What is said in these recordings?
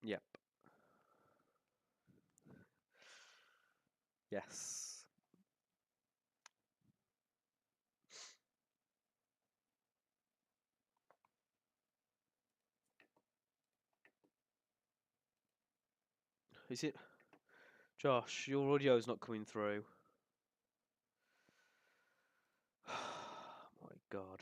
Yep. Yes. Is it? Josh, your audio's not coming through. My God.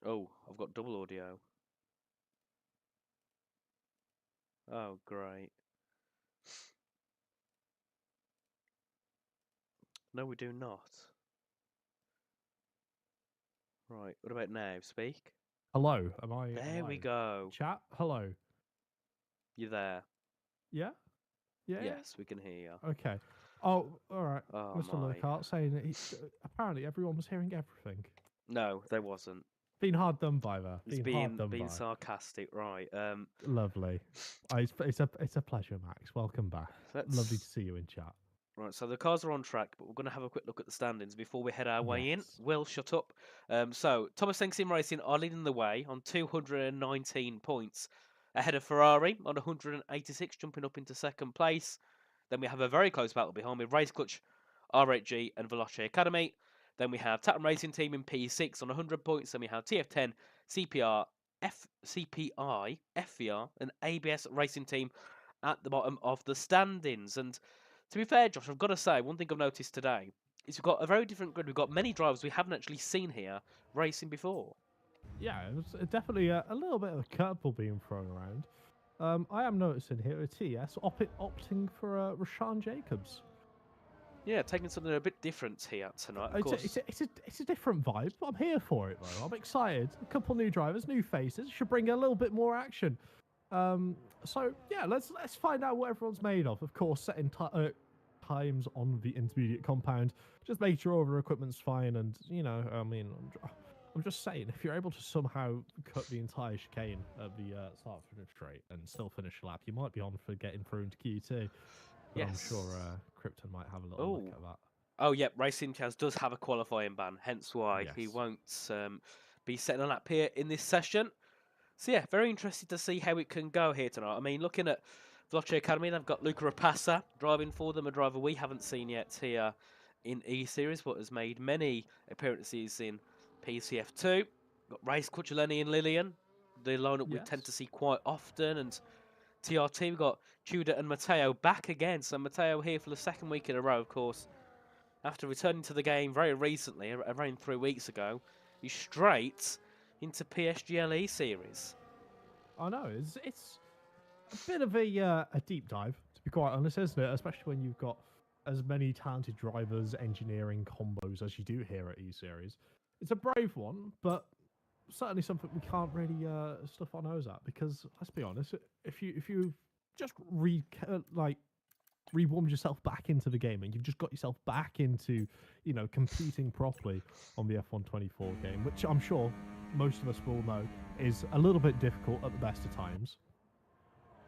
Oh, I've got double audio. Oh, great. No, we do not. Right, what about now? Speak. Hello, am I There we alive? go. Chat, hello. You there? Yeah? Yeah? Yes, we can hear you. Okay. Oh, all right. Oh Mr. my. Lurkart saying that apparently everyone was hearing everything. No, there wasn't. Been hard done by there. It's Been hard done being by. sarcastic, right? Lovely. It's a pleasure, Max. Welcome back. Lovely to see you in chat. Right, so the cars are on track, but we're going to have a quick look at the standings before we head our way in. Yes. Will, shut up. So, Thomas Think Sim Racing are leading the way on 219 points, ahead of Ferrari on 186, jumping up into second place. Then we have a very close battle behind with Race Clutch, R8G, and Veloce Academy. Then we have Tatum Racing Team in P6 on 100 points. Then we have TF10, CPR, CPI, FVR, and ABS Racing Team at the bottom of the standings. And to be fair, Josh, I've got to say, one thing I've noticed today is we've got a very different grid. We've got many drivers we haven't actually seen here racing before. Yeah, it was definitely a little bit of a curveball being thrown around. I am noticing here a TS opting for Rashawn Jacobs. Yeah, taking something a bit different here tonight. Of course, It's a different vibe. I'm here for it though. I'm excited. A couple new drivers, new faces should bring a little bit more action. So yeah, let's find out what everyone's made of. Of course, setting times on the intermediate compound, just make sure all the equipment's fine. And you know, I mean, I'm just saying, if you're able to somehow cut the entire chicane at the start finish straight and still finish a lap, you might be on for getting through into Q2. But yes. I'm sure Krypton might have a little look at that. Oh, yep, Racing Chaz does have a qualifying ban, hence why he won't be setting a lap here in this session. So yeah, very interested to see how it can go here tonight. I mean, looking at Veloce Academy, they've got Luca Rapassa driving for them, a driver we haven't seen yet here in E-Series, but has made many appearances in PCF2. Got Race Cucciolini and Lillian, the lineup we tend to see quite often, and TRT, we've got Tudor and Matteo back again. So Matteo here for the second week in a row, of course. After returning to the game very recently, around 3 weeks ago, he's straight into PSGL E-Series. I know, it's a bit of a deep dive, to be quite honest, isn't it? Especially when you've got as many talented drivers, engineering combos as you do here at E-Series. It's a brave one, but certainly something we can't really stuff our nose at, because let's be honest, if you just rewarmed yourself back into the game and you've just got yourself back into, you know, competing properly on the F1 24 game, which I'm sure most of us will know is a little bit difficult at the best of times.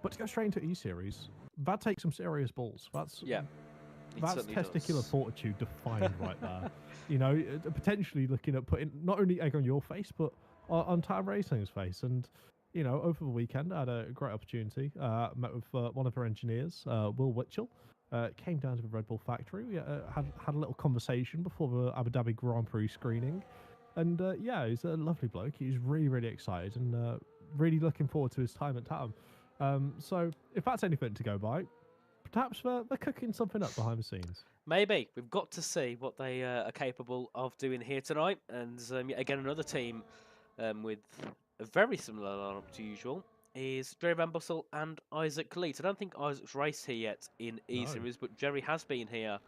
But to go straight into E-Series, that takes some serious balls. That's testicular fortitude defined right there. You know, potentially looking at putting not only egg on your face, but on Tam Racing's face. And, you know, over the weekend, I had a great opportunity. Met with one of her engineers, Will Witchell. Came down to the Red Bull factory. We had a little conversation before the Abu Dhabi Grand Prix screening. And yeah, he's a lovely bloke. He's really, really excited and really looking forward to his time at Tam. So if that's anything to go by, perhaps they're cooking something up behind the scenes. Maybe. We've got to see what they are capable of doing here tonight. And yet again, another team with a very similar lineup to usual is Jerry Van Bussel and Isaac Leet. I don't think Isaac's raced here yet in E-Series, but Jerry has been here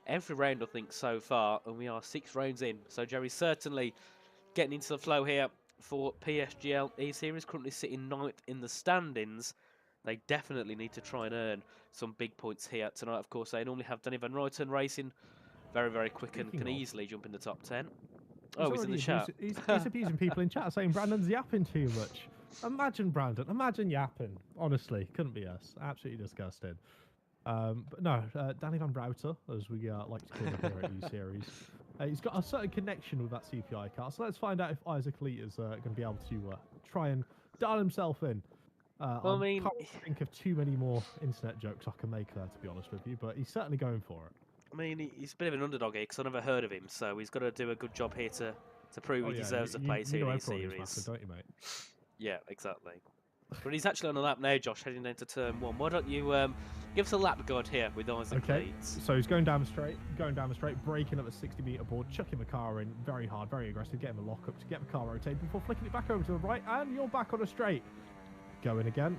every round, I think, so far. And we are 6 rounds in. So Jerry's certainly getting into the flow here for PSGL E-Series, currently sitting 9th in the standings. They definitely need to try and earn some big points here tonight. Of course, they normally have Danny Van Ruyten racing very, very quick and can easily jump in the top 10. Oh, he's in the chat. He's abusing people in chat, saying Brandon's yapping too much. Imagine Brandon. Imagine yapping. Honestly, couldn't be us. Absolutely disgusting. But no, Danny Van Router, as we like to call him here at E-Series, he's got a certain connection with that CPI car. So let's find out if Isaac Lee is going to be able to try and dial himself in. Well, I mean, can't think of too many more internet jokes I can make there, to be honest with you, but he's certainly going for it. I mean, he's a bit of an underdog here because I've never heard of him, so he's got to do a good job here to prove he deserves a place here in the series. Massive, don't you, mate? Yeah, exactly. But he's actually on a lap now, Josh, heading into turn 1. Why don't you give us a lap guide here with Isaac Leeds? So he's going down the straight, braking up the 60-metre board, chucking the car in very hard, very aggressive, getting the lock up to get the car rotated before flicking it back over to the right, and you're back on a straight. Going again.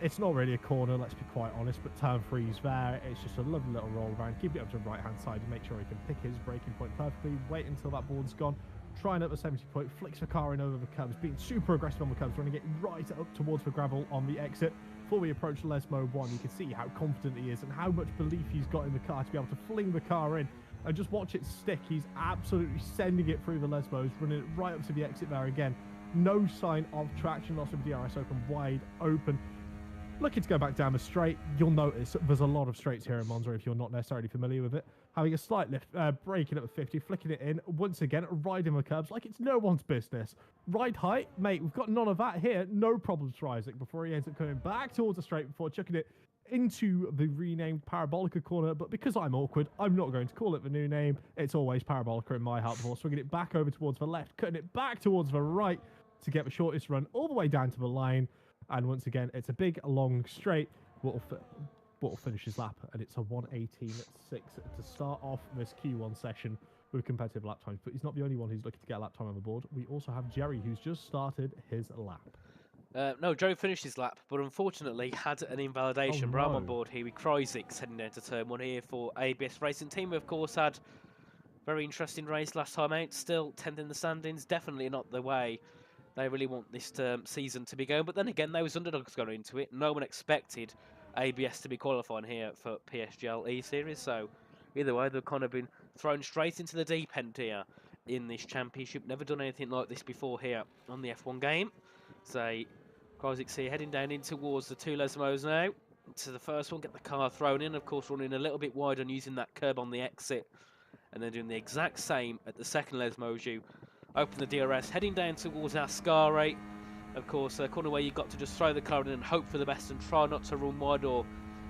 It's not really a corner, let's be quite honest, but turn 3's there. It's just a lovely little roll around. Keep it up to the right-hand side and make sure he can pick his braking point perfectly. Wait until that board's gone. Trying up the 70 point, flicks the car in over the curbs, being super aggressive on the curbs, running it right up towards the gravel on the exit. Before we approach Lesmo 1, you can see how confident he is and how much belief he's got in the car to be able to fling the car in and just watch it stick. He's absolutely sending it through the Lesmos, running it right up to the exit there again. No sign of traction loss of DRS open, wide open. Looking to go back down the straight. You'll notice there's a lot of straights here in Monza if you're not necessarily familiar with it. Having a slight lift, braking up at 50, flicking it in. Once again, riding the curbs like it's no one's business. Ride height, mate, we've got none of that here. No problems for Isaac before he ends up coming back towards the straight before chucking it into the renamed Parabolica corner. But because I'm awkward, I'm not going to call it the new name. It's always Parabolica in my heart before swinging it back over towards the left, cutting it back towards the right to get the shortest run all the way down to the line. And once again, it's a big, long straight. Will finish his lap, and it's a 1:18.6 to start off this Q1 session with competitive lap times. But he's not the only one who's looking to get a lap time on the board. We also have Jerry, who's just started his lap. No, Jerry finished his lap, but unfortunately had an invalidation. But I'm on board here with Kryzik heading down to turn 1 here for ABS Racing Team. We, of course, had very interesting race last time out. Still 10th in the standings. Definitely not the way they really want this season to be going. But then again, there was underdogs going into it. No one expected ABS to be qualifying here for PSGL E-Series. So either way, they've kind of been thrown straight into the deep end here in this championship. Never done anything like this before here on the F1 game. So Kryzik's here heading down in towards the two Lesmos now. To the first one, get the car thrown in. Of course, running a little bit wide and using that curb on the exit. And then doing the exact same at the second Lesmos. You open the DRS, heading down towards our Ascari. Of course, a corner where you've got to just throw the car in and hope for the best and try not to run wide or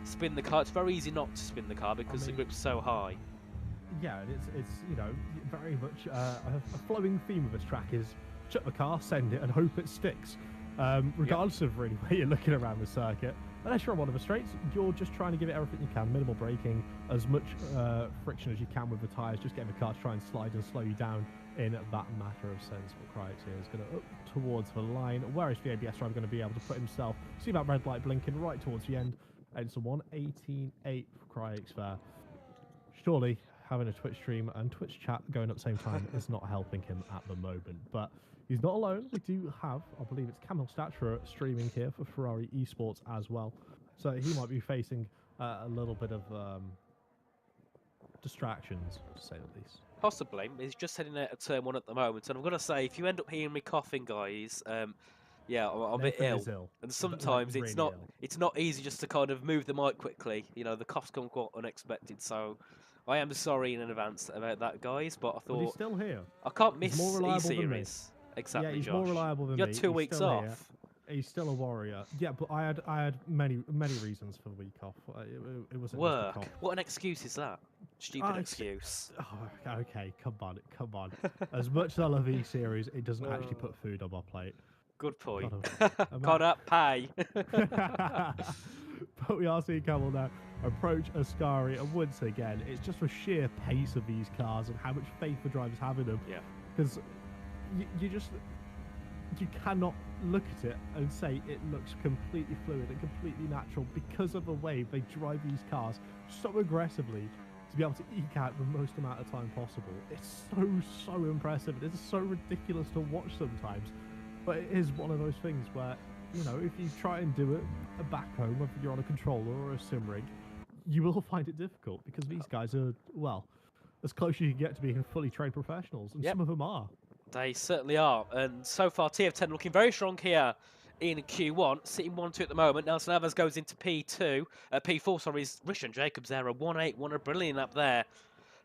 spin the car. It's very easy not to spin the car because the grip's so high. Yeah, and it's you know, very much a flowing theme of this track is chuck the car, send it, and hope it sticks. Regardless of really where you're looking around the circuit. Unless you're on one of the straights, you're just trying to give it everything you can. Minimal braking, as much friction as you can with the tyres, just getting the car to try and slide and slow you down in that matter of sense. But Kryx here is going to up towards the line. Where is the ABS driver going to be able to put himself? See that red light blinking right towards the end. And it's a 1:18.8 for Kryx there. Surely having a Twitch stream and Twitch chat going at the same time is not helping him at the moment. But he's not alone. We do have, I believe it's Camille Statura streaming here for Ferrari Esports as well. So he might be facing a little bit of distractions, to say the least. Possibly. He's just heading out of turn 1 at the moment. And I'm going to say, if you end up hearing me coughing, guys, yeah, I'm a bit ill. And sometimes it's not easy just to kind of move the mic quickly. You know, the coughs come quite unexpected. So I am sorry in advance about that, guys. But I thought... But he's still here. I can't miss E-Series. Exactly, yeah, he's Josh. more reliable than me. You had 2 weeks off. Here. He's still a warrior. Yeah, but I had many reasons for the week off. It wasn't work. Just a cough. What an excuse is that? Stupid excuse. Oh, okay, come on. As much as I love E-Series, it doesn't actually put food on my plate. Good point. Gotta pay. But we are seeing Camel now approach Ascari, and once again, it's just the sheer pace of these cars and how much faith the drivers have in them. Yeah. Because you cannot look at it and say it looks completely fluid and completely natural because of the way they drive these cars so aggressively to be able to eke out the most amount of time possible. It's so impressive. It is so ridiculous to watch sometimes, but it is one of those things where if you try and do it back home, whether you're on a controller or a sim rig, you will find it difficult because these guys are, well, as close as you can get to being fully trained professionals, and some of them are. They certainly are. And so far, TF10 looking very strong here in Q1, sitting 1-2 at the moment. Nelson Alves goes into P4, sorry, is Rishan Jacobs there, a 1-8, won a brilliant lap there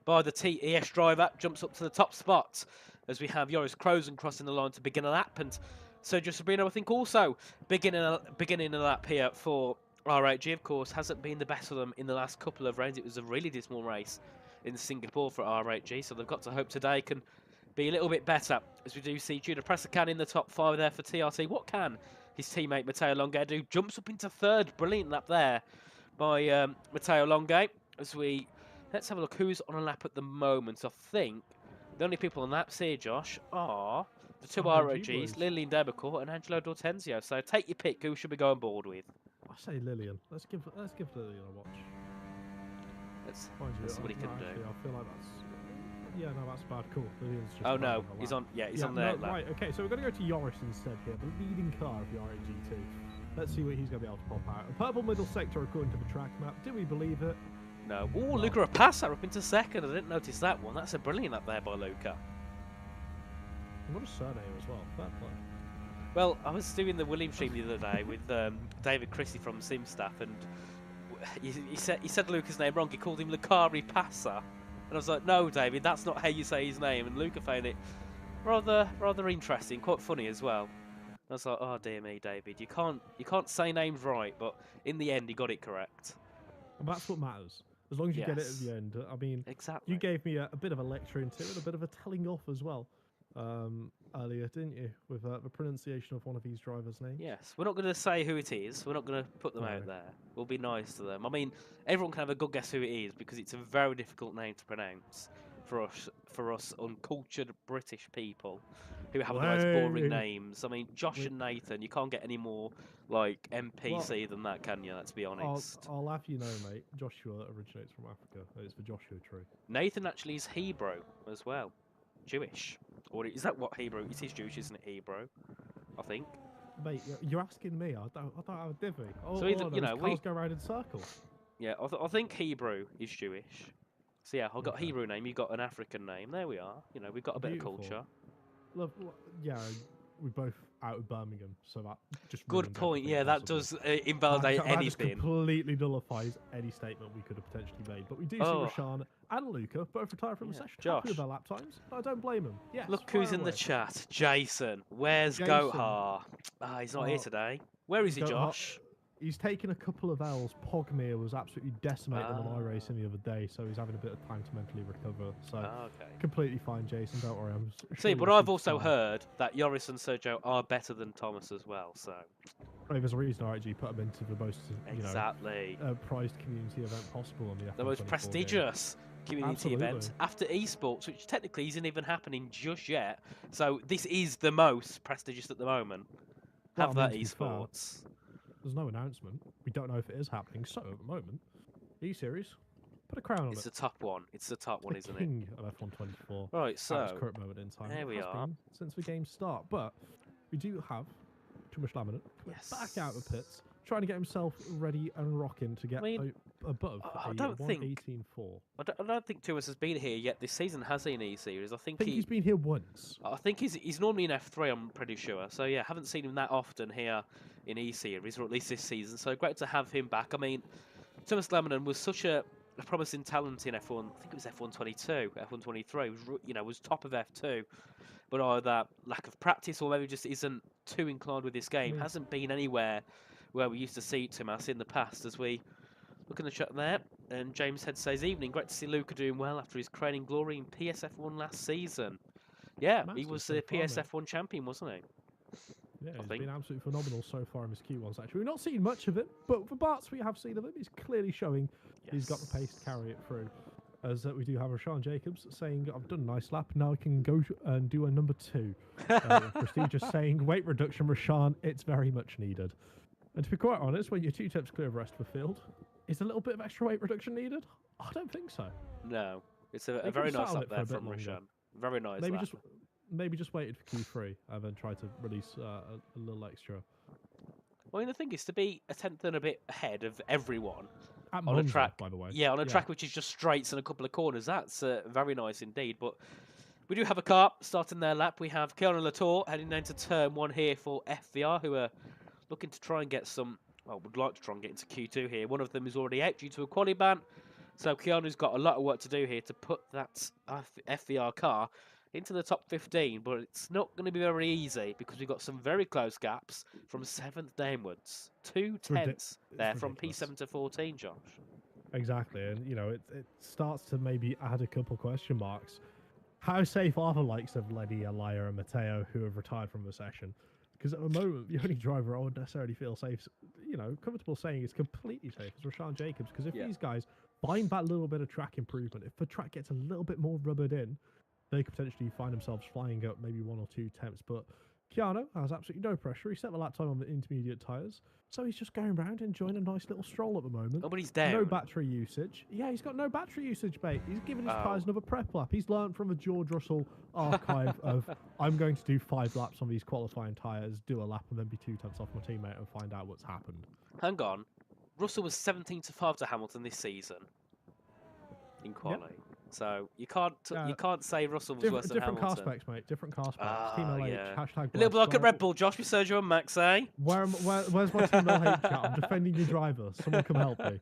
by the TES driver, jumps up to the top spot as we have Joris Krozen crossing the line to begin a lap, and Sergio Sabrino, I think, also beginning a lap here for R8G. Of course, hasn't been the best of them in the last couple of rounds. It was a really dismal race in Singapore for R8G, so they've got to hope today can be a little bit better, as we do see Judah Pressacan in the top 5 there for TRT. What can his teammate Matteo Longe do? Jumps up into 3rd, brilliant lap there by Matteo Longe. As we let's have a look who's on a lap at the moment. I think the only people on laps here, Josh, are the 2 ROGs, Lillian Debacourt and Angelo D'Ortenzio. So take your pick. Who should we go on board with? I say Lillian. Let's give Lillian a watch. Let's see what he can do. I feel like that's. Yeah, no, that's bad. Cool. Lillian's just. Oh no, he's on. Yeah, he's on there. No, right. Okay, so we're going to go to Joris instead here, the leading car of the RAG2. Let's see what he's going to be able to pop out. A purple middle sector according to the track map. Do we believe it? No. Oh, Luca Rapassa up into 2nd. I didn't notice that one. That's a brilliant up there by Luca. What a surname as well. Fair play. Well, I was doing the Williams stream the other day with David Christie from SimStaff, and he said Luca's name wrong. He called him Lucari Passa, and I was like, no, David, that's not how you say his name. And Luca found it rather interesting, quite funny as well. I was like, oh dear me, David, you can't say names right, but in the end, he got it correct. And that's what matters. As long as you get it at the end. I mean, exactly. You gave me a bit of a lecture into it, and a bit of a telling off as well. Earlier, didn't you, with the pronunciation of one of these drivers' names? Yes, we're not going to say who it is. We're not going to put them out there. We'll be nice to them. I mean, everyone can have a good guess who it is because it's a very difficult name to pronounce for us uncultured British people who have the most boring names. I mean, Josh and Nathan, you can't get any more like NPC than that, can you? Let's be honest. I'll have you know, mate. Joshua originates from Africa. It's the Joshua tree. Nathan actually is Hebrew as well. Jewish. Or is that what Hebrew? It is Jewish, isn't it? Hebrew, I think. Mate, you're asking me. I don't have a divvy. So either, cars go around in circles. Yeah, I think Hebrew is Jewish. So yeah, I've got a Hebrew name. You got an African name. There we are. We've got a bit of culture. Look, yeah, we're both out of Birmingham, so that just good point. Yeah, that does invalidate anything. That just completely nullifies any statement we could have potentially made. But we do see Rashaan and Luca both retire from the session. Josh. Happy with their lap times. I don't blame them. Yes, look who's in the chat. Jason. Where's Goathar? He's not here today. Where is he, Josh? He's taken a couple of L's. Pogmere was absolutely decimating them on iRacing the other day, so he's having a bit of time to mentally recover. So completely fine, Jason. Don't worry. But I've also heard that Joris and Sergio are better than Thomas as well. So there's a reason RIG put them into the most prized community event possible on the most prestigious community event after esports, which technically isn't even happening just yet. So this is the most prestigious at the moment. Have that esports. There's no announcement. We don't know if it is happening. So at the moment, E-Series, put a crown on it. It's the top one. It's the top one, isn't it? King of F124. Right, so at this current moment in time. There we are. Since the game's start, but we do have too much laminate. Yes. Back out of the pits, trying to get himself ready and rocking to get above I don't think 118.4. I don't think Tuas has been here yet this season, has he, in E-Series? I think he's been here once. I think he's normally in F3, I'm pretty sure. So yeah, haven't seen him that often here in E-Series, or at least this season. So great to have him back. I mean, Thomas Lemon was such a promising talent in F1. I think it was F1 22, F1 23. Was top of F2, but either lack of practice or maybe just isn't too inclined with this game. Hasn't been anywhere where we used to see Thomas in the past. As we look in the chat there, and James Head says, evening, great to see Luca doing well after his crowning glory in PSF1 last season. Yeah, he was the PSF1 champion, wasn't he? Yeah, he's been absolutely phenomenal so far in his Q1s, actually. We've not seen much of it, but for parts we have seen of him, he's clearly showing he's got the pace to carry it through. As we do have Rashaan Jacobs saying, I've done a nice lap, now I can go and do a number 2. Prestigious saying, weight reduction, Rashaan, it's very much needed. And to be quite honest, when you're 2 tips clear of the rest of the field, is a little bit of extra weight reduction needed? I don't think so. No, it's a very nice lap there from Rashaan. Very nice Maybe just waited for Q3 and then tried to release a little extra. Well, the thing is to be a tenth and a bit ahead of everyone At on Monza, a track, by the way. yeah, on a track which is just straights and a couple of corners. That's very nice indeed. But we do have a car starting their lap. We have Keanu Latour heading down to turn 1 here for FVR, who are looking to try and get some. Well, would like to try and get into Q2 here. One of them is already out due to a quali ban, so Keanu's got a lot of work to do here to put that FVR car into the top 15, but it's not going to be very easy because we've got some very close gaps from 7th downwards. 2/10 there from P7 to 14, Josh. Exactly, and it starts to maybe add a couple question marks. How safe are the likes of Lenny, Elia, and Matteo, who have retired from the session? Because at the moment, the only driver I would necessarily feel safe, comfortable saying is completely safe is Rashaan Jacobs. Because if these guys find that little bit of track improvement, if the track gets a little bit more rubbered in, they could potentially find themselves flying up maybe 1 or 2 temps. But Keanu has absolutely no pressure. He set the lap time on the intermediate tyres, so he's just going around enjoying a nice little stroll at the moment. Oh, but he's down. No battery usage. Yeah, he's got no battery usage, mate. He's giving his tyres another prep lap. He's learned from the George Russell archive of, I'm going to do 5 laps on these qualifying tyres, do a lap, and then be 2 tenths off my teammate and find out what's happened. Hang on. Russell was 17-5 to Hamilton this season in quali. Yep. So you can't say Russell was worse than Hamilton. Different car specs, mate. Different car specs. Team LH, hashtag a little bit like a Red Bull, Josh, with Sergio and Max, eh? Where's my Team LH chat? I'm defending your driver. Someone come help me.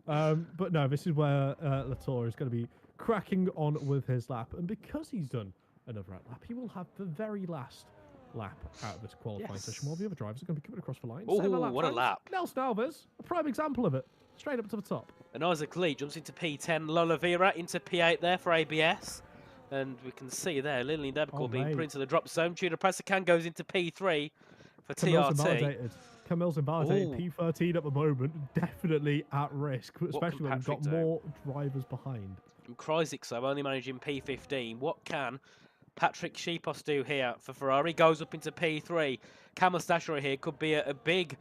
But no, this is where Latour is going to be cracking on with his lap. And because he's done another lap, he will have the very last lap out of this qualifying session, while the other drivers are going to be coming across the line. Oh, what a lap. Nelson Alves, a prime example of it. Straight up to the top. And Isaac Lee jumps into P10, Lola Vera into P8 there for ABS. And we can see there, Lillian Debacore being put into the drop zone. Tudor Pressacan goes into P3 for TRT. Camille's invalidated. P13 at the moment, definitely at risk, especially when we've got more drivers behind. And Kryzik, only managing P15. What can Patrick Sheepos do here for Ferrari? Goes up into P3. Camel Stasher here could be a big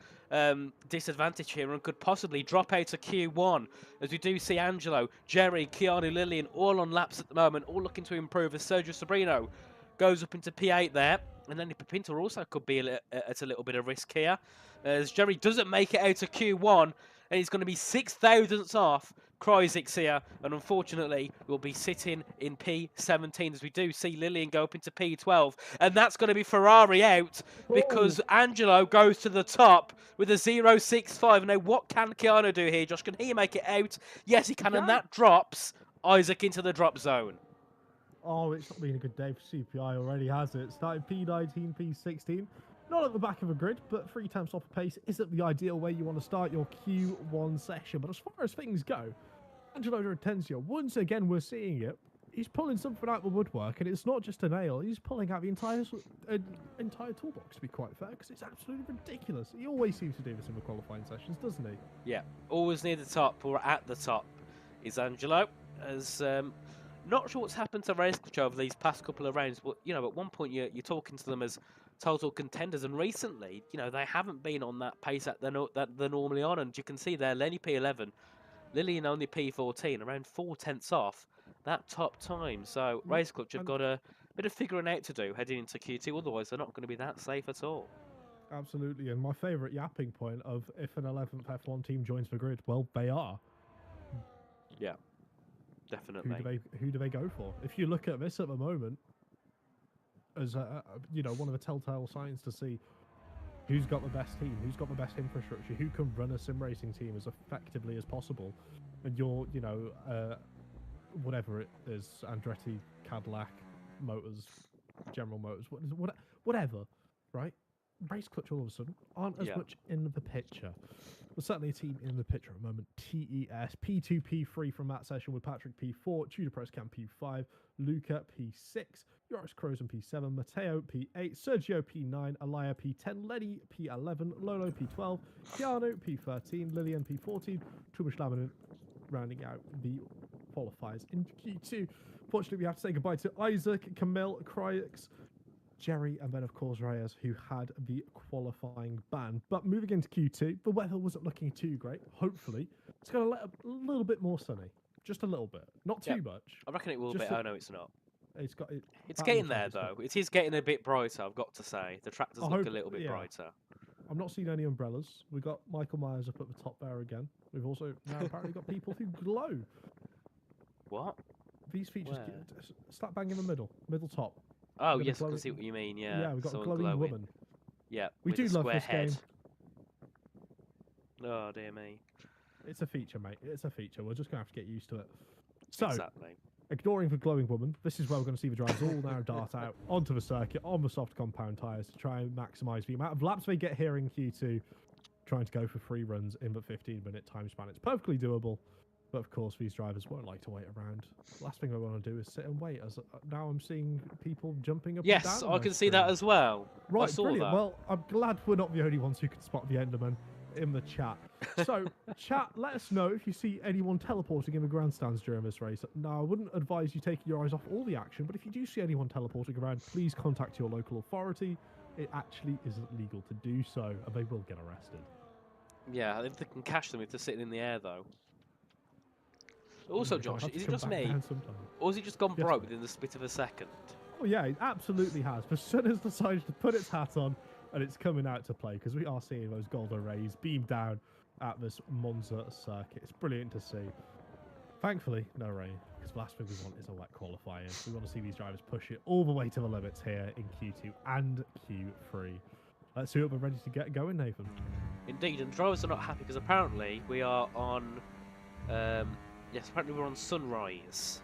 disadvantage here and could possibly drop out to Q1, as we do see Angelo, Jerry, Keanu, Lillian all on laps at the moment, all looking to improve, as Sergio Sobrino goes up into P8 there. And then Pinto also could be at a little bit of risk here, as Jerry doesn't make it out to Q1, and he's going to be 6 thousandths off Kryzik here, and unfortunately will be sitting in P17, as we do see Lillian go up into P12, and that's going to be Ferrari out because Angelo goes to the top with a 0.65. Now, what can Keanu do here, Josh? Can he make it out? Yes, he can, and that drops Isaac into the drop zone. Oh, it's not been a good day for CPI already, has it? Starting P19, P16. Not at the back of a grid, but 3 tenths off a pace isn't the ideal way you want to start your Q1 session. But as far as things go, Angelo D'Ortenzio, once again, we're seeing it. He's pulling something out of the woodwork, and it's not just a nail. He's pulling out the entire toolbox, to be quite fair, because it's absolutely ridiculous. He always seems to do this in the qualifying sessions, doesn't he? Yeah, always near the top or at the top is Angelo. As not sure what's happened to Raceclutch over these past couple of rounds, but at one point you're talking to them as total contenders, and recently, they haven't been on that pace that they're normally on, and you can see there, Lenny P11, Lillian only P14, around 4 tenths off that top time. So Raceclutch have got a bit of figuring out to do heading into Q2, otherwise they're not going to be that safe at all. Absolutely, and my favourite yapping point of if an 11th F1 team joins the grid, well, they are. Yeah, definitely. Who do they go for? If you look at this at the moment, as one of the telltale signs to see who's got the best team, who's got the best infrastructure, who can run a sim racing team as effectively as possible, and you're whatever it is, Andretti, Cadillac, Motors, General Motors, whatever, right? Raceclutch all of a sudden aren't as much in the picture. There's certainly a team in the picture at the moment. TES, P2, P3 from that session with Patrick P4, Tudor Presscam P5, Luca P6, Joris Krozen P7, Matteo P8, Sergio P9, Elia P10, Lenny P11, Lolo P12, Keanu P13, Lillian P14, Tumash Labanin rounding out the qualifiers in Q2. Fortunately, we have to say goodbye to Isaac, Camille, Kryx, Jerry, and then of course Reyes, who had the qualifying ban. But moving into Q2, the weather wasn't looking too great. Hopefully, it's going to let a little bit more sunny, just a little bit, not too much. I reckon it will be. Oh no, it's not. It's getting there though. It is getting a bit brighter, I've got to say. The tractors look a little bit brighter. I'm not seeing any umbrellas. We got Michael Myers up at the top there again. We've also now apparently got people who glow. What? These features slap bang in the middle top. Oh yes, I can see what you mean. Yeah. Yeah, we've got a glowing woman. Yeah. We do love this game. Oh dear me. It's a feature, mate. It's a feature. We're just gonna have to get used to it. So, exactly. Ignoring the glowing woman, this is where we're going to see the drivers all now dart out onto the circuit on the soft compound tyres to try and maximise the amount of laps they get here in Q2, trying to go for 3 runs in the 15-minute time span. It's perfectly doable, but of course these drivers won't like to wait around. The last thing I want to do is sit and wait, as now I'm seeing people jumping up and down. Yes, I can see that as well. Right, brilliant. Well, I'm glad we're not the only ones who can spot the Enderman in the chat. So, chat, let us know if you see anyone teleporting in the grandstands during this race. Now, I wouldn't advise you taking your eyes off all the action, but if you do see anyone teleporting around, please contact your local authority. It actually isn't legal to do so, and they will get arrested. Yeah, if they can catch them if they're sitting in the air, though. Also, Josh, is it just me, or has it just gone broke within the split of a second? Oh yeah, it absolutely has. The sun has decided to put its hat on, and it's coming out to play, because we are seeing those golden rays beam down at this Monza circuit. It's brilliant to see. Thankfully, no rain, because the last thing we want is a wet qualifying. We want to see these drivers push it all the way to the limits here in Q2 and Q3. Let's see what we're ready to get going, Nathan. Indeed, and drivers are not happy because apparently we are on... yes, apparently we're on sunrise.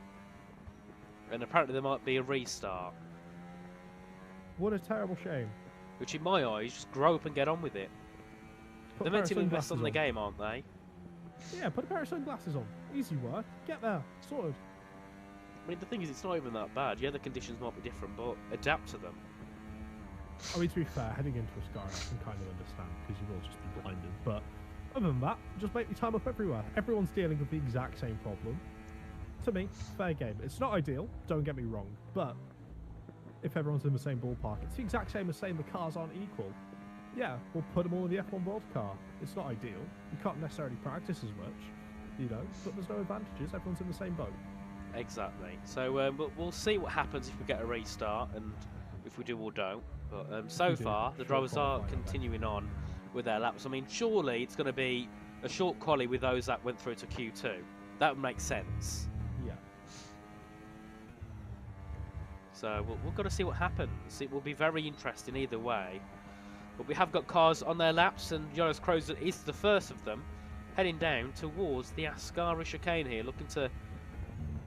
And apparently there might be a restart. What a terrible shame. Which in my eyes, just grow up and get on with it. They're meant to invest on the game, aren't they? Yeah, put a pair of sunglasses on. Easy work. Get there. Sorted. I mean, the thing is, it's not even that bad. Yeah, the conditions might be different, but adapt to them. I mean, to be fair, heading into a sky, I can kind of understand, because you will just be blinded. But other than that, just make your time up everywhere. Everyone's dealing with the exact same problem. To me, fair game. It's not ideal, don't get me wrong, but if everyone's in the same ballpark, it's the exact same as saying the cars aren't equal. Yeah, we'll put them all in the F1 World Car. It's not ideal. You can't necessarily practice as much, you know, but there's no advantages. Everyone's in the same boat. Exactly. So we'll see what happens if we get a restart, and if we do or don't. But so far, the drivers are continuing on with their laps. I mean, surely it's going to be a short quali with those that went through to Q2. That would make sense. Yeah. So we've got to see what happens. It will be very interesting either way. But we have got cars on their laps, and Jonas Kroes is the first of them, heading down towards the Ascari chicane here, looking to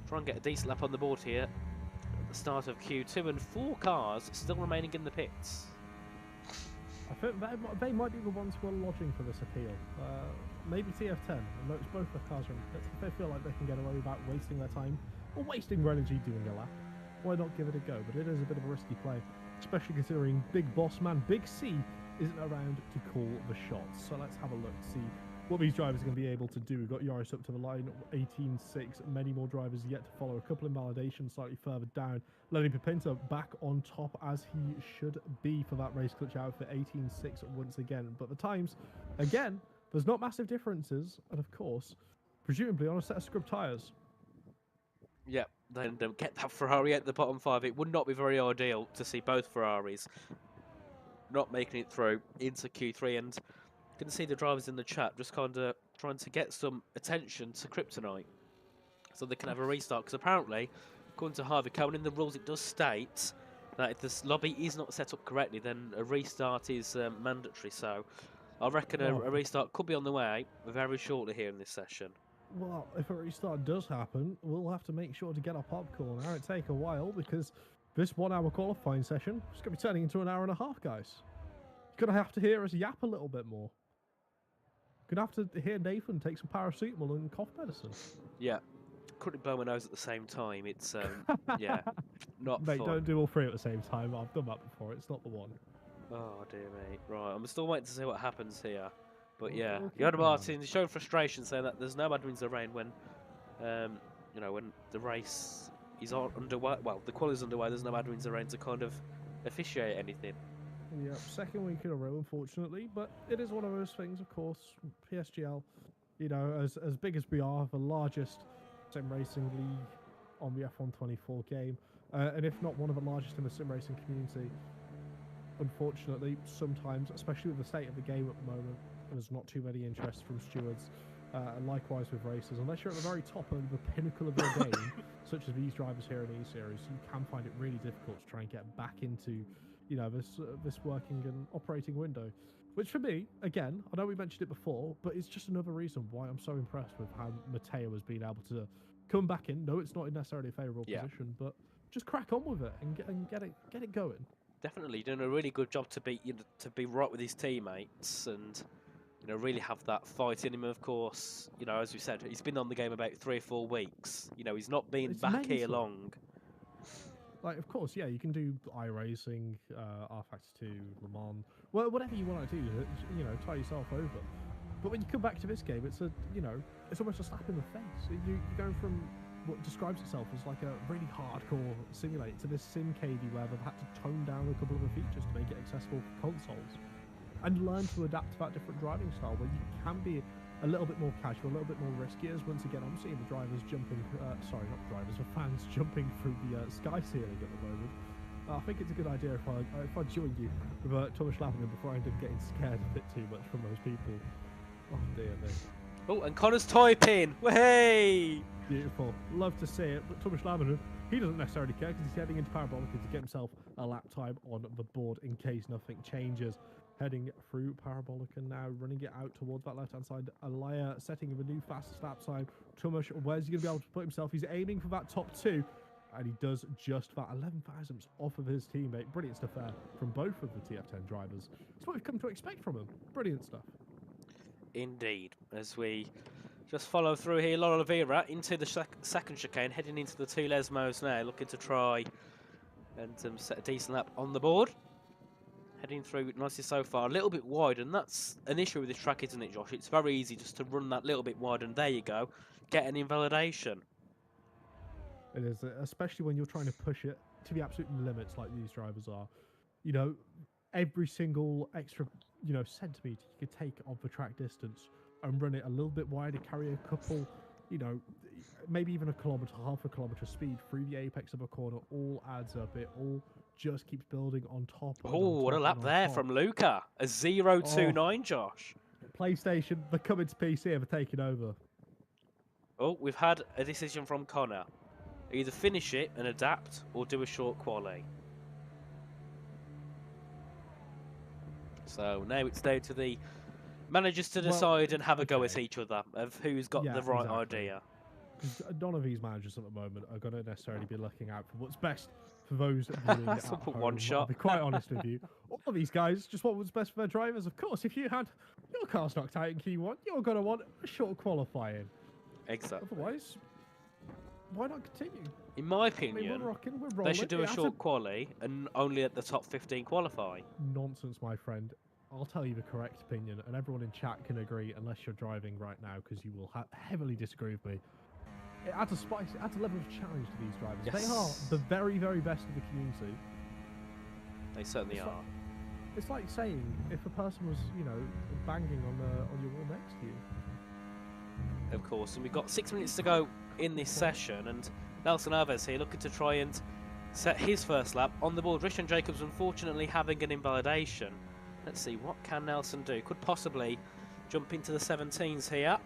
try and get a decent lap on the board here at the start of Q2, and 4 cars still remaining in the pits. I think they might be the ones who are lodging for this appeal. Maybe TF10. I noticed both the cars are in the pits. If they feel like they can get away without wasting their time or wasting their energy doing a lap, why not give it a go? But it is a bit of a risky play, especially considering Big Boss Man Big C isn't around to call the shots. So let's have a look, see what these drivers are going to be able to do. We've got Yaris up to the line, 18.6. Many more drivers yet to follow. A couple in validation slightly further down. Lenny Pipinta back on top as he should be for that race clutch outfit, 18.6 once again. But the times, again, there's not massive differences. And of course, presumably on a set of scrub tyres. Yep, then get that Ferrari at the bottom 5. It would not be very ideal to see both Ferraris not making it through into Q3, and you can see the drivers in the chat just kind of trying to get some attention to Kryptonite so they can have a restart, because apparently, according to Harvey Cohen, in the rules it does state that if this lobby is not set up correctly, then a restart is mandatory. So I reckon a restart could be on the way very shortly here in this session. Well, if a restart does happen, we'll have to make sure to get our popcorn. Now, it'll take a while, because this 1 hour qualifying session is going to be turning into an hour and a half, guys. You're going to have to hear us yap a little bit more. You're going to have to hear Nathan take some paracetamol and cough medicine. Yeah. Couldn't blow my nose at the same time. It's, yeah, not Mate, fun. don't do all 3 at the same time. I've done that before. It's not the one. Oh, dear mate. Right, I'm still waiting to see what happens here. But yeah, Yoda Martin showed frustration, saying that there's no bad winds of rain when, you know, when the race is underway. Well, the quali is underway. There's no bad winds of rain to kind of officiate anything. Yeah, second week in a row, unfortunately. But it is one of those things, of course. PSGL, you know, as big as we are, the largest sim racing league on the F1 24 game, and if not one of the largest in the sim racing community. unfortunately, sometimes, especially with the state of the game at the moment, there's not too many interests from stewards. And likewise with racers, unless you're at the very top of the pinnacle of your game, such as these drivers here in E-Series, you can find it really difficult to try and get back into, you know, this working and operating window. Which for me, again, I know we mentioned it before, but it's just another reason why I'm so impressed with how Matteo has been able to come back in. No, it's not necessarily a favourable position, but just crack on with it and get it going. Definitely doing a really good job to be right with his teammates and really have that fight in him. Of course, as we said, he's been on the game about 3 or 4 weeks. He's not been back here long. Like, of course, yeah, you can do iRacing, R-Factor 2, Le Mans, well, whatever you want to do, tie yourself over. But when you come back to this game, it's it's almost a slap in the face. You're going from what describes itself as like a really hardcore simulator to this SimCady where they've had to tone down a couple of the features to make it accessible for consoles. And learn to adapt to that different driving style where you can be a little bit more casual, a little bit more risky. As once again, I'm seeing the drivers jumping, the fans jumping through the sky ceiling at the moment. I think it's a good idea if I join you with Thomas Lavingen before I end up getting scared a bit too much from those people. Oh dear me. Oh, and Connor's typing. Hey! Beautiful. Love to see it. But Thomas Lavingen, he doesn't necessarily care because he's heading into Parabolica to get himself a lap time on the board in case nothing changes. Heading through Parabolica now, running it out towards that left-hand side. Alaya setting him a new fastest lap time. Tomasz, where's he going to be able to put himself? He's aiming for that top 2, and he does just that. 11 thousandths off of his teammate. Brilliant stuff there from both of the TF10 drivers. It's what we've come to expect from him. Brilliant stuff. Indeed. As we just follow through here, Laura Oliveira into the second chicane, heading into the 2 Lesmos now, looking to try and set a decent lap on the board. Heading through nicely so far, a little bit wide, and that's an issue with this track, isn't it, Josh? It's very easy just to run that little bit wide, and there you go, get an invalidation. It is, especially when you're trying to push it to the absolute limits like these drivers are. Every single extra, centimetre you could take of the track distance and run it a little bit wider, carry a couple, maybe even a kilometre, half a kilometre speed through the apex of a corner, all adds up. It all just keeps building on top. Oh, what a lap there from Luca. A 0.29, Josh. PlayStation, the Cummins PC have taken over. Oh, we've had a decision from Connor. Either finish it and adapt or do a short quali. So now it's down to the managers to decide and have a go at each other of who's got the right idea. None of these managers at the moment are going to necessarily be looking out for what's best for those viewing at home. One shot. I'll be quite honest with you. All of these guys just want what's best for their drivers. Of course, if you had your car knocked out in Q1, you're going to want a short qualifying. Exactly. Otherwise, why not continue? In my opinion, we're rolling. They should do a short quali and only at the top 15 qualify. Nonsense, my friend. I'll tell you the correct opinion, and everyone in chat can agree, unless you're driving right now, because you will heavily disagree with me. It adds a spice, it adds a level of challenge to these drivers. Yes. They are the very, very best of the community. They certainly are. It's like saying if a person was, banging on your wall next to you. Of course, and we've got 6 minutes to go in this session, and Nelson Alves here looking to try and set his first lap on the board. Richard Jacobs unfortunately having an invalidation. Let's see, what can Nelson do? Could possibly jump into the 17s here.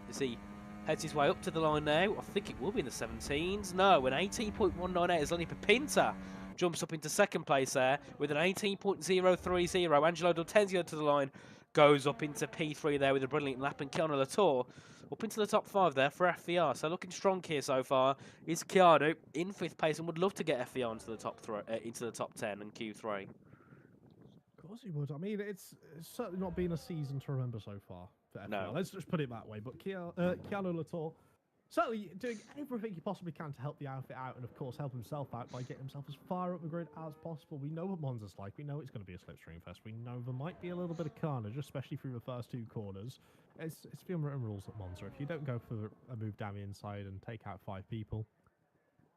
As he heads his way up to the line now. I think it will be in the 17s. No, an 18.198 as Lenny Papinta jumps up into second place there with an 18.030. Angelo D'Ortenzio to the line, goes up into P3 there with a brilliant lap, and Keanu Latour up into the top 5 there for FVR. So looking strong here so far is Keanu in 5th place, and would love to get FVR into the top 10 and Q3. Of course he would. I mean, it's certainly not been a season to remember so far for FVR. No. Let's just put it that way. But Keanu Latour certainly doing everything he possibly can to help the outfit out, and of course help himself out by getting himself as far up the grid as possible. We know what Monza's like. We know it's going to be a slipstream fest. We know there might be a little bit of carnage, especially through the first 2 corners. It's the unwritten rules at Monza. If you don't go for a move down the inside and take out 5 people,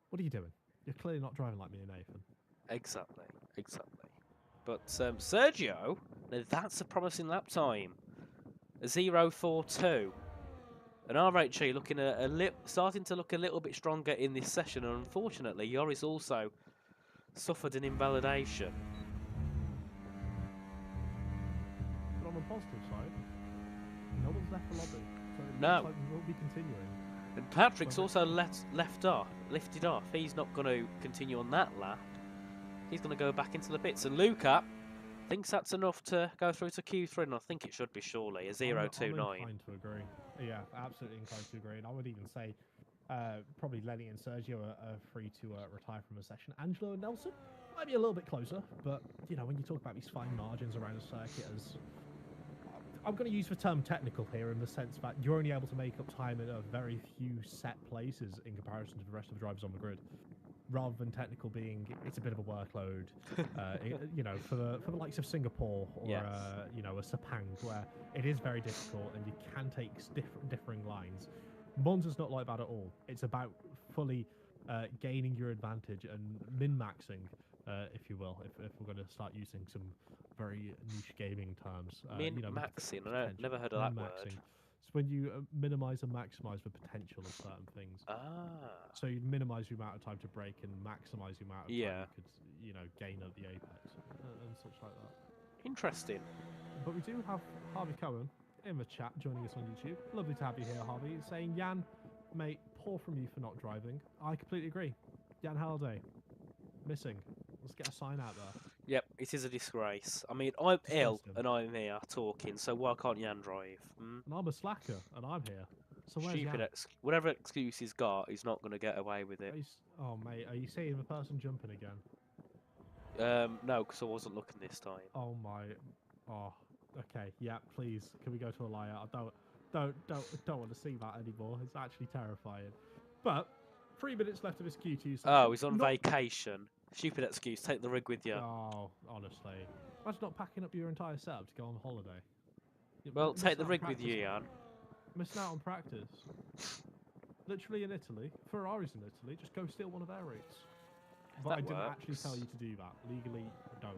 what are you doing? You're clearly not driving like me and Nathan. Exactly. But Sergio, now that's a promising lap time. A 0.42. And RHE looking starting to look a little bit stronger in this session, and unfortunately, Joris also suffered an invalidation. positive side, no one's left the lobby. So it No. looks like we will be continuing. And Patrick's also lifted off. He's not going to continue on that lap. He's going to go back into the pits. And Luca thinks that's enough to go through to Q3, and I think it should be surely a 0.29. I'm inclined to agree. Yeah, absolutely inclined to agree. And I would even say probably Lenny and Sergio are free to retire from the session. Angelo and Nelson might be a little bit closer, but you know, when you talk about these fine margins around a circuit, as I'm going to use the term technical here in the sense that you're only able to make up time in a very few set places in comparison to the rest of the drivers on the grid, rather than technical being it's a bit of a workload. You know, for the likes of Singapore or Yes. You know, a Sepang, where it is very difficult and you can take differing lines. Monza's not like that at all. It's about fully gaining your advantage and min-maxing, if you will, if we're going to start using some very niche gaming terms. Min-maxing? I never heard of that word. It's when you minimise and maximise the potential of certain things. So you minimise the amount of time to brake and maximise the amount of time you could, you know, gain at the apex and such like that. Interesting. But we do have Harvey Cohen in the chat joining us on YouTube. Lovely to have you here, Harvey. Saying, Jan, mate, poor from you for not driving. I completely agree. Jan Halliday, missing. Let's get a sign out there. Yep, it is a disgrace. I mean, I'm ill and I'm here talking, so why can't Jan drive? And I'm a slacker and I'm here. So where's Stupid Jan? whatever excuse he's got, he's not going to get away with it. Oh, mate, are you seeing the person jumping again? No, because I wasn't looking this time. Oh my. Oh, okay. Yeah, please. Can we go to a liar? I don't want to see that anymore. It's actually terrifying. But 3 minutes left of his Q2 session. Oh, he's on vacation. Stupid excuse. Take the rig with you. Oh, honestly. Imagine not packing up your entire setup to go on holiday. Well, take the rig with you, Jan. Missing out on practice. Literally in Italy. Ferrari's in Italy. Just go steal one of their rigs. But I didn't actually tell you to do that. Legally, don't.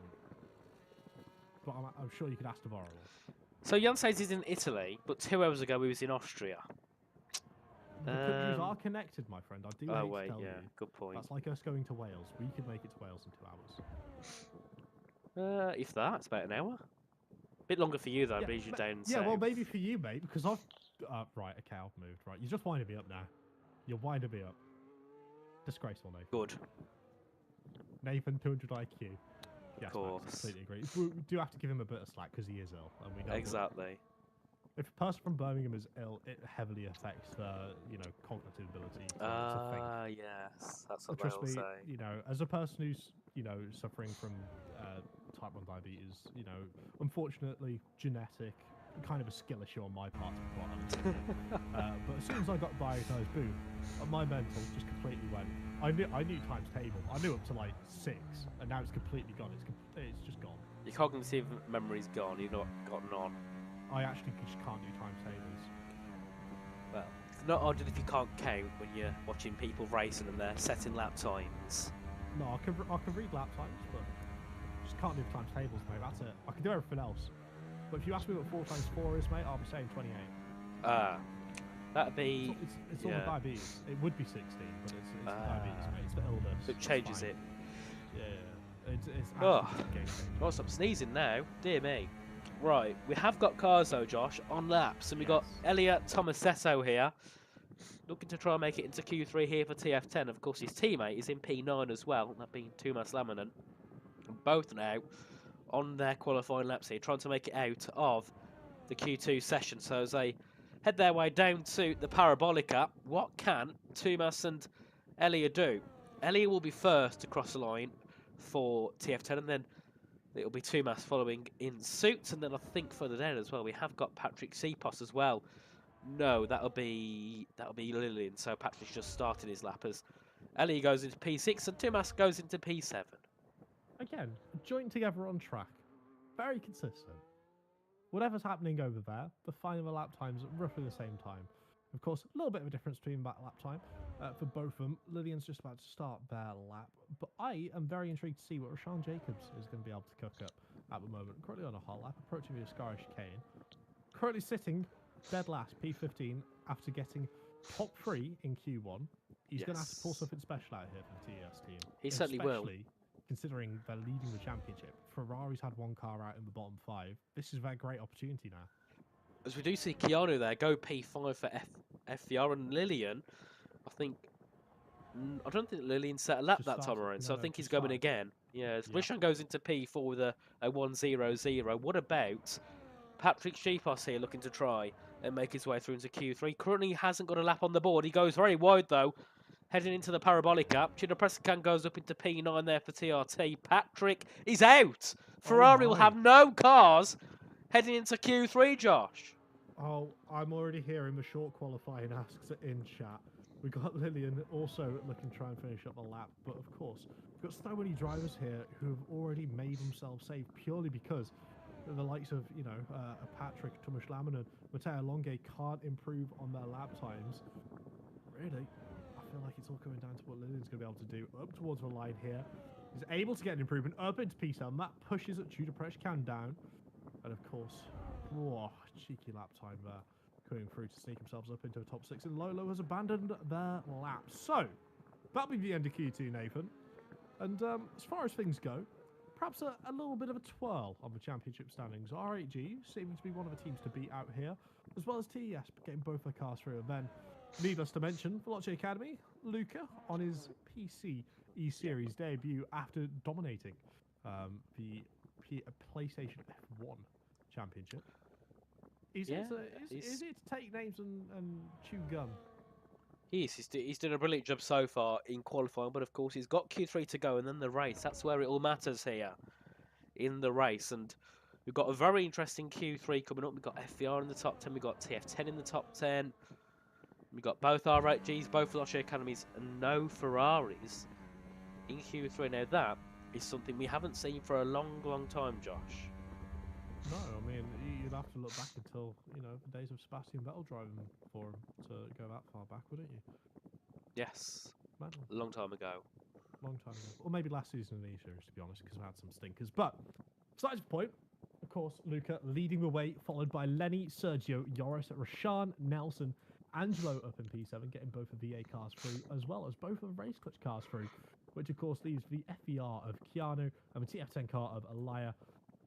But I'm sure you could ask to borrow one. So Jan says he's in Italy, but 2 hours ago he was in Austria. The countries are connected, my friend. I do hate to tell you. Good point. That's like us going to Wales. We could make it to Wales in 2 hours. If that, it's about an hour. Bit longer for you though, because you're down south. Yeah, well, maybe for you, mate, because I've... right, okay, I've moved. Right, you're just winding me up now. You're winding me up. Disgraceful, Nathan. Good. Nathan, 200 IQ. Yes, of course. Max, completely agree. We do have to give him a bit of slack because he is ill, and we know exactly. If a person from Birmingham is ill, it heavily affects their, you know, cognitive ability to think. Yes, that's what Trust they'll me, say. you know, as a person who's, you know, suffering from type 1 diabetes, you know, unfortunately, genetic, kind of a skill issue on my part, to be quite honest. But as soon as I got diagnosed, boom, my mental just completely went. I knew times table. I knew up to like 6, and now it's completely gone. It's just gone. Your cognitive memory's gone. You've not gotten on. I actually just can't do times tables. Well, it's not odd if you can't count when you're watching people racing and they're setting lap times. No, I can read lap times, but just can't do times tables, mate. That's it. I can do everything else. But if you ask me what 4 times 4 is, mate, I'll be saying 28. That'd be... It's all the diabetes. It would be 16, but it's diabetes, mate. It's the illness. It changes it. Yeah. It's oh, game got some sneezing now. Dear me. Right, we have got cars though, Josh, on laps, and we've got Elliot Tomasetto here, looking to try and make it into Q3 here for TF10. Of course, his teammate is in P9 as well, that being Tuomas Lamminen. Both now on their qualifying laps here, trying to make it out of the Q2 session. So as they head their way down to the Parabolica, what can Tuomas and Elliot do? Elliot will be first to cross the line for TF10, and then it'll be Tuomas following in suit, and then I think further down as well we have got Patrick Sipos as well. No, that'll be Lillian. So Patrick's just started his lap as Ellie goes into P6 and Tuomas goes into P7. Again, joint together on track, very consistent. Whatever's happening over there, the final lap times at roughly the same time. Of course, a little bit of a difference between that lap time for both of them. Lillian's just about to start their lap, but I am very intrigued to see what Rashawn Jacobs is going to be able to cook up at the moment. Currently on a hot lap, approaching the Ascara chicane. Currently sitting dead last, P15, after getting top 3 in Q1. He's going to have to pull something special out here for the TES team. He certainly will. considering they're leading the championship. Ferrari's had one car out in the bottom 5. This is their great opportunity now. As we do see Keanu there go P5 for FVR, and Lillian, I don't think Lillian set a lap Just that time started. around, No, so I no, think he's just going started. again. Yeah, Yeah. Rishan goes into P4 with a 1-0-0. What about Patrick Sheepos here looking to try and make his way through into Q3? Currently he hasn't got a lap on the board. He goes very wide though, heading into the parabolic gap. Chidopresican goes up into P9 there for TRT. Patrick is out. Ferrari will have no cars heading into Q3, Josh. Oh, I'm already hearing the short qualifying asks in chat. We got Lillian also looking to try and finish up a lap, but of course, we've got so many drivers here who have already made themselves safe purely because the likes of, Patrick, Tomasz Laminen, Matteo Longe can't improve on their lap times. Really, I feel like it's all coming down to what Lillian's going to be able to do. Up towards the line here. He's able to get an improvement up into P7. That pushes Tudor Preshkan down. And of course, cheeky lap time there. Coming through to sneak themselves up into the top 6. And Lolo has abandoned their lap. So, that'll be the end of Q2, Nathan. And as far as things go, perhaps a little bit of a twirl on the championship standings. R8G seeming to be one of the teams to beat out here, as well as TES getting both their cars through. And then, needless to mention, Veloce Academy, Luca on his PC E-Series debut after dominating the PlayStation F1 Championship. Is it to take names and chew gum? He's done a brilliant job so far in qualifying, but of course he's got Q3 to go and then the race. That's where it all matters here, in the race. And we've got a very interesting Q3 coming up. We've got FVR in the top 10, we've got TF10 in the top 10. We've got both R8Gs, both Veloce Academies, and no Ferraris in Q3. Now that is something we haven't seen for a long, long time, Josh. No, I mean, you'd have to look back until, the days of Sebastian Vettel driving for him to go that far back, wouldn't you? Yes. Mental. A long time ago. Long time ago. Or maybe last season in the E-Series, to be honest, because we had some stinkers. But, besides the point, of course, Luca leading the way, followed by Lenny, Sergio, Joris, Rashan, Nelson, Angelo up in P7, getting both of the VA cars through, as well as both of the race clutch cars through, which, of course, leaves the FVR of Keanu and the TF10 car of Alaya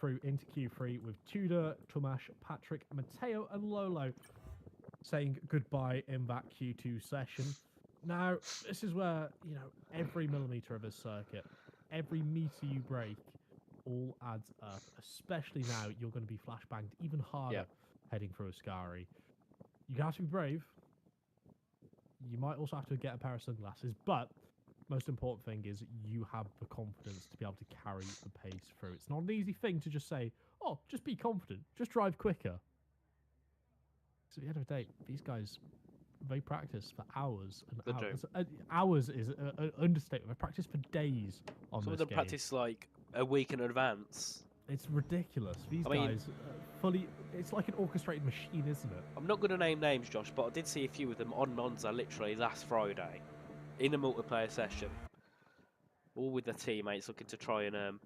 through into Q3 with Tudor, Tomasz, Patrick, Matteo and Lolo saying goodbye in that Q2 session. Now, this is where, every millimetre of this circuit, every metre you break, all adds up, especially now you're going to be flashbanged even harder heading through Ascari. You have to be brave. You might also have to get a pair of sunglasses, but most important thing is you have the confidence to be able to carry the pace through. It's not an easy thing to just say, oh, just be confident, just drive quicker. Because at the end of the day, these guys, they practice for hours and hours. Hours is an understatement. They practice for days on this game. Some of them practice like a week in advance. It's ridiculous. These guys fully... It's like an orchestrated machine, isn't it? I'm not going to name names, Josh, but I did see a few of them on Monza literally last Friday in a multiplayer session. All with their teammates looking to try and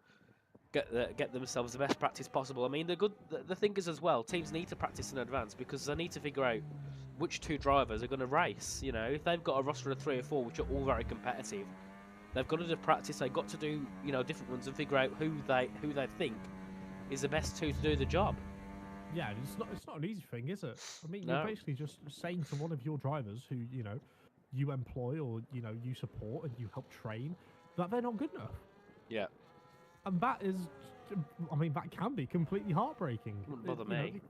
get themselves the best practice possible. I mean, the thing is as well, teams need to practice in advance because they need to figure out which two drivers are going to race. If they've got a roster of 3 or 4, which are all very competitive, they've got to do practice. They've got to do different ones and figure out who they think is the best two to do the job. Yeah, it's not an easy thing, is it? I mean, you're basically just saying to one of your drivers who you employ or you support and you help train that they're not good enough. Yeah. And that is, I mean, that can be completely heartbreaking. Wouldn't bother me.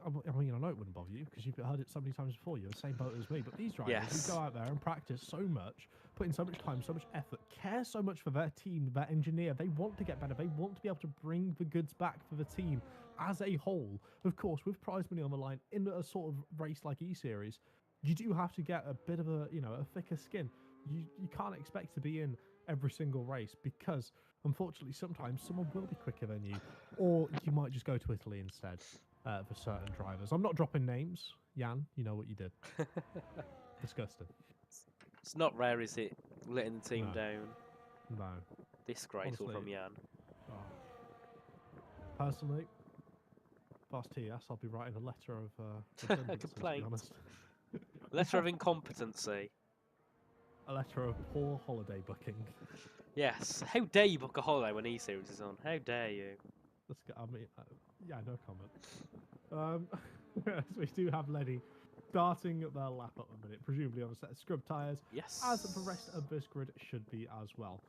I mean, I know it wouldn't bother you because you've heard it so many times before. You're the same boat as me. But these drivers who go out there and practice so much, put in so much time, so much effort, care so much for their team, their engineer. They want to get better. They want to be able to bring the goods back for the team as a whole. Of course, with prize money on the line in a sort of race like E-Series, you do have to get a bit of a thicker skin. You can't expect to be in every single race because, unfortunately, sometimes someone will be quicker than you, or you might just go to Italy instead for certain drivers. I'm not dropping names, Jan. You know what you did. Disgusting. It's not rare, is it? Letting the team down. No. Disgraceful from Jan. Oh. Personally, past TS, I'll be writing a letter of complaint. To be honest. Letter of incompetency. A letter of poor holiday booking. Yes. How dare you book a holiday when E-Series is on? How dare you? Let's go. I mean, yeah, no comment. So we do have Lenny starting their lap up a minute, presumably on a set of scrub tyres. Yes. As the rest of this grid should be as well.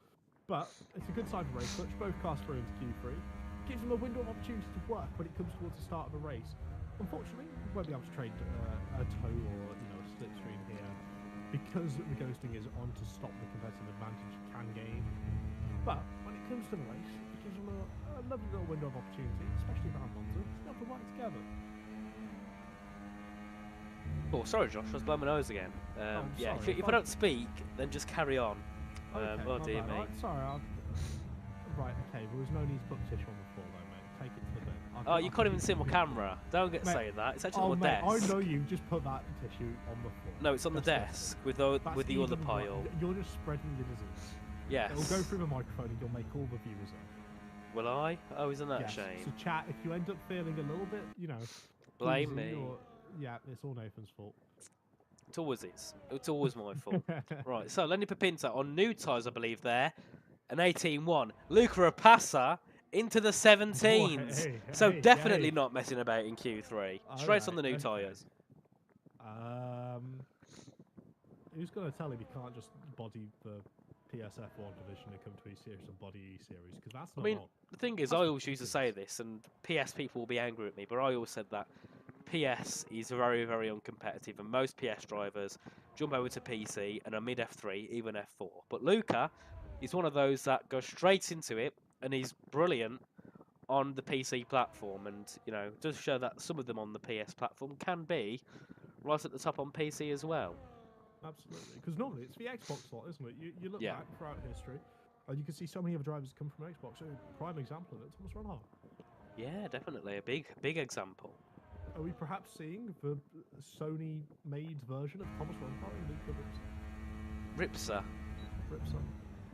But it's a good sign for race clutch. Both cars through into Q3. Gives them a window of opportunity to work when it comes towards the start of a race. Unfortunately, we won't be able to trade a tow or a slipstream here because the ghosting is on to stop the competitive advantage you can gain. But when it comes to the race, it gives them a lovely little window of opportunity, especially around Monza, to be able to work together. Oh, sorry, Josh. I was blowing my nose again. Yeah, sorry, if I don't speak, then just carry on. Okay, oh dear me. Right, sorry. Right, okay. There was no need to put the tissue on the floor, though, mate. Take it to the bin. Oh, you can't even see my camera. Don't get saying that. It's actually on my desk. I know you. Just put that tissue on the floor. No, it's on the desk with the other pile. You're just spreading the disease. Yes. It'll go through the microphone and you'll make all the viewers up. Will I? Oh, isn't that a yes. shame? So, chat, if you end up feeling a little bit, blame me. Yeah, it's all Nathan's fault. It always is. It's always my fault. Right, so Lenny Pipinta on new tyres, I believe, there. An 18-1. Luca Rapassa into the 17s. So definitely not messing about in Q3. Straight on the new tyres. Who's going to tell him he can't just body the PSF1 division and come to E-Series and body E-Series? Because that's not wrong. The thing is, I always used to say this, and PS people will be angry at me, but I always said that PS is very, very uncompetitive, and most PS drivers jump over to PC and are mid F3, even F4. But Luca is one of those that goes straight into it, and he's brilliant on the PC platform, and does show that some of them on the PS platform can be right at the top on PC as well. Absolutely, because normally it's the Xbox slot, isn't it? You look back throughout history, and you can see so many other drivers come from Xbox. So prime example of it, Thomas Ronald. Yeah, definitely a big example. Are we perhaps seeing the Sony-made version of Thomas Ronald and Luca Ripsa?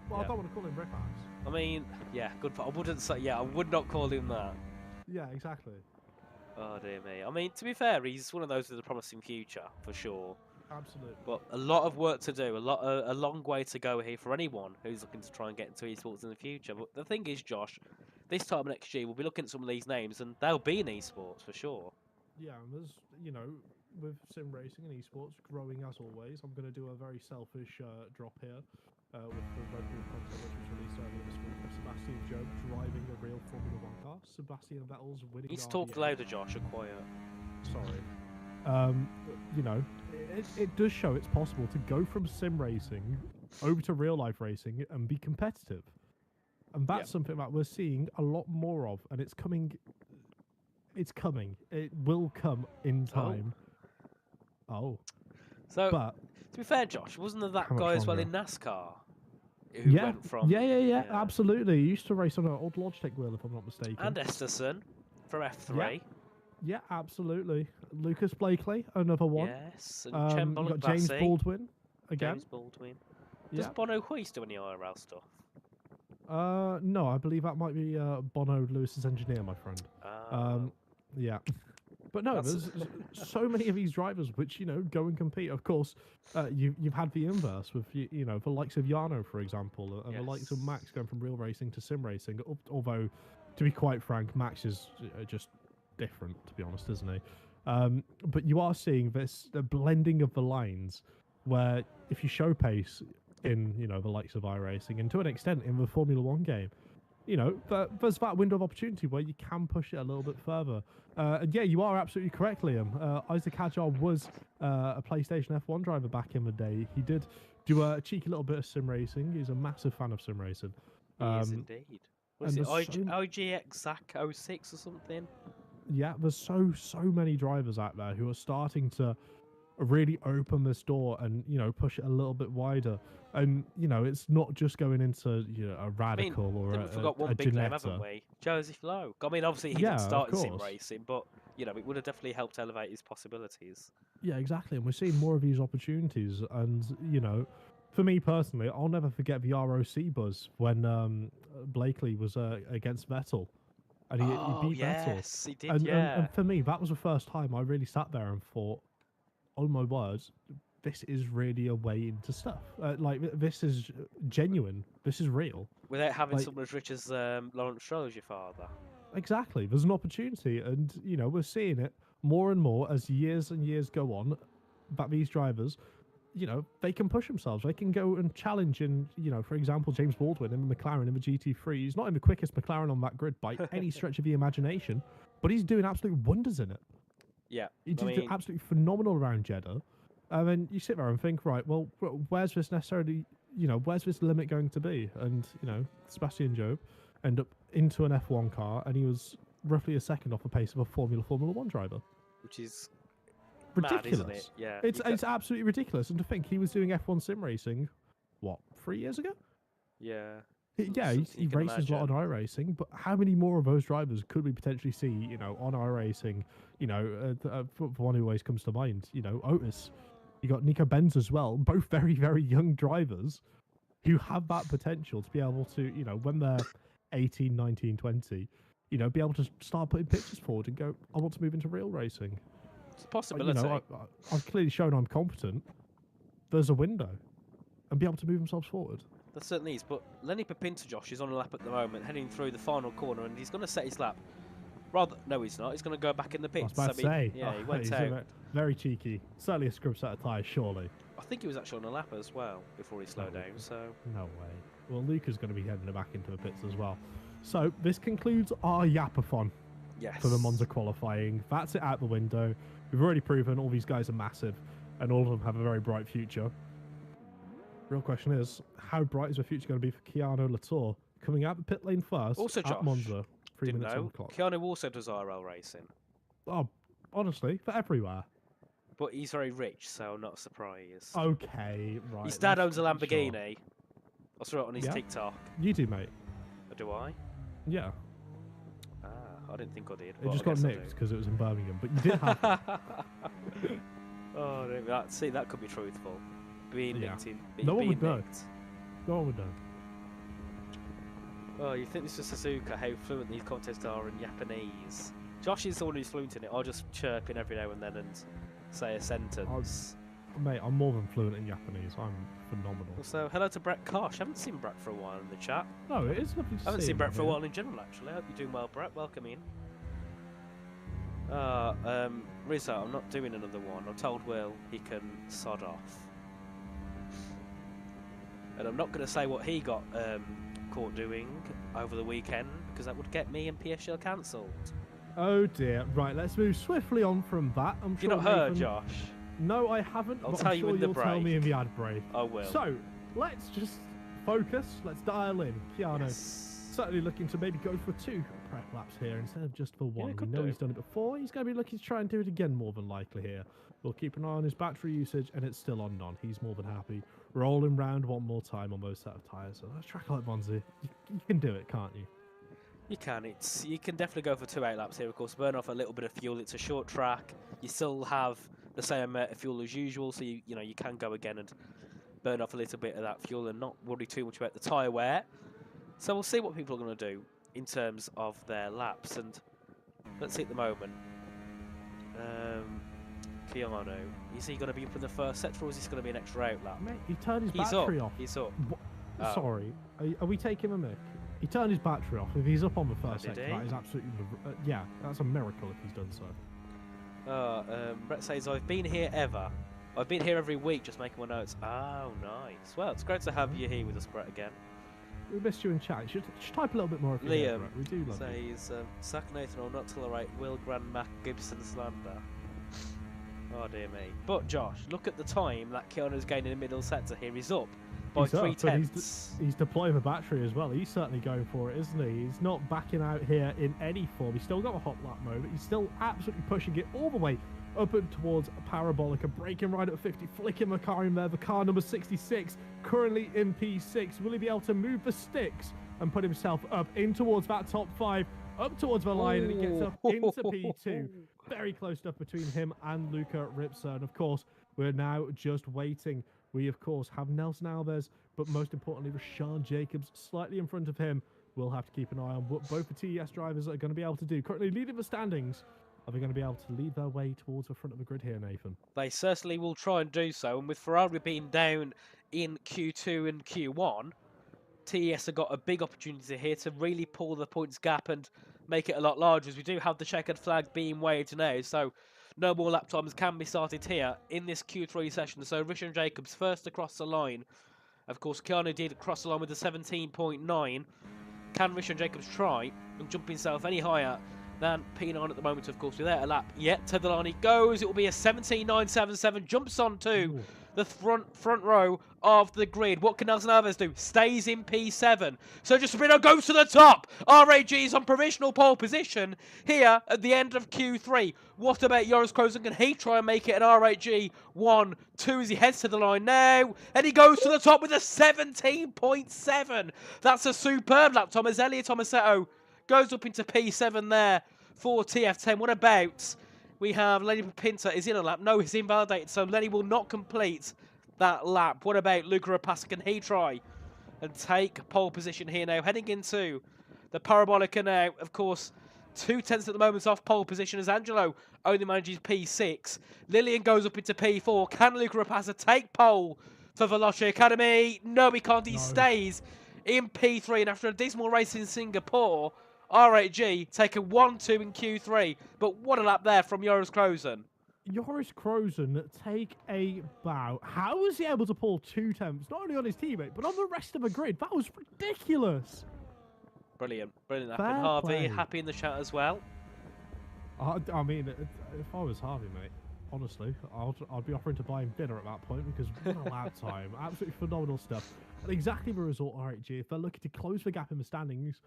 Well, I don't want to call him Rip-Ass. I mean, yeah, good. I wouldn't say. Yeah, I would not call him that. Yeah, exactly. Oh dear me. I mean, to be fair, he's one of those with a promising future for sure. Absolutely. But a lot of work to do, a long way to go here for anyone who's looking to try and get into esports in the future. But the thing is, Josh, this time next year we'll be looking at some of these names, and they'll be in esports for sure. Yeah, and there's with sim racing and esports growing as always. I'm going to do a very selfish drop here with the Red Bull content which was released earlier this week of Sebastian Job driving a real Formula 1 car. Sebastian Vettel's winning. He's talked louder, Josh. Or quiet. Sorry. It does show it's possible to go from sim racing over to real life racing and be competitive, and that's something that we're seeing a lot more of, and it's coming. It's coming. It will come in time. Oh. So, but to be fair, Josh, wasn't there that guy as well in NASCAR? Who went from, yeah, absolutely. He used to race on an old Logitech wheel, if I'm not mistaken. And Esterson from F3. Yeah, absolutely. Lucas Blakely, another one. Yes, and you got James Baldwin again. James Baldwin. Does Bono Huist do any IRL stuff? No, I believe that might be Bono Lewis's engineer, my friend. Yeah. But no, there's so many of these drivers which, go and compete. Of course, you've had the inverse with, the likes of Jarno, for example, and the likes of Max going from real racing to sim racing. Although, to be quite frank, Max is just different, to be honest, isn't he? But you are seeing this blending of the lines where if you show pace in, the likes of iRacing and to an extent in the Formula 1 game, there's that window of opportunity where you can push it a little bit further. And yeah, you are absolutely correct, Liam. Isaac Hadjar was a PlayStation F1 driver back in the day. He did do a cheeky little bit of sim racing. He's a massive fan of sim racing. He is indeed. Was it IGX Zach 06 or something? Yeah, there's so many drivers out there who are starting to really open this door and push it a little bit wider. And it's not just going into a radical or we forgot one big name, haven't we? Joseph Lowe. I mean, obviously he didn't start in sim racing, but it would have definitely helped elevate his possibilities. Yeah, exactly. And we're seeing more of these opportunities. And for me personally, I'll never forget the ROC buzz when Blakely was against Vettel. And he beat Vettel. Yes, he did, and for me, that was the first time I really sat there and thought, oh my words, this is really a way into stuff. Like, this is genuine. This is real. Without having someone as rich as Lawrence Stroll as your father. Exactly. There's an opportunity, and, you know, we're seeing it more and more as years and years go on, that these drivers, you know, they can push themselves. They can go and challenge in, you know, for example, James Baldwin in the McLaren in the GT3. He's not in the quickest McLaren on that grid by any stretch of the imagination, but he's doing absolute wonders in it. Yeah. He's doing absolutely phenomenal around Jeddah. And then you sit there and think, right, well, where's this necessarily, you know, where's this limit going to be? And, you know, Sebastian Job ended up into an F1 car, and he was roughly a second off the pace of a Formula 1 driver. Which is ridiculous. Mad, isn't it? Yeah. It's absolutely ridiculous. And to think he was doing F1 sim racing, what, 3 years ago? Yeah. He races a lot on iRacing, but how many more of those drivers could we potentially see, you know, on iRacing? You know, for one who always comes to mind, you know, Otis. You got Nico Benz as well, both very, very young drivers who have that potential to be able to, you know, when they're 18, 19, 20, you know, be able to start putting pictures forward and go, I want to move into real racing. It's a possibility. You know, I've clearly shown I'm competent. There's a window. And be able to move themselves forward. There certainly is, but Lenny Pepinto, Josh, is on a lap at the moment, heading through the final corner, and he's going to set his lap. No, he's not. He's going to go back in the pits. I was about to say. Yeah, he went out. Very cheeky. Certainly a scrub set of tyres, surely. I think he was actually on a lap as well before he slowed down, so... No way. Well, Luca's going to be heading back into the pits as well. So, this concludes our Yapathon for the Monza qualifying. That's it out the window. We've already proven all these guys are massive, and all of them have a very bright future. Real question is, how bright is the future going to be for Keanu Latour? Coming out the pit lane first also, Josh, at Monza, 3 minutes on the clock. Keanu also does RL racing. Oh, honestly, for everywhere. But he's very rich, so I'm not surprised. Okay, right. His dad owns a Lamborghini. Sure. I saw it on his TikTok. You do, mate. Do I? Yeah. I didn't think I did. It just got nicked because it was in Birmingham, but you did have it. Oh, that could be truthful. Being nicked in. No one would know. No one would know. Oh, you think this is Suzuka, how fluent these contests are in Japanese. Josh is the one who's fluent in it. I'll just chirp in every now and then and say a sentence. Mate, I'm more than fluent in Japanese. I'm phenomenal. So, hello to Brett Kosh. I haven't seen Brett for a while in the chat. No, it is lovely to see I haven't seen Brett for a while in general, actually. I hope you're doing well, Brett. Welcome in. Rizzo, I'm not doing another one. I told Will he can sod off. And I'm not going to say what he got caught doing over the weekend, because that would get me and PSGL cancelled. Oh dear. Right, let's move swiftly on from that. I'm sure you not heard, Josh? No, I haven't. I'll tell you in the break. Tell me in the ad break. I will. So, let's just focus. Let's dial in. Keanu certainly looking to maybe go for 2 prep laps here instead of just for 1. Yeah, we know he's done it before. He's going to be looking to try and do it again more than likely here. We'll keep an eye on his battery usage, and it's still on none. He's more than happy. Rolling round one more time on those set of tyres. So let's track like Monza. You can do it, can't you? You can. You can definitely go for 2 8 laps here, of course. Burn off a little bit of fuel. It's a short track. You still have the same amount of fuel as usual, so you can go again and burn off a little bit of that fuel and not worry too much about the tyre wear. So we'll see what people are going to do in terms of their laps. And let's see at the moment. Keanu, is he going to be up in the first sector, or is this going to be an extra out lap? Mate, he turned his battery off. He's up. Sorry, are we taking a mick? He turned his battery off. If he's up on the first sector, that is absolutely... yeah, that's a miracle if he's done so. Brett says, I've been here ever. I've been here every week just making my notes. Oh, nice. Well, it's great to have you here with us, Brett, again. We missed you in chat. Should type a little bit more if you Liam Brett. We do love says, Sack Nathan will not tolerate Will Grand Mac Gibson slander. Oh, dear me. But, Josh, look at the time that Keanu's gaining in the middle sector here. He's up by 3/10. He's deploying the battery as well. He's certainly going for it, isn't he? He's not backing out here in any form. He's still got a hot lap mode. He's still absolutely pushing it all the way up and towards Parabolica, braking right at 50, flicking the car in there. The car number 66, currently in P6. Will he be able to move the sticks and put himself up in towards that top 5, up towards the line, and he gets up into P2. Very close stuff between him and Luca Ripsa. And of course, we're now just waiting. We, of course, have Nelson Alves, but most importantly, Rashawn Jacobs slightly in front of him. We'll have to keep an eye on what both the TES drivers are going to be able to do. Currently leading the standings Are they going to be able to lead their way towards the front of the grid here, Nathan? They certainly will try and do so. And with Ferrari being down in Q2 and Q1, TES have got a big opportunity here to really pull the points gap and make it a lot larger, as we do have the checkered flag being waved now. So no more lap times can be started here in this Q3 session. So Richard Jacobs first across the line. Of course, Keanu did cross the line with a 17.9. Can Richard Jacobs try and jump himself any higher than P9 at the moment, of course, without a lap yet? To the line he goes. It will be a 17.977. Jumps onto the front row of the grid. What can Nelson Alves do? Stays in P7. So Giuseppino goes to the top. RAG is on provisional pole position here at the end of Q3. What about Joris Krozen? Can he try and make it an RAG 1-2 as he heads to the line now? And he goes to the top with a 17.7. That's a superb lap time as Elliot Tomasetto goes up into P7 there for TF10. What about... We have Lenny Pinter is in a lap. No, he's invalidated, so Lenny will not complete that lap. What about Luca Rapace? Can he try and take pole position here now? Heading into the Parabolica now. Of course, 2/10 at the moment off pole position as Angelo only manages P6. Lillian goes up into P4. Can Luca Rapace take pole for Veloce Academy? No, he can't. He stays in P3. And after a dismal race in Singapore, RAG take a 1-2 in Q3, but what a lap there from Joris Krozen. Joris Krozen take a bow. How was he able to pull 2 temps, not only on his teammate, but on the rest of the grid? That was ridiculous. Brilliant lap. And Harvey, happy in the chat as well. I mean, if I was Harvey, mate, honestly, I'd be offering to buy him dinner at that point, because what a lap time. Absolutely phenomenal stuff. And exactly the result, RAG, if they're looking to close the gap in the standings,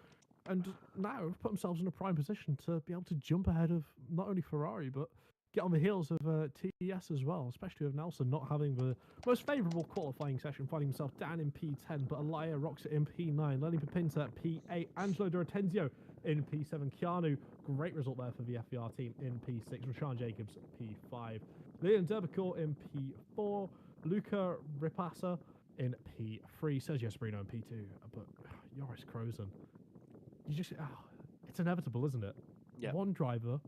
and now put themselves in a prime position to be able to jump ahead of not only Ferrari, but get on the heels of TES as well, especially with Nelson not having the most favourable qualifying session, finding himself down in P10, but Elia rocks it in P9, Lenny Pepinta at P8, Angelo D'Ortenzio in P7, Keanu, great result there for the FVR team in P6, Rashaan Jacobs P5, Leon Derbacourt in P4, Luca Ripasa in P3, Sergio Esprino in P2, but Joris Krozen, it's inevitable, isn't it? Yeah. One driver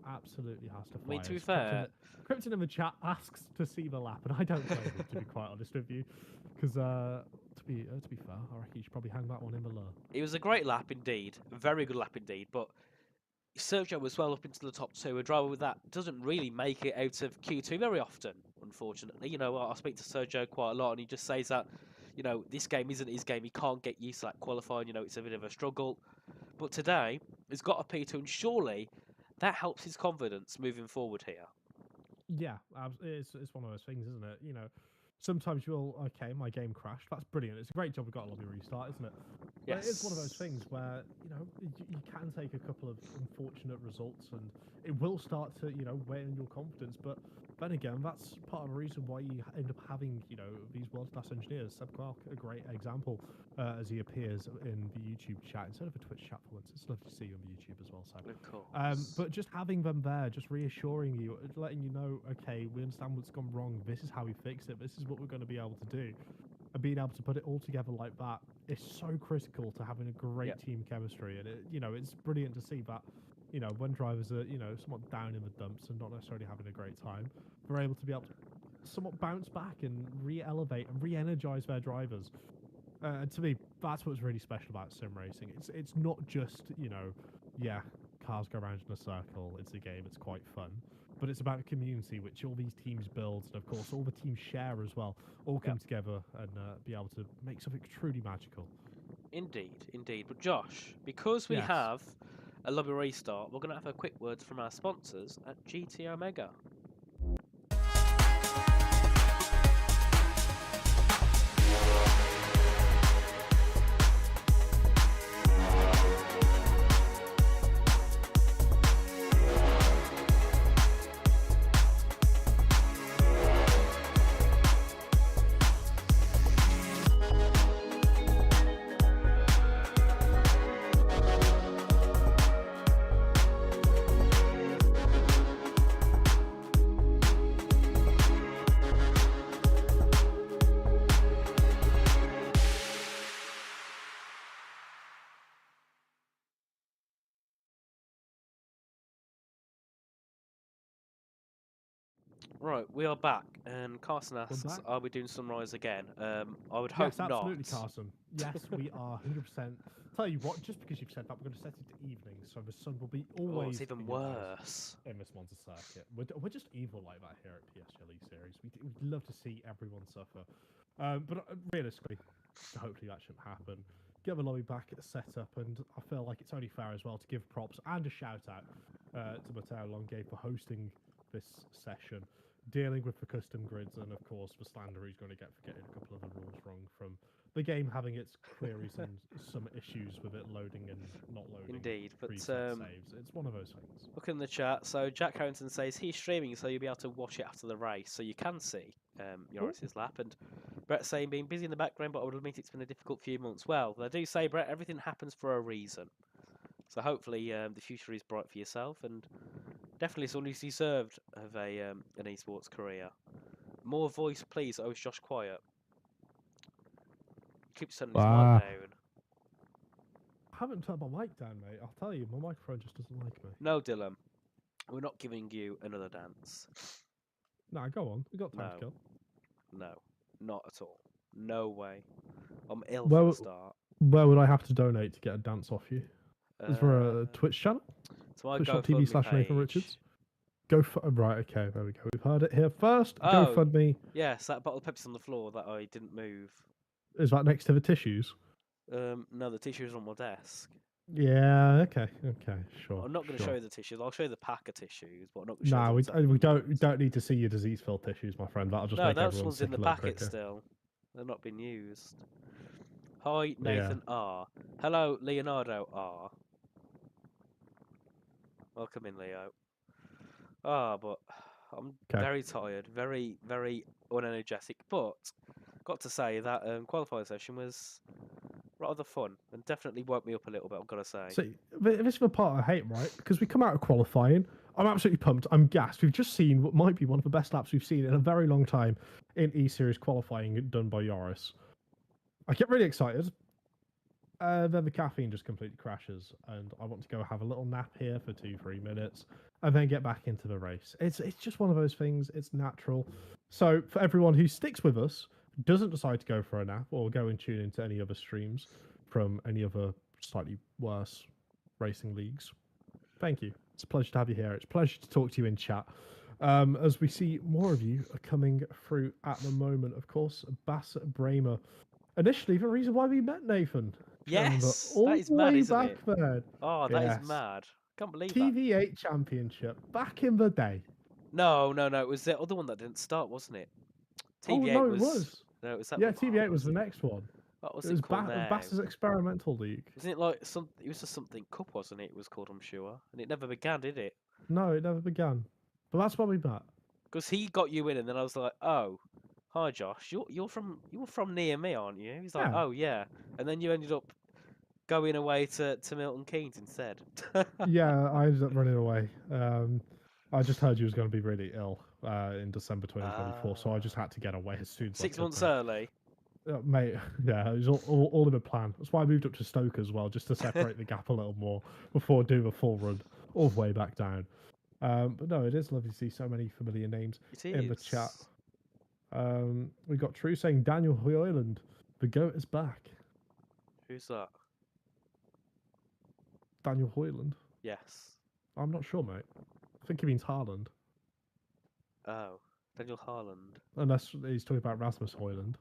absolutely has to fly. I mean, to be fair, Krypton in the chat asks to see the lap, and I don't blame him, to be quite honest with you, because to be fair, I reckon you should probably hang that one in below. It was a great lap indeed, a very good lap indeed, but Sergio was well up into the top 2. A driver with that doesn't really make it out of Q2 very often, unfortunately. You know, I speak to Sergio quite a lot, and he just says that, you know, this game isn't his game. He can't get used to that qualifying. You know, it's a bit of a struggle. But today, he's got a P2, and surely that helps his confidence moving forward here. Yeah, it's one of those things, isn't it? You know, sometimes you'll, okay, my game crashed. That's brilliant. It's a great job we've got a lobby restart, isn't it? Yes. But it is one of those things where, you know, you can take a couple of unfortunate results and it will start to, you know, weigh on your confidence. But then again, that's part of the reason why you end up having, you know, these world-class engineers. Seb Clark, a great example, as he appears in the YouTube chat instead of a Twitch chat for once. It's lovely to see you on the YouTube as well, Seb. Of course. But just having them there, just reassuring you, letting you know, okay, we understand what's gone wrong. This is how we fix it. This is what we're going to be able to do. And being able to put it all together like that is so critical to having a great team chemistry. And, you know, it's brilliant to see that, you know, when drivers are, you know, somewhat down in the dumps and not necessarily having a great time, they're able to be able to somewhat bounce back and re-elevate and re-energize their drivers. And to me, that's what's really special about sim racing. It's not just, you know, yeah, cars go around in a circle. It's a game. It's quite fun. But it's about the community, which all these teams build, and of course all the teams share as well, all come together and be able to make something truly magical. Indeed. But Josh, because we have a lobby restart, we're going to have a quick word from our sponsors at GT Omega. Right, we are back, and Carson asks, "Are we doing Sunrise again?" I would hope yes, absolutely, not. Carson. Yes, we are 100%. Tell you what, just because you've said that, we're going to set it to evening, so the sun will be Oh, always it's even in your eyes worse. in this Monza circuit. We're just evil like that here at PSGL series. We'd love to see everyone suffer, but realistically, hopefully that shouldn't happen. Get the lobby back at the setup, and I feel like it's only fair as well to give props and a shout out to Matteo Longue for hosting this session, dealing with the custom grids, and of course the slander he's going to get for getting a couple of the rules wrong from the game having its queries and some issues with it loading and not loading. Indeed, but saves. It's one of those things. Look in the chat. So Jack Harrington says he's streaming, so you'll be able to watch it after the race, so you can see Norris's lap. And Brett saying being busy in the background, but I would admit it's been a difficult few months. Well, they do say, Brett, everything happens for a reason. So hopefully the future is bright for yourself, and definitely someone who's deserved of an esports career. More voice, please. Oh, is Josh quiet? Keeps turning his mic down. I haven't turned my mic down, mate. I'll tell you, my microphone just doesn't like me. No, Dylan. We're not giving you another dance. Nah, go on. We got time to kill. No, not at all. No way. I'm ill for a start. Where would I have to donate to get a dance off you? Is there a Twitch channel? So I Twitch.tv/Nathan Richards. Right, okay, there we go. We've heard it here first. GoFundMe. Yes, that bottle of Pepsi on the floor that I didn't move. Is that next to the tissues? No, the tissues are on my desk. Yeah, okay, sure. I'm not going to show you the tissues. I'll show you the pack of tissues, but I'm not going to show you. No, we don't need to see your disease-filled tissues, my friend. That'll just make everyone sick. No, those ones in the packet still. They're not been used. Hi, Nathan R. Hello, Leonardo R. Welcome in, Leo. But I'm very tired, very, very unenergetic. But got to say that qualifying session was rather fun and definitely woke me up a little bit, I've got to say. See, this is the part I hate, right? Because we come out of qualifying, I'm absolutely pumped, I'm gassed. We've just seen what might be one of the best laps we've seen in a very long time in E-Series qualifying done by Yoris. I get really excited. Then the caffeine just completely crashes, and I want to go have a little nap here for 2-3 minutes, and then get back into the race. It's just one of those things. It's natural. So for everyone who sticks with us, doesn't decide to go for a nap or go and tune into any other streams from any other slightly worse racing leagues, thank you. It's a pleasure to have you here. It's a pleasure to talk to you in chat. As we see more of you are coming through at the moment, of course, Bass Bramer. Initially, the reason why we met Nathan. Yes, that is mad, isn't it? Then. Oh, that is mad. Can't believe TV8 that. Championship back in the day. No. It was the other one that didn't start, wasn't it? TV8 it was. No, it was that. Yeah, TV8 was the next one. What was it called now? Bass's Experimental League. Isn't it like some? It was just something Cup, wasn't it? It was called, I'm sure, and it never began, did it? No, it never began. But that's where we met. Because he got you in, and then I was like, oh. Hi Josh, you're from near me, aren't you? He's like, oh yeah, and then you ended up going away to Milton Keynes instead. Yeah, I ended up running away. I just heard you was going to be really ill in December 2024, so I just had to get away as soon as 6 months early. Mate, yeah, it was all in a plan. That's why I moved up to Stoke as well, just to separate the gap a little more before doing a full run all the way back down. But no, it is lovely to see so many familiar names in the chat. We got True saying Daniel Hoyland, the GOAT is back. Who's that? Daniel Hoyland? Yes. I'm not sure, mate. I think he means Haaland. Oh, Daniel Haaland. Unless he's talking about Rasmus Hoyland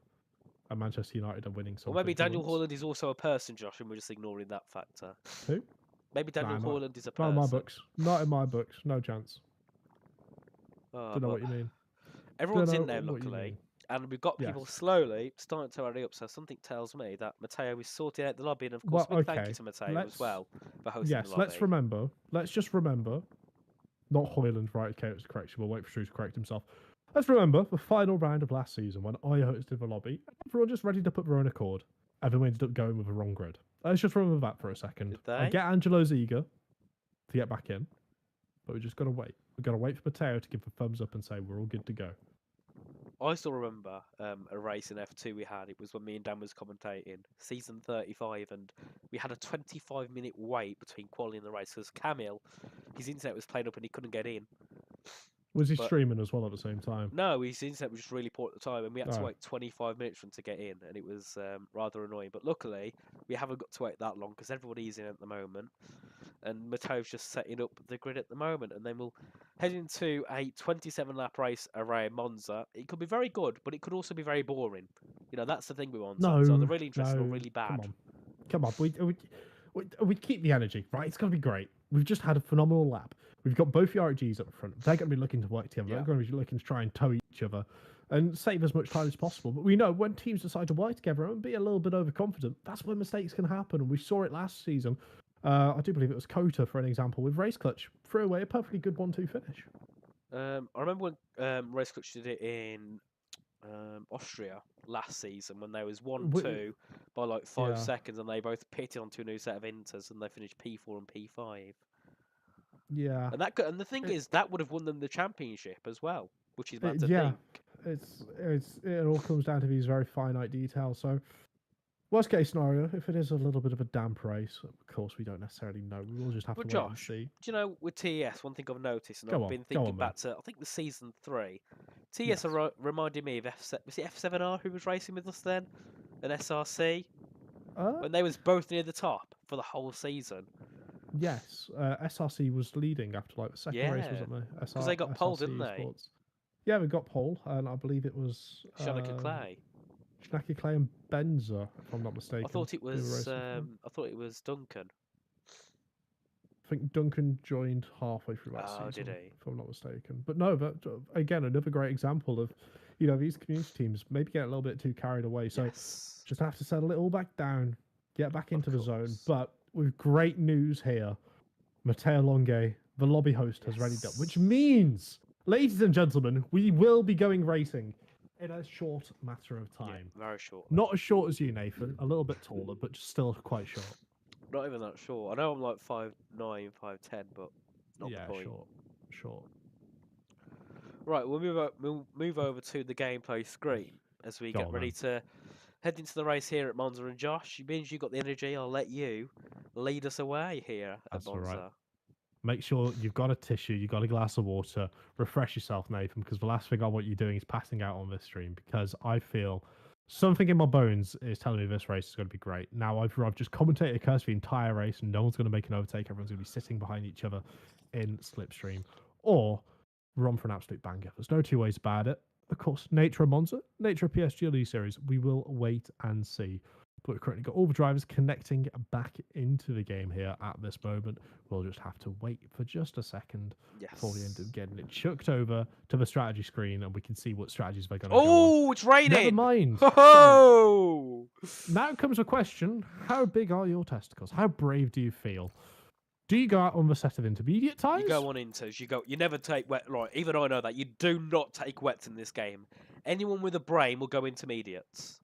and Manchester United are winning something. Or maybe Daniel Hoyland is also a person, Josh, and we're just ignoring that factor. Who? Maybe Daniel Hoyland is a person. Not in my books. Not in my books. No chance. Don't know what you mean. Everyone's in there, luckily. And we've got people slowly starting to hurry up, so something tells me that Matteo is sorting out the lobby. And of course, big thank you to Matteo as well for hosting the lobby. Let's just remember, not Hoyland, right? Okay, it was a correction. We'll wait for Drew to correct himself. Let's remember the final round of last season when I hosted the lobby. Everyone just ready to put their own accord. Everyone ended up going with the wrong grid. Let's just remember that for a second. I get Angelo's eager to get back in, but we just got to wait. We've got to wait for Matteo to give the thumbs up and say we're all good to go. I still remember a race in F2 we had. It was when me and Dan was commentating, season 35, and we had a 25-minute wait between quality and the race because Camille, his internet was playing up and he couldn't get in. Was he streaming as well at the same time? No, his internet was just really poor at the time, and we had to wait 25 minutes for him to get in, and it was rather annoying. But luckily, we haven't got to wait that long because everybody's in at the moment, and Mato's just setting up the grid at the moment, and then we'll head into a 27-lap race around Monza. It could be very good, but it could also be very boring. You know, that's the thing with Monza. No, so they're really interesting or no, really bad. Come on. We keep the energy, right? It's going to be great. We've just had a phenomenal lap. We've got both the RGs up front. They're going to be looking to work together. They're going to be looking to try and tow each other and save as much time as possible. But we know when teams decide to work together and be a little bit overconfident, that's when mistakes can happen. And we saw it last season. I do believe it was Kota, for an example, with Race Clutch. Threw away a perfectly good 1-2 finish. I remember when Race Clutch did it in Austria last season when there was 1-2 by like 5 seconds, and they both pitted onto a new set of inters, and they finished P4 and P5. Yeah, and the thing is that would have won them the championship as well, which is mad to think. It all comes down to these very finite details. So, worst case scenario, if it is a little bit of a damp race, of course we don't necessarily know. We will just have to wait and see. Do you know with TES, one thing I've noticed, and I've been thinking back to I think the season 3, TES reminded me of was it F7R who was racing with us then, and SRC, when they was both near the top for the whole season. Yes, SRC was leading after like the second race, wasn't they? Because they got pole, didn't they? Sports. Yeah, we got pole, and I believe it was Shanaka Clay. Shanaka Clay and Benza, if I'm not mistaken. I thought it was Duncan. I think Duncan joined halfway through that season. Did he? If I'm not mistaken. But no, again, another great example of, these community teams maybe get a little bit too carried away. So just have to settle it all back down, get back into the zone. But with great news here, Matteo Longe, the lobby host, has ready done, which means, ladies and gentlemen, we will be going racing in a short matter of time. Yeah, very short. Not as short as you, Nathan. A little bit taller, but just still quite short. Not even that short. I know I'm like 5'9", 5'10", but not the point. Short. Right, we'll move over to the gameplay screen as we get ready to head into the race here at Monza. And Josh, you means you got the energy. I'll let you lead us away here at Monza. All right. Make sure you've got a tissue, you've got a glass of water. Refresh yourself, Nathan, because the last thing I want you doing is passing out on this stream, because I feel something in my bones is telling me this race is going to be great. Now, I've just commentated across the entire race, and no one's going to make an overtake. Everyone's going to be sitting behind each other in slipstream, or we're on for an absolute banger. There's no two ways about it. Of course, nature of Monza, nature of PSGL series. We will wait and see. But we've currently got all the drivers connecting back into the game here at this moment. We'll just have to wait for just a second before we end up getting it chucked over to the strategy screen, and we can see what strategies they're going to go on. Oh, it's raining! Never mind. Oh! So, now comes a question. How big are your testicles? How brave do you feel? Do you go out on the set of intermediate tyres? You go on inters. You never take wet. Right, even I know that. You do not take wets in this game. Anyone with a brain will go intermediates.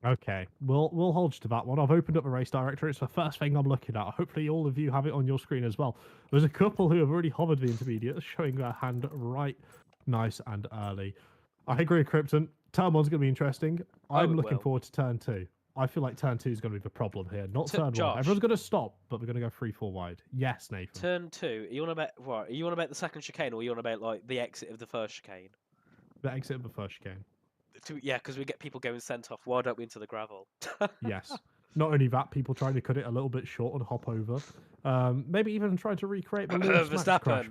Okay, we'll hold you to that one. I've opened up a race directory. It's the first thing I'm looking at. Hopefully all of you have it on your screen as well. There's a couple who have already hovered the intermediates, showing their hand right nice and early. I agree with Krypton. Turn 1's going to be interesting. I'm looking forward to turn 2. I feel like turn 2 is going to be the problem here, not turn 1. Everyone's going to stop, but we're going to go 3-4 wide. Yes, Nathan. Turn 2. Are you on about what? Are you on about the second chicane, or are you on about like the exit of the first chicane? The exit of the first chicane. Yeah, because we get people going sent off. Why don't we into the gravel? Yes. Not only that, people trying to cut it a little bit short and hop over. Maybe even try to recreate the Lewis Max crash.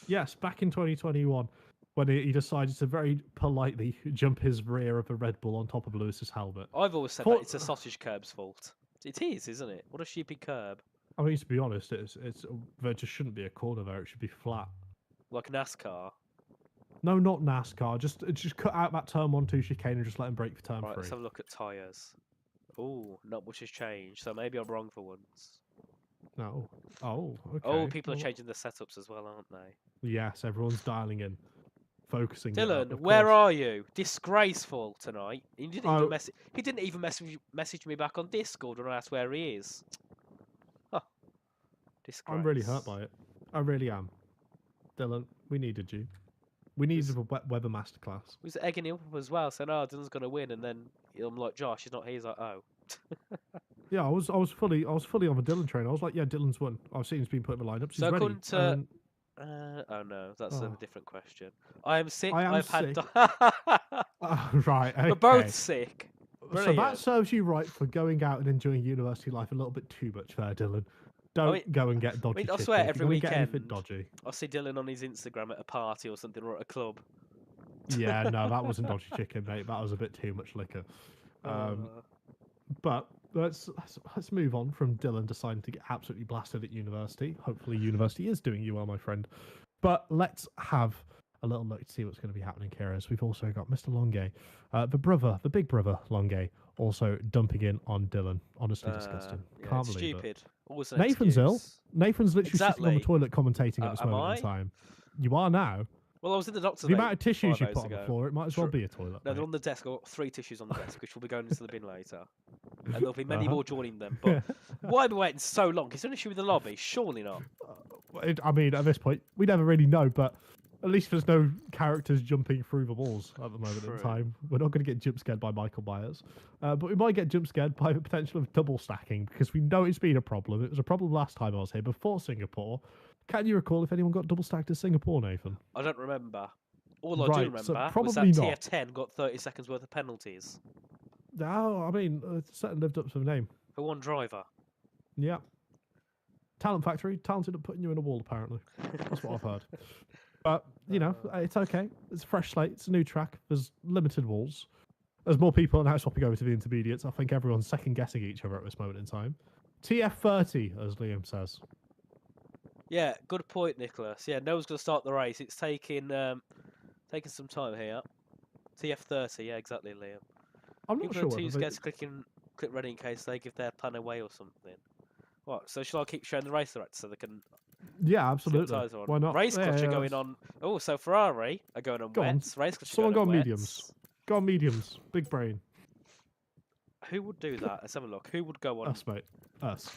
Yes, back in 2021, when he decided to very politely jump his rear of a Red Bull on top of Lewis's helmet. I've always said that it's a sausage curb's fault. It is, isn't it? What a sheepy curb. I mean, to be honest, there just shouldn't be a corner there. It should be flat. Like NASCAR. No, not NASCAR. Just cut out that turn 1-2 chicane and just let him brake for turn 3. Let's have a look at tyres. Oh, not much has changed, so maybe I'm wrong for once. No. Oh, okay. Oh, people are changing the setups as well, aren't they? Yes, everyone's dialing in, focusing. Dylan, where are you? Disgraceful tonight. He didn't even message me back on Discord when I asked where he is. Huh. Disgrace. I'm really hurt by it. I really am. Dylan, we needed you. We needed a wet weather masterclass. We was egging him up as well, saying, "Oh, Dylan's gonna win," and then I'm like, "Josh, he's not here." He's like, "Oh." Yeah, I was fully on the Dylan train. I was like, "Yeah, Dylan's won. I've seen he's been put in the lineup. So according to Oh no, that's a different question. I am sick. I've had. Right. Okay. We're both sick. So that serves you right for going out and enjoying university life a little bit too much there, Dylan. Don't go and get dodgy. I swear, every weekend, dodgy. I see Dylan on his Instagram at a party or something, or at a club. Yeah, no, that wasn't dodgy chicken, mate. That was a bit too much liquor. But let's move on from Dylan deciding to get absolutely blasted at university. Hopefully, university is doing you well, my friend. But let's have a little look to see what's going to be happening here. As we've also got Mr. Longe, the big brother Longe, also dumping in on Dylan. Honestly disgusting. Can't believe stupid. it. Nathan's ill. Nathan's literally sitting on the toilet commentating at this moment in time. You are now. Well, I was in the doctor's. The amount of tissues you put on the floor, it might as well be a toilet. No, they're on the desk. I've got 3 tissues on the desk, which will be going into the bin later. And there'll be many more joining them. But why are we waiting so long? Is there an issue with the lobby? Surely not. I mean, at this point, we never really know, but at least there's no characters jumping through the walls at the moment in time. We're not going to get jump scared by Michael Myers. But we might get jump scared by the potential of double stacking, because we know it's been a problem. It was a problem last time I was here, before Singapore. Can you recall if anyone got double stacked at Singapore, Nathan? I don't remember. All I do remember was that TF10 got 30 seconds worth of penalties. No, I mean, it certainly lived up to the name. For one driver. Yeah. Talent factory, talented at putting you in a wall, apparently. That's what I've heard. But, you know, it's okay. It's a fresh slate. It's a new track. There's limited walls. There's more people now swapping over to the intermediates. I think everyone's second-guessing each other at this moment in time. TF30, as Liam says. Yeah, good point, Nicholas. Yeah, no one's going to start the race. It's taking some time here. TF30, yeah, exactly, Liam. I'm not sure. Click ready in case they give their plan away or something. What? So shall I keep showing the race director so they can? Yeah, absolutely. Why not? Race clutch are going on. Oh, so Ferrari are going on wets. Race clutch. Someone go on mediums. Go on mediums. Big brain. Who would do that? Let's have a look. Who would go on? Us, mate. Us.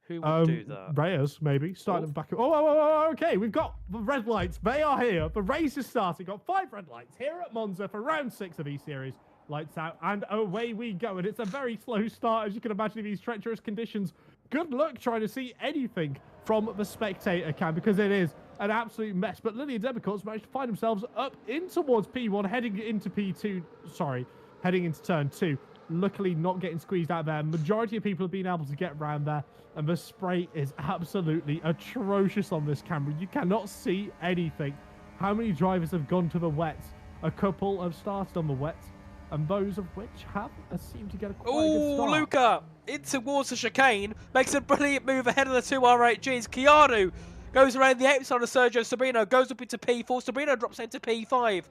Who would do that? Reyes, maybe. Starting back up. Oh, okay. We've got the red lights. They are here. The race is starting. Got 5 red lights here at Monza for round 6 of E-Series. Lights out, and away we go. And it's a very slow start, as you can imagine, in these treacherous conditions. Good luck trying to see anything from the spectator cam, because it is an absolute mess. But Lily and Debicords managed to find themselves up in towards P1, heading into P2. Sorry, heading into turn 2. Luckily not getting squeezed out there. Majority of people have been able to get around there, and the spray is absolutely atrocious on this camera. You cannot see anything. How many drivers have gone to the wets? A couple have started on the wets, and those of which have seemed to get a quite good start. Luca in towards the chicane, makes a brilliant move ahead of the 2 R8Gs. Keanu goes around the outside of Sergio Sabrino, goes up into P4. Sabrino drops into P5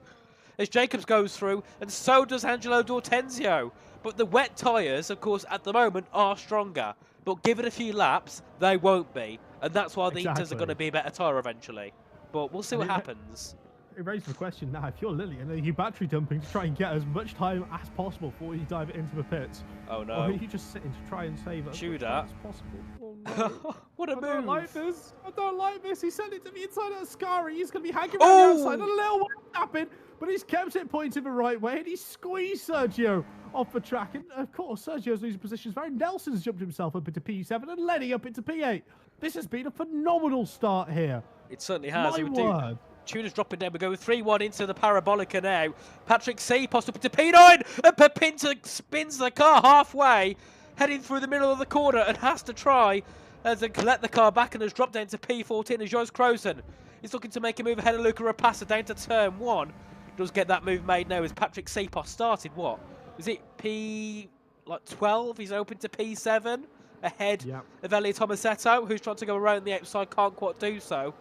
as Jacobs goes through, and so does Angelo D'Ortenzio. But the wet tyres, of course, at the moment are stronger. But given a few laps, they won't be. And that's why the Inters are going to be a better tyre eventually. But we'll see what happens. It raises the question now, if you're Lillian, are you battery dumping to try and get as much time as possible before you dive into the pits? Oh no. Or are you just sitting to try and save as much time as possible? Oh, no. What a move. I don't like this. I don't like this. He sent it to the inside of Ascari. He's going to be hanging around the outside. A little one tapping, but he's kept it pointed the right way, and he squeezed Sergio off the track. And of course, Sergio's losing positions. Very Nelson's jumped himself up into P7 and Lenny up into P8. This has been a phenomenal start here. It certainly has. My word. Tuna's dropping down. We're going 3-1 into the Parabolica now. Patrick C. pops up into P9, and Pepinta spins the car halfway, heading through the middle of the corner, and has to try to collect the car back, and has dropped down to P14 as Jos Croson is looking to make a move ahead of Luca Rapassa down to turn 1. Does get that move made now as Patrick Cepos started, what? Was it P12? He's open to P7 ahead of Elliot Tomasetto, who's trying to go around the outside, can't quite do so.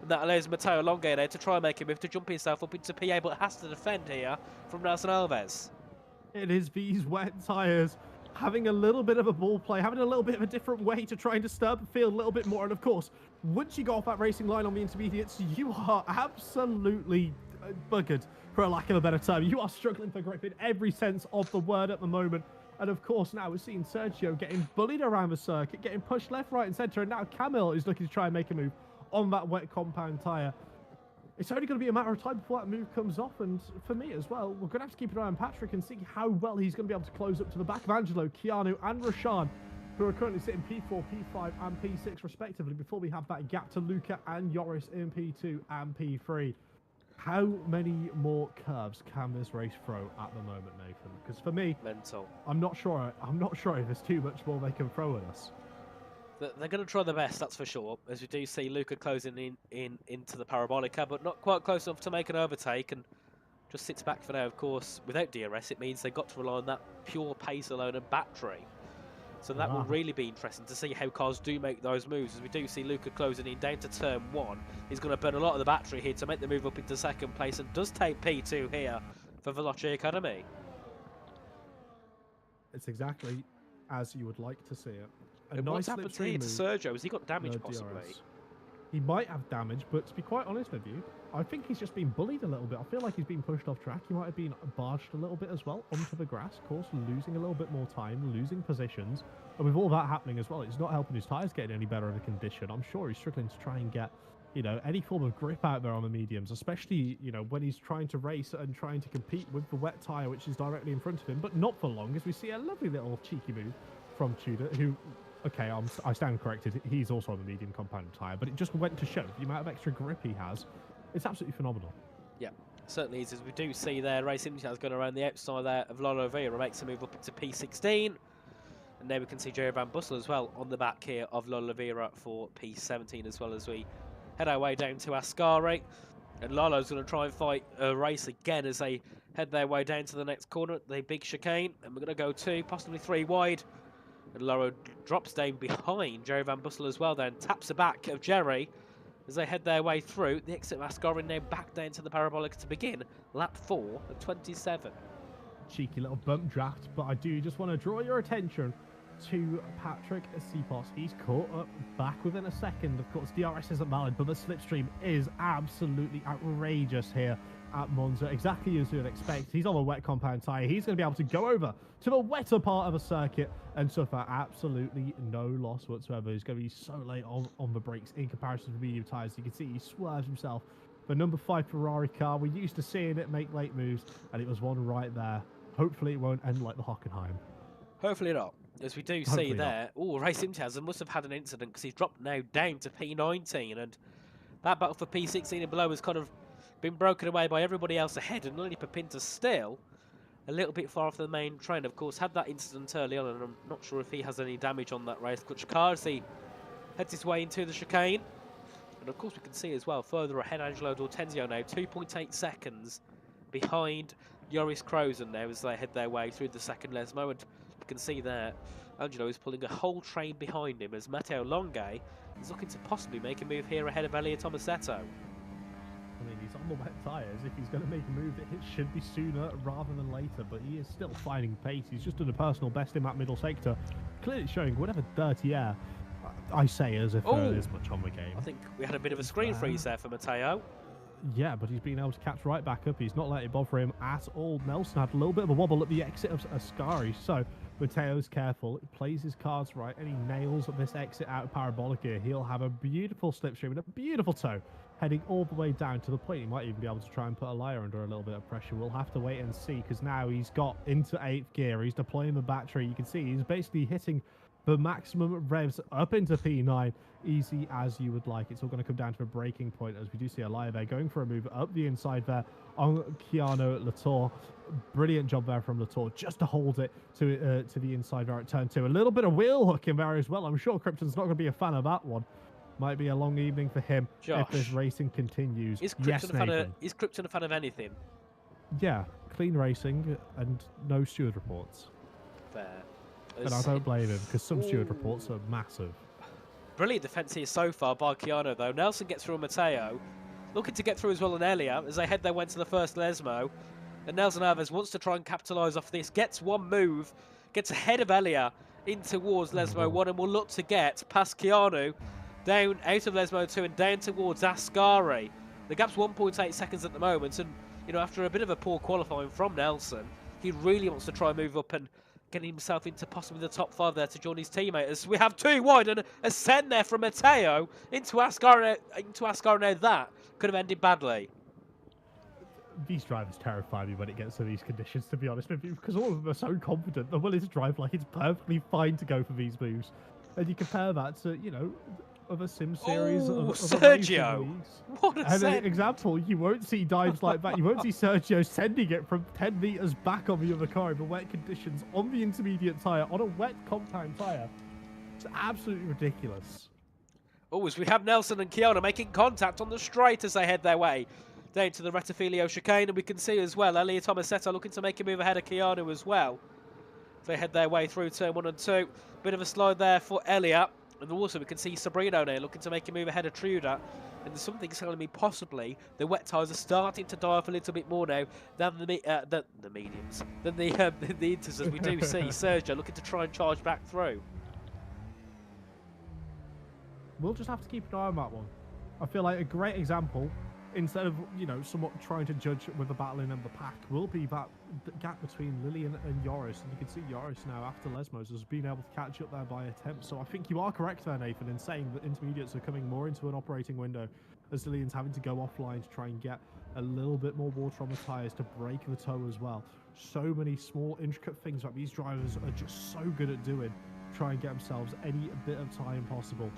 And that allows Matteo Longe there to try and make a move to jump himself up into PA, but has to defend here from Nelson Alves. It is these wet tyres having a little bit of a ball play, having a little bit of a different way to try and disturb the field a little bit more. And of course, once you go off that racing line on the intermediates, you are absolutely buggered, for a lack of a better term. You are struggling for grip in every sense of the word at the moment. And of course, now we're seeing Sergio getting bullied around the circuit, getting pushed left, right and centre. And now Camille is looking to try and make a move on that wet compound tyre. It's only going to be a matter of time before that move comes off, and for me as well, we're going to have to keep an eye on Patrick and see how well he's going to be able to close up to the back of Angelo, Keanu and Rashan. who are currently sitting P4, P5 and P6 respectively, before we have that gap to Luca and Joris in P2 and P3. How many more curves can this race throw at the moment, Nathan? Because for me, mental. I'm not sure if there's too much more they can throw at us. They're going to try their best, that's for sure, as we do see Luca closing into the Parabolica, but not quite close enough to make an overtake, and just sits back for now. Of course, without DRS, it means they've got to rely on that pure pace alone and battery. So that will really be interesting to see how cars do make those moves, as we do see Luca closing in down to turn 1. He's going to burn a lot of the battery here to make the move up into second place, and does take P2 here for Veloce Academy. It's exactly as you would like to see it. What's happened here to Sergio? Has he got damage possibly? DRS. He might have damage, but to be quite honest with you, I think he's just been bullied a little bit. I feel like he's been pushed off track. He might have been barged a little bit as well onto the grass, of course, losing a little bit more time, losing positions. And with all that happening as well, it's not helping his tyres getting any better of a condition. I'm sure he's struggling to try and get, you know, any form of grip out there on the mediums, especially, you know, when he's trying to race and trying to compete with the wet tyre, which is directly in front of him, but not for long, as we see a lovely little cheeky move from Tudor, who... Okay, I stand corrected. He's also on the medium compound tyre, but it just went to show the amount of extra grip he has. It's absolutely phenomenal. Yeah, certainly is. As we do see there, Race Imtihaz going around the outside there of Lolo Vera, makes a move up into P16. And now we can see Jerry Van Bussel as well on the back here of Lolo Vera for P17, as well as we head our way down to Ascari. And Lolo's going to try and fight a race again as they head their way down to the next corner, the big chicane. And we're going to go 2, possibly 3 wide. And Loro drops down behind Jerry Van Bussel as well, then taps the back of Jerry as they head their way through. The exit of Ascari now back down to the Parabolic to begin lap 4 of 27. Cheeky little bump draft, but I do just want to draw your attention to Patrick Sipos. He's caught up back within a second. Of course, DRS isn't valid, but the slipstream is absolutely outrageous here at Monza, exactly as you would expect. He's on a wet compound tyre. He's going to be able to go over to the wetter part of a circuit and suffer absolutely no loss whatsoever. He's going to be so late on the brakes in comparison to medium tyres. You can see he swerves himself. The number 5 Ferrari car, we're used to seeing it make late moves, and it was one right there. Hopefully it won't end like the Hockenheim. Hopefully not. As we do see there, Race Imtihaz must have had an incident, because he's dropped now down to P19, and that battle for P16 and below has kind of been broken away by everybody else ahead, and Lily Papinta still a little bit far off the main train. Of course, had that incident early on, and I'm not sure if he has any damage on that race clutch car as he heads his way into the chicane. And of course, we can see as well further ahead, Angelo D'Ortenzio now 2.8 seconds behind Joris Krozen now as they head their way through the second Lesmo. And you can see there, Angelo is pulling a whole train behind him as Matteo Longe is looking to possibly make a move here ahead of Elia Tomasetto. I mean, he's on the wet tyres. If he's going to make a move, it should be sooner rather than later, but he is still finding pace. He's just done a personal best in that middle sector, clearly showing whatever dirty air. I say as if there is much on the game. I think we had a bit of a screen freeze there for Matteo. Yeah, but he's been able to catch right back up. He's not letting it bother him at all. Nelson had a little bit of a wobble at the exit of Ascari, so Matteo's careful. He plays his cards right, and he nails this exit out of Parabolica. He'll have a beautiful slipstream and a beautiful toe, heading all the way down to the point. He might even be able to try and put a liar under a little bit of pressure. We'll have to wait and see, because now he's got into 8th gear. He's deploying the battery. You can see he's basically hitting the maximum revs up into P9, easy as you would like. It's all going to come down to a breaking point, as we do see a liar there going for a move up the inside there on Keanu Latour. Brilliant job there from Latour just to hold it to the inside there at turn 2. A little bit of wheel hook in there as well. I'm sure Krypton's not going to be a fan of that one. Might be a long evening for him if this racing continues. Is Krypton a fan of anything? Yeah, clean racing and no steward reports. Fair. And I don't blame him, because some steward reports are massive. Brilliant defence here so far by Keanu, though. Nelson gets through Matteo. Looking to get through as well on Elia as they head their way to the first Lesmo. And Nelson Alves wants to try and capitalise off this. Gets one move. Gets ahead of Elia in towards Lesmo 1 and will look to get past Keanu down out of Lesmo 2 and down towards Ascari. The gap's 1.8 seconds at the moment. And, you know, after a bit of a poor qualifying from Nelson, he really wants to try and move up and getting himself into possibly the top 5 there to join his teammate. As we have 2 wide and a send there from Matteo into Ascari now. That could have ended badly. these drivers terrify me when it gets to these conditions, to be honest with you, because all of them are so confident. They're willing to drive like it's perfectly fine to go for these moves. And you compare that to, you know, other sim series, of Sergio! What a and send. an example, you won't see dives like that. You won't see Sergio sending it from 10 meters back on the other car in the wet conditions on the intermediate tire, on a wet compound tire. It's absolutely ridiculous. Oh, as we have Nelson and Keanu making contact on the straight as they head their way down to the Rettifilio chicane, and we can see as well Elliot Tomasetto looking to make a move ahead of Keanu as well. They head their way through turn 1 and 2. Bit of a slide there for Elliot. And also we can see Sabrino now looking to make a move ahead of Truda. And there's something telling me possibly the wet tyres are starting to die off a little bit more now than the mediums, than the inters, as we do see Sergio looking to try and charge back through. We'll just have to keep an eye on that one. I feel like a great example, instead of, you know, somewhat trying to judge with the battle in the pack, will be that gap between Lillian and Joris. And you can see Joris now, after Lesmos, has been able to catch up there by attempt. So I think you are correct there, Nathan, in saying that intermediates are coming more into an operating window, as Lillian's having to go offline to try and get a little bit more water on the tyres to break the toe as well. So many small, intricate things that these drivers are just so good at doing, try and get themselves any bit of time possible.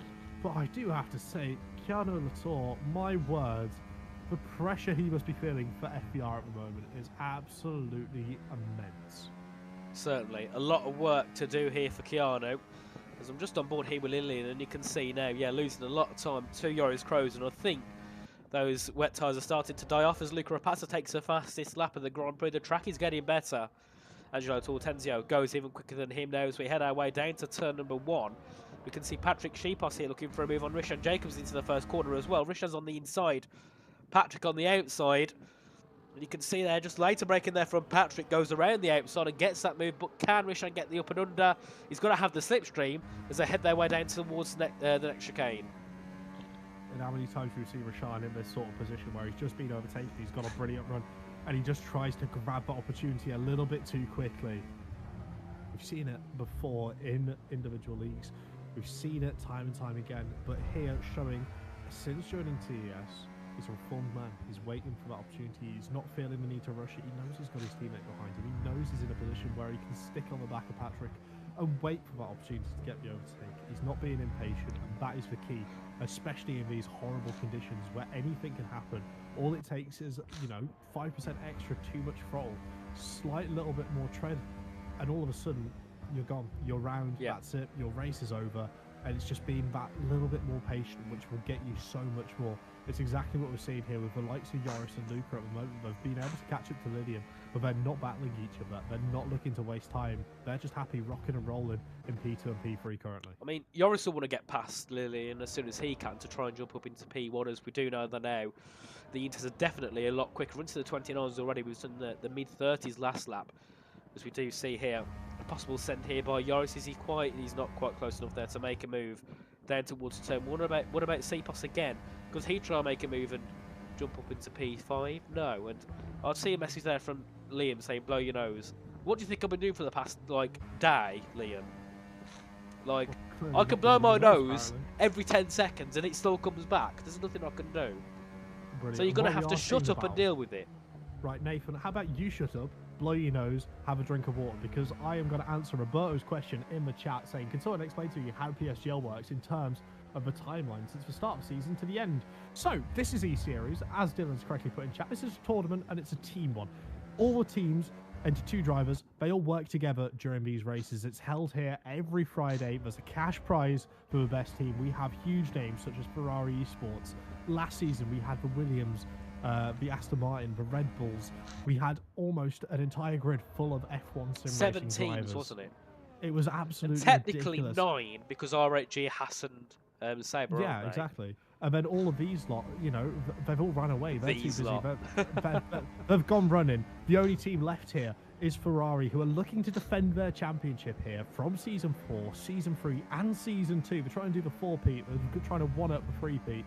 But I do have to say, Keanu Latour, my word, the pressure he must be feeling for FBR at the moment is absolutely immense. Certainly, a lot of work to do here for Keanu. As I'm just on board here with Lillian, and you can see now, yeah, losing a lot of time to Joris Kroos, and I think those wet tyres are starting to die off as Luca Rapazza takes the fastest lap of the Grand Prix. The track is getting better. Angelo Tortenzio goes even quicker than him now as we head our way down to turn number 1. We can see Patrick Sheepos here looking for a move on Rishan Jacobs into the first corner as well. Rishan's on the inside, Patrick on the outside. And you can see there, just later breaking there from Patrick, goes around the outside and gets that move. But can Rishan get the up and under? He's got to have the slipstream as they head their way down towards the next chicane. And how many times we've seen Rishan in this sort of position where he's just been overtaken, he's got a brilliant run, and he just tries to grab that opportunity a little bit too quickly. We've seen it before in individual leagues. We've seen it time and time again, but here showing, since joining TES, he's a reformed man. He's waiting for that opportunity. He's not feeling the need to rush it. He knows he's got his teammate behind him. He knows he's in a position where he can stick on the back of Patrick and wait for that opportunity to get the overtake. He's not being impatient, and that is the key, especially in these horrible conditions where anything can happen. All it takes is, you know, 5% extra, too much throttle, slight little bit more tread, and all of a sudden, you're gone. You're round. Yeah. That's it. Your race is over. And it's just being that little bit more patient, which will get you so much more. It's exactly what we're seeing here with the likes of Joris and Luca at the moment. They've been able to catch up to Lillian, but they're not battling each other. They're not looking to waste time. They're just happy rocking and rolling in P2 and P3 currently. I mean, Joris will want to get past Lillian as soon as he can to try and jump up into P1, as we do know that now. The Inters are definitely a lot quicker. Into the 29s already. We've done the mid-30s last lap, as we do see here. A possible send here by Joris. Is he quite? He's not quite close enough there to make a move down towards turn 1. What about Cepos again? Because he try and make a move and jump up into P5? No. And I'd see a message there from Liam saying, blow your nose. What do you think I've been doing for the past, like, day, Liam? Like, I can blow my nose every 10 seconds and it still comes back. There's nothing I can do. Brilliant. So you're going to have to shut up and deal with it. Right, Nathan, how about you shut up, blow your nose, have a drink of water, because I am going to answer Roberto's question in the chat saying, can someone explain to you how PSGL works in terms of the timeline since the start of the season to the end? So, this is E-Series, as Dylan's correctly put in chat. This is a tournament and it's a team one. All the teams enter 2 drivers. They all work together during these races. It's held here every Friday. There's a cash prize for the best team. We have huge names such as Ferrari Esports. Last season, we had the Williams, the Aston Martin, the Red Bulls. We had almost an entire grid full of F1 sim 7 racing teams, drivers. wasn't it? It was absolutely and technically ridiculous. 9 because RHG hasn't Sabre. Yeah, exactly. And then all of these lot, you know, they've all run away. They're too busy. They've gone running. The only team left here is Ferrari, who are looking to defend their championship here from Season 4, Season 3, and Season 2. They're trying to do the 4-peat. They're trying to one-up the 3-peat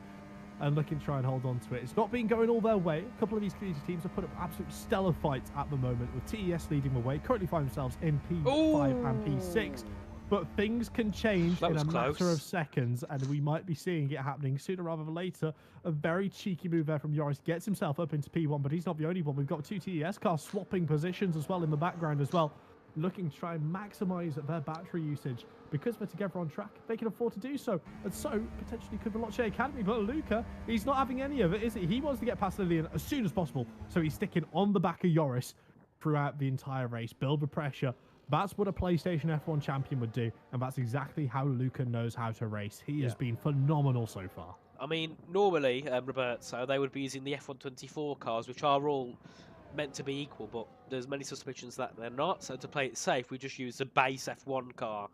and looking to try and hold on to it. It's not been going all their way. A couple of these teams have put up absolute stellar fights at the moment, with TES leading the way, currently find themselves in P5 and P6. But things can change in a close. matter of seconds, and we might be seeing it happening sooner rather than later. A very cheeky move there from Joris. Gets himself up into P1, but he's not the only one. We've got two TES cars swapping positions as well in the background as well, looking to try and maximise their battery usage. Because they're together on track, they can afford to do so. And so, potentially could Veloce Academy. But Luca, he's not having any of it, is he? He wants to get past Lillian as soon as possible. So he's sticking on the back of Joris throughout the entire race. Build the pressure. That's what a PlayStation F1 champion would do, and that's exactly how Luca knows how to race. He has been phenomenal so far. I mean, normally, Roberto, they would be using the F124 cars, which are all meant to be equal, but there's many suspicions that they're not. So to play it safe, we just use the base F1 car,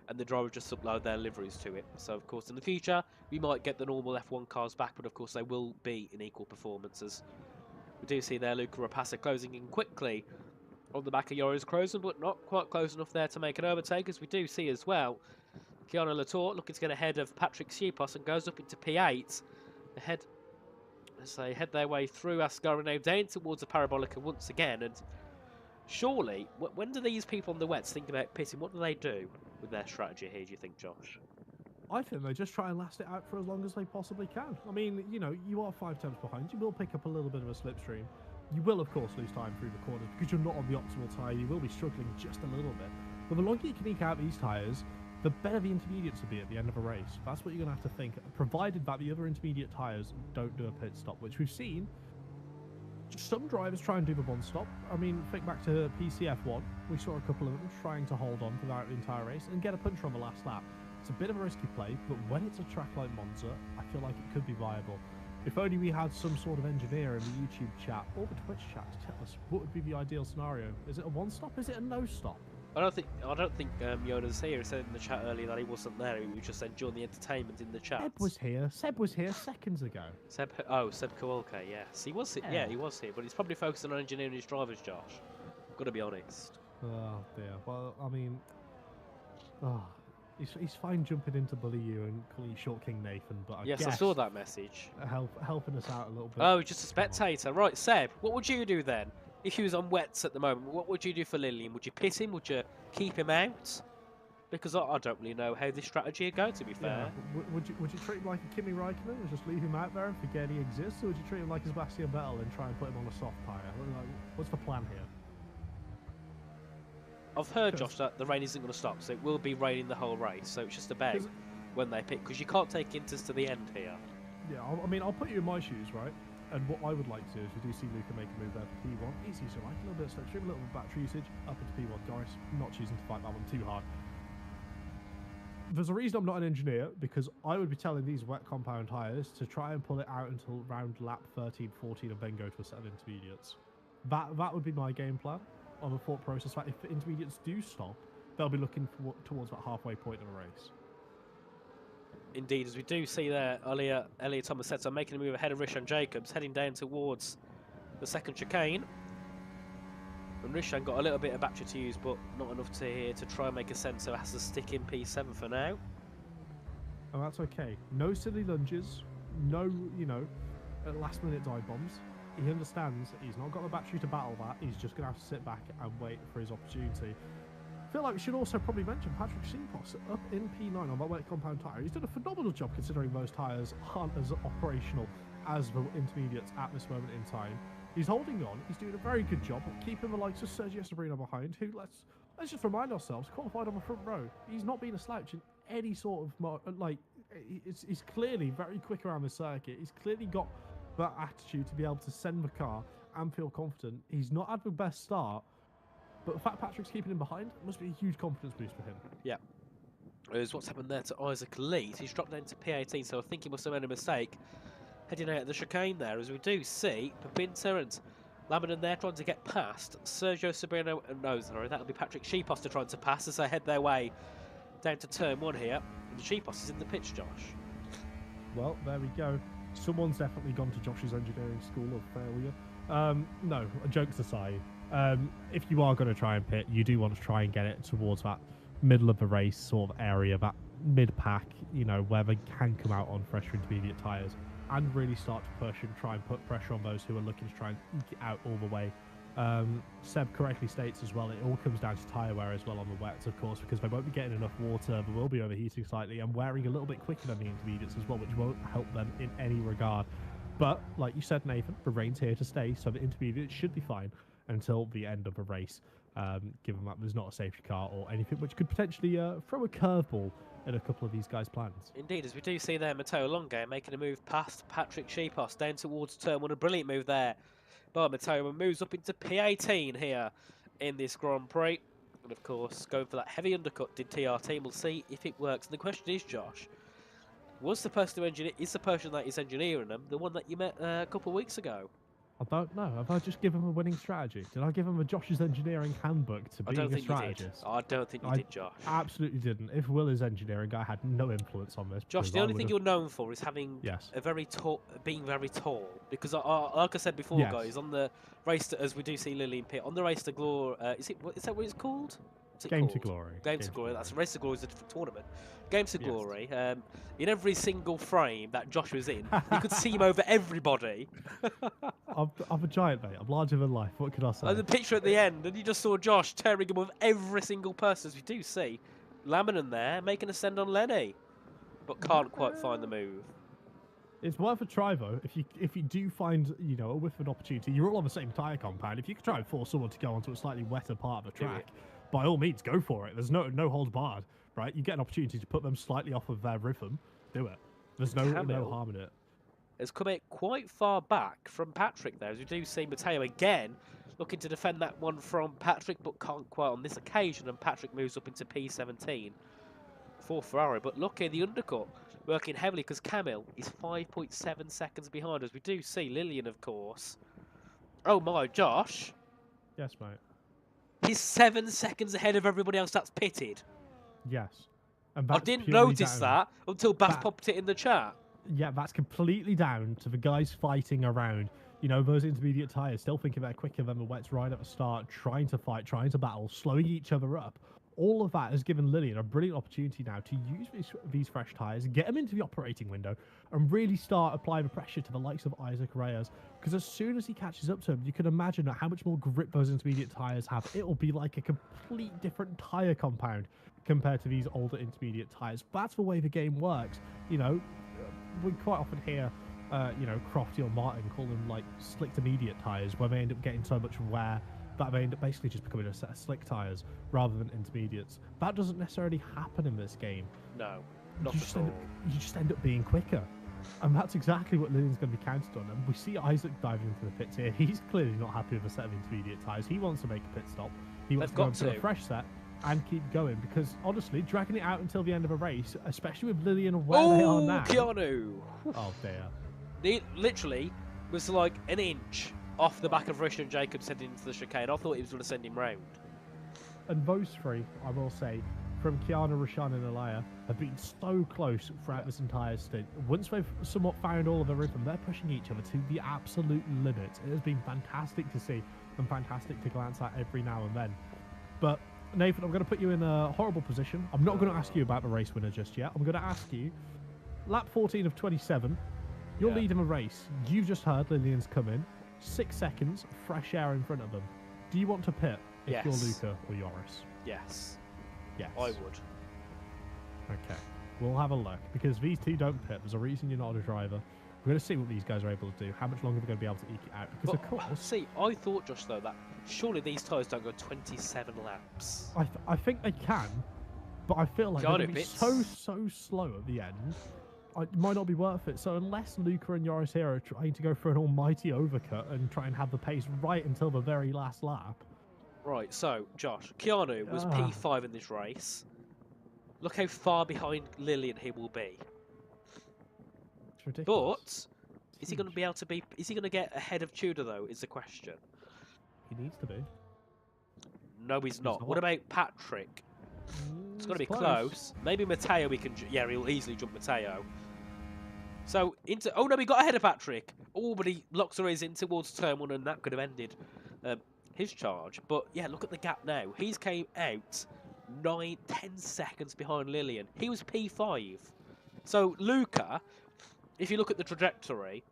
and the drivers just upload their liveries to it. So, of course, in the future, we might get the normal F1 cars back, but of course, they will be in equal performances. We do see there Luca Rapace closing in quickly on the back of Joris Krozen, but not quite close enough there to make an overtake, as we do see as well. Keanu Latour looking to get ahead of Patrick Supos and goes up into P8. Ahead, as they head their way through Ascarino down towards the Parabolica once again. And surely, when do these people on the wets think about pitting? What do they do with their strategy here, do you think, Josh? I think they just try and last it out for as long as they possibly can. I mean, you know, you are 5 tenths behind. You will pick up a little bit of a slipstream. You will, of course, lose time through the corners because you're not on the optimal tyre. You will be struggling just a little bit. But the longer you can eke out these tyres, the better the intermediates will be at the end of a race. That's what you're going to have to think, provided that the other intermediate tyres don't do a pit stop, which we've seen. Some drivers try and do the one stop. I mean, think back to PCF1. We saw a couple of them trying to hold on throughout the entire race and get a puncher on the last lap. It's a bit of a risky play, but when it's a track like Monza, I feel like it could be viable. If only we had some sort of engineer in the YouTube chat or the Twitch chat to tell us what would be the ideal scenario. Is it a one stop? Is it a no stop? I don't think Yona's here. He said in the chat earlier that he wasn't there. He was just enjoying the entertainment in the chat. Seb was here seconds ago. Seb Kowalke, yes. He was here. Yeah, he was here, but he's probably focusing on engineering his drivers, Josh. Got to be honest. Oh dear. Well, I mean, he's fine jumping in to bully you and calling you Short King Nathan, but I guess I saw that message. Helping us out a little bit. Oh, just a spectator. Right, Seb, what would you do then? If he was on wets at the moment, what would you do for Lillian? Would you pit him? Would you keep him out? Because I don't really know how this strategy would go, to be fair. Yeah. Would you treat him like a Kimi Räikkönen and just leave him out there and forget he exists? Or would you treat him like a Sebastian Vettel and try and put him on a soft tyre? What's the plan here? I've heard, Josh, that the rain isn't going to stop, so it will be raining the whole race. So it's just about when they pit, because you can't take Inters to the end here. Yeah, I mean, I'll put you in my shoes, right? And what I would like to do is we do see Luca make a move there for P1. Easy, so like a little bit of slipstream, a little bit of battery usage, up into P1. Doris not choosing to fight that one too hard. There's a reason I'm not an engineer, because I would be telling these wet compound tyres to try and pull it out until around lap 13, 14, and then go to a set of intermediates. That would be my game plan on the thought process. That if the intermediates do stop, they'll be looking towards that halfway point of a race. Indeed, as we do see there, Elliot Thomas sets on making a move ahead of Rishan Jacobs, heading down towards the second chicane. And Rishan got a little bit of battery to use, but not enough to try and make a sense, so has to stick in P7 for now. Oh, that's okay. No silly lunges, no, last minute dive bombs. He understands he's not got the battery to battle that. He's just going to have to sit back and wait for his opportunity. I feel like we should also probably mention Patrick Supos up in P9 on that wet compound tyre. He's done a phenomenal job considering those tyres aren't as operational as the intermediates at this moment in time. He's holding on. He's doing a very good job of keeping the likes of Sergio Sabrina behind, who, let's just remind ourselves, qualified on the front row. He's not been a slouch in any sort of, he's clearly very quick around the circuit. He's clearly got that attitude to be able to send the car and feel confident. He's not had the best start, but the fact Patrick's keeping him behind must be a huge confidence boost for him. Yeah. As what's happened there to Isaac Leet. He's dropped down to P18, so I think he must have made a mistake heading out of the chicane there, as we do see Pepinter and Lamanon there trying to get past Sergio Sabrino. No, sorry, that'll be Patrick Sheeposter trying to pass as they head their way down to turn 1 here. And Sheeposter's in the pitch, Josh. Well, there we go. Someone's definitely gone to Josh's engineering school of failure. No, jokes aside. If you are going to try and pit, you do want to try and get it towards that middle of the race sort of area, that mid-pack, where they can come out on fresher intermediate tyres and really start to push and try and put pressure on those who are looking to try and eke it out all the way Seb correctly states as well, it all comes down to tyre wear as well on the wets, of course, because they won't be getting enough water, they will be overheating slightly and wearing a little bit quicker than the intermediates as well, which won't help them in any regard. But, like you said, Nathan, the rain's here to stay, so the intermediates should be fine until the end of the race, given that there's not a safety car or anything, which could potentially throw a curveball at a couple of these guys' plans. Indeed, as we do see there, Matteo Longo making a move past Patrick Sheepos down towards turn one. A brilliant move there by Matteo, and moves up into P18 here in this Grand Prix. And of course, going for that heavy undercut did TRT. We'll see if it works. And the question is, Josh, is the person that is engineering them the one that you met a couple of weeks ago? I don't know. Have I just given him a winning strategy? Did I give him a Josh's engineering handbook to being a strategist? I don't think you did, Josh. Absolutely didn't. If Will is engineering, I had no influence on this. Josh, the only thing you're known for is having being very tall. Because, like I said before, guys, on the race as we do see Lillian Pitt on the race to glory, is that what it's called? Game to Glory. Game to Glory. That's Race to Glory is a different tournament. Game to Glory. In every single frame that Josh was in, you could see him over everybody. I'm a giant, mate. I'm larger than life. What could I say? And the picture at the end, and you just saw Josh tearing him with every single person. As we do see Laminin there making a send on Lenny, but can't quite find the move. It's worth a try though. If you do find a whiff of an opportunity, you're all on the same tyre compound. If you could try and force someone to go onto a slightly wetter part of the track, by all means, go for it. There's no holds barred, right? You get an opportunity to put them slightly off of their rhythm, do it. There's no harm in it. Has come out quite far back from Patrick there, as we do see Matteo again looking to defend that one from Patrick, but can't quite on this occasion, and Patrick moves up into P17 for Ferrari. But look here, the undercut working heavily because Camille is 5.7 seconds behind, as we do see Lillian, of course. Oh my, Josh. Yes, mate. He's 7 seconds ahead of everybody else that's pitted. Yes. And I didn't notice that until Bath popped it in the chat. Yeah, that's completely down to the guys fighting around. Those intermediate tyres, still thinking they're quicker than the wets right at the start, trying to fight, trying to battle, slowing each other up. All of that has given Lillian a brilliant opportunity now to use these fresh tyres, get them into the operating window, and really start applying the pressure to the likes of Isaac Reyes. Because as soon as he catches up to him, you can imagine how much more grip those intermediate tyres have. It will be like a complete different tyre compound compared to these older intermediate tyres. That's the way the game works. We quite often hear, Crofty or Martin call them like slick to mediate tyres, where they end up getting so much wear that they end up basically just becoming a set of slick tyres rather than intermediates. That doesn't necessarily happen in this game. No, not at all. You just end up being quicker. And that's exactly what Lillian's going to be counted on. And we see Isaac diving into the pits here. He's clearly not happy with a set of intermediate tyres. He wants to make a pit stop. He wants to go into a fresh set and keep going, because honestly, dragging it out until the end of a race, especially with Lillian where they are now. Keanu! Oh dear. He literally was like an inch off the back of Richard Jacobs heading into the chicane. I thought he was going to send him round. And those three, I will say, from Kiana, Rashan and Alaya, have been so close throughout this entire stint. Once they've somewhat found all of the rhythm, they're pushing each other to the absolute limit. It has been fantastic to see and fantastic to glance at every now and then. But Nathan, I'm going to put you in a horrible position. I'm not going to ask you about the race winner just yet. I'm going to ask you, lap 14 of 27, you're leading a race. You've just heard Lillian's come in. 6 seconds, fresh air in front of them. Do you want to pit if you're Luca or Joris? Yes. Yes. I would. Okay. We'll have a look, because these two don't pit. There's a reason you're not a driver. We're going to see what these guys are able to do. How much longer they're going to be able to eke it out. Because, of course... See, I thought, Josh, though, that surely these tyres don't go 27 laps. I think they can, but I feel like they're going to be so slow at the end. It might not be worth it. So unless Luca and Joris here are trying to go for an almighty overcut and try and have the pace right until the very last lap... Right, so, Josh, Keanu was P5 in this race. Look how far behind Lillian he will be. It's ridiculous. But is he going to be able to be? Is he going to get ahead of Tudor though? Is the question. He needs to be. No, he's not. What about Patrick? It's going to be close. Maybe Matteo. We can. Yeah, he'll easily jump Matteo. So into. Oh no, we got ahead of Patrick. Oh, but he locks her in towards turn one, and that could have ended his charge. But yeah, look at the gap now. He's came out 9-10 seconds behind Lillian. He was P5. So Luca, if you look at the trajectory,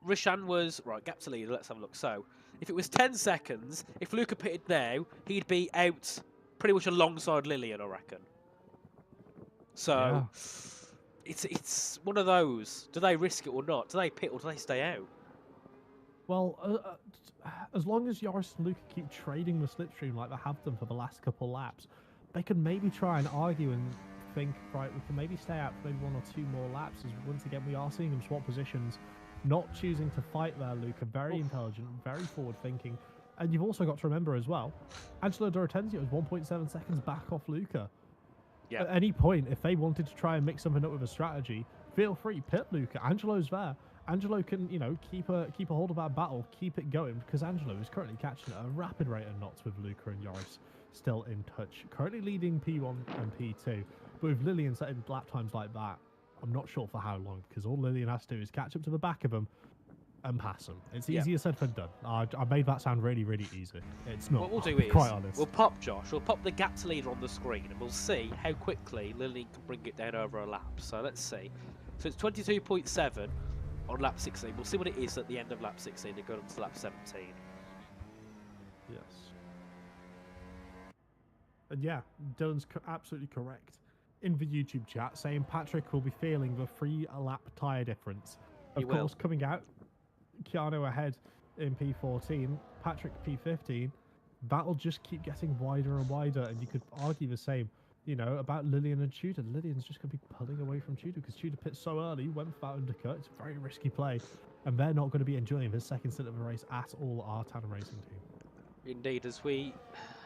Rishan was right. Gap to lead. Let's have a look. So if it was 10 seconds, if Luca pitted now, he'd be out pretty much alongside Lillian, I reckon. So, it's one of those. Do they risk it or not? Do they pit or do they stay out? Well, as long as Joris and Luca keep trading the slipstream like they have done for the last couple laps, they could maybe try and argue and think, right, we can maybe stay out for maybe 1 or 2 more laps. As once again, we are seeing them swap positions, not choosing to fight there, Luca. Very intelligent, very forward-thinking. And you've also got to remember as well, Angelo D'Ortenzio was 1.7 seconds back off Luca. Yeah. At any point, if they wanted to try and mix something up with a strategy, feel free, pit Luca. Angelo's there. Angelo can, you know, keep a hold of that battle, keep it going, because Angelo is currently catching at a rapid rate of knots with Luca and Joris still in touch. Currently leading P1 and P2, but with Lillian setting lap times like that, I'm not sure for how long, because all Lillian has to do is catch up to the back of them and pass them. It's easier said than done. I made that sound really, really easy. It's not. What we'll do is, quite honest. We'll pop Josh, we'll pop the gap to leader on the screen, and we'll see how quickly Lillian can bring it down over a lap. So let's see. So it's 22.7 on lap 16. We'll see what it is at the end of lap 16 and go on to lap 17. Yes. And yeah, Dylan's absolutely correct in the YouTube chat, saying Patrick will be feeling the 3-lap tyre difference. Of course, coming out, Keanu ahead in P14, Patrick P15. That'll just keep getting wider and wider, and you could argue the same, you know, about Lillian and Tudor. Lillian's just going to be pulling away from Tudor because Tudor pit so early, went for that undercut. It's a very risky play, and they're not going to be enjoying this second stint of the race at all, our Tandem Racing team. Indeed, as we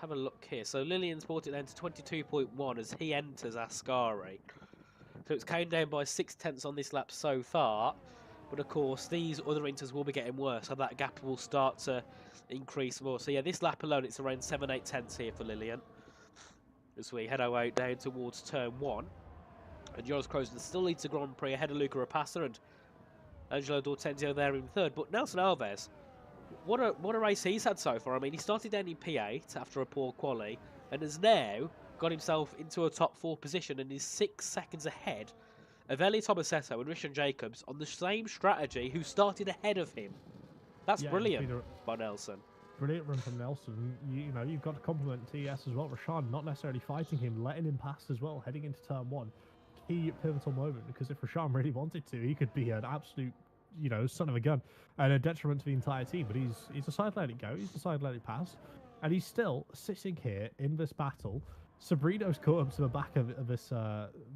have a look here. So Lillian's brought it down to 22.1 as he enters Ascari. So it's came down by 0.6 on this lap so far. But of course, these other inters will be getting worse, so that gap will start to increase more. So yeah, this lap alone, it's around 7/8 here for Lillian. As we head our way down towards turn 1. And Joris Croson still leads the Grand Prix ahead of Luca Rapassa and Angelo D'Ortenzio there in 3rd. But Nelson Alves, what a race he's had so far. I mean, he started down in P8 after a poor quali and has now got himself into a top 4 position and is 6 seconds ahead of Elliot Tomasetto and Richard Jacobs on the same strategy who started ahead of him. That's brilliant by Nelson. Brilliant run from Nelson. You know, you've got to compliment TS as well. Rashawn not necessarily fighting him, letting him pass as well, heading into turn 1. Key pivotal moment, because if Rashawn really wanted to, he could be an absolute, you know, son of a gun and a detriment to the entire team. But he's decided to let it go. He's decided to let it pass. And he's still sitting here in this battle. Sabrino's caught up to the back of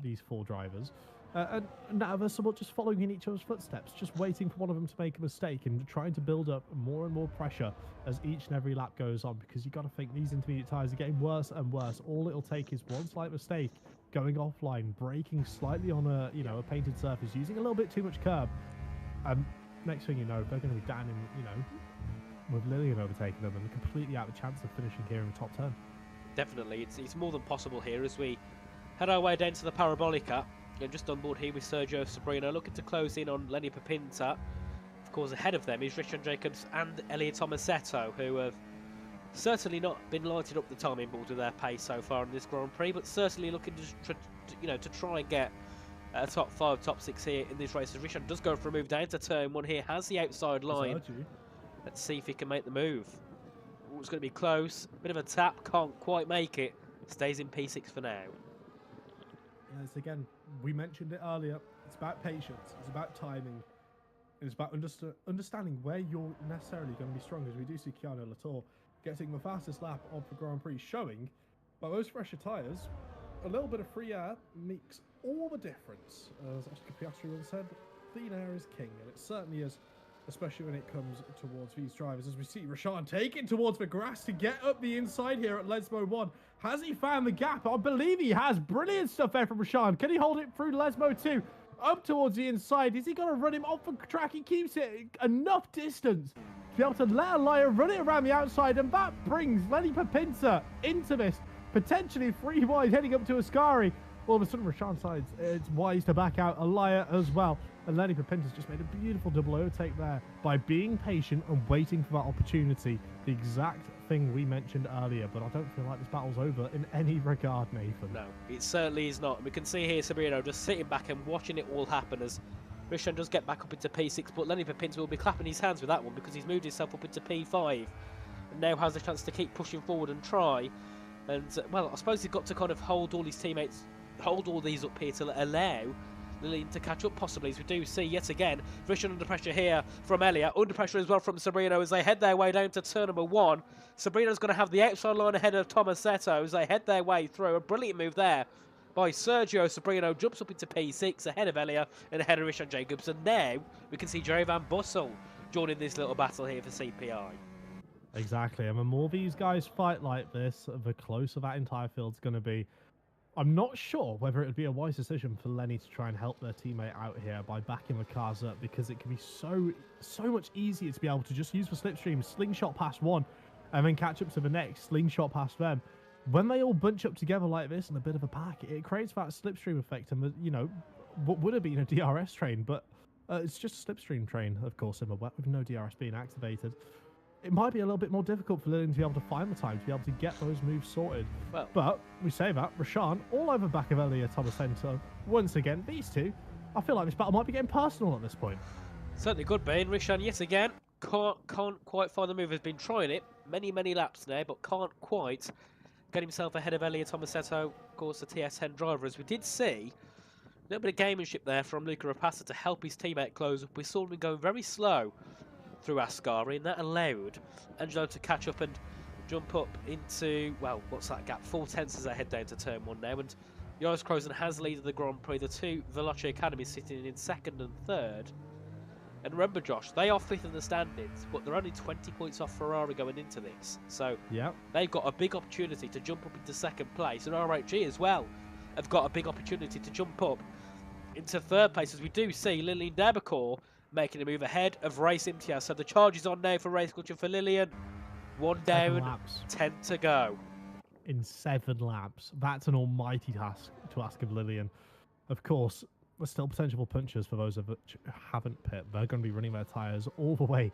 these 4 drivers. And now they're somewhat just following in each other's footsteps, just waiting for one of them to make a mistake and trying to build up more and more pressure as each and every lap goes on, because you've got to think these intermediate tyres are getting worse and worse. All it'll take is one slight mistake, going offline, braking slightly on a painted surface, using a little bit too much curb. Next thing you know, they're going to be down in, with Lillian overtaking them and completely out of the chance of finishing here in the top 10. Definitely, it's more than possible here as we head our way down to the Parabolica. And just on board here with Sergio Sabrino, looking to close in on Lenny Pipinta. Of course, ahead of them is Richard Jacobs and Elliot Tomasetto, who have certainly not been lighting up the timing board with their pace so far in this Grand Prix, but certainly looking to try and get a top 5, top 6 here in this race. As Richard does go for a move down to turn 1 here, has the outside line. Let's see if he can make the move. Oh, it's going to be close. Bit of a tap, can't quite make it. Stays in P6 for now. Yes, again, we mentioned it earlier. It's about patience. It's about timing. It's about understanding where you're necessarily going to be strong, as we do see Keanu Latour getting the fastest lap of the Grand Prix, showing by those fresher tyres, a little bit of free air makes all the difference. As Oscar Piastri once said, clean air is king, and it certainly is, especially when it comes towards these drivers. As we see Rashawn take it towards the grass to get up the inside here at Lesmo 1. Has he found the gap? I believe he has. Brilliant stuff there from Rashawn. Can he hold it through Lesmo 2? Up towards the inside. Is he going to run him off the track? He keeps it enough distance to be able to let Elia run it around the outside, and that brings Lenny Pipinta into this, potentially 3 wide heading up to Ascari. All of a sudden, Rashawn decides it's wise to back out Elia as well. And Lenny Pipinta's just made a beautiful double overtake there by being patient and waiting for that opportunity. The exact thing we mentioned earlier, but I don't feel like this battle's over in any regard, Nathan. No, it certainly is not. We can see here Sabrino just sitting back and watching it all happen as Rishan does get back up into P6, but Lenny Pepinto will be clapping his hands with that one because he's moved himself up into P5 and now has the chance to keep pushing forward and try. And, well, I suppose he's got to kind of hold all his teammates, hold all these up here to allow Lillian to catch up possibly, as we do see yet again. Rishan under pressure here from Elia, under pressure as well from Sabrino as they head their way down to turn number 1. Sabrino's going to have the outside line ahead of Tomasetto as they head their way through. A brilliant move there by Sergio. Sabrino jumps up into P6 ahead of Elia and ahead of Rishan Jacobs. And now we can see Jerry Van Bussel joining this little battle here for CPI. Exactly, and the more these guys fight like this, the closer that entire field's going to be. I'm not sure whether it would be a wise decision for Lenny to try and help their teammate out here by backing the cars up, because it can be so much easier to be able to just use the slipstream, slingshot past one, and then catch up to the next, slingshot past them. When they all bunch up together like this in a bit of a pack, it creates that slipstream effect, and you know, what would have been a DRS train, but it's just a slipstream train, of course, in the wet with no DRS being activated. It might be a little bit more difficult for Lillian to be able to find the time to be able to get those moves sorted. Well, but we say that, Rashan all over back of Elia Tomasetto. Once again, these two, I feel like this battle might be getting personal at this point. Certainly could be, and Rishan yet again can't quite find the move. Has been trying it many laps now, but can't quite get himself ahead of Elia Tomasetto, of course, the TS10 driver. As we did see, a little bit of gamemanship there from Luca Rapassa to help his teammate close up. We saw him go very slow through Ascari, and that allowed Angelo to catch up and jump up into, well, what's that gap? 4/10 as they head down to turn 1 now. And Joris Krozen has the lead of the Grand Prix. The two Veloce Academy sitting in 2nd and 3rd. And remember, Josh, they are 5th in the standings, but they're only 20 points off Ferrari going into this. So they've got a big opportunity to jump up into 2nd place. And RHG as well have got a big opportunity to jump up into 3rd place, as we do see Lillian Debecourt making a move ahead of Race Imtiaz. So the charge is on now for Race Culture for Lillian. 1 down, 10 to go. In 7 laps. That's an almighty task to ask of Lillian. Of course, there's still potential punches for those of which haven't pit. They're going to be running their tyres all the way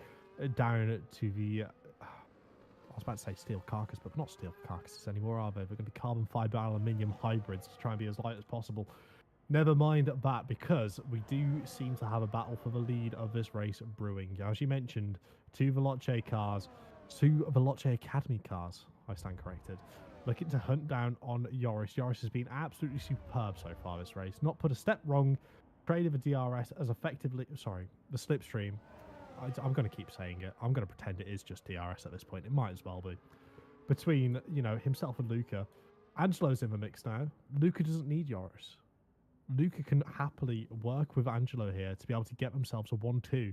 down to the, I was about to say steel carcass, but not steel carcasses anymore, are they? They're going to be carbon fibre aluminium hybrids to try and be as light as possible. Never mind that, because we do seem to have a battle for the lead of this race brewing. As you mentioned, 2 Veloce cars, 2 Veloce Academy cars, I stand corrected, looking to hunt down on Joris. Joris has been absolutely superb so far this race. Not put a step wrong, traded the DRS as effectively, sorry, the slipstream. I'm going to keep saying it. I'm going to pretend it is just DRS at this point. It might as well be. Between, you know, himself and Luca, Angelo's in the mix now. Luca doesn't need Joris. Luca can happily work with Angelo here to be able to get themselves a 1-2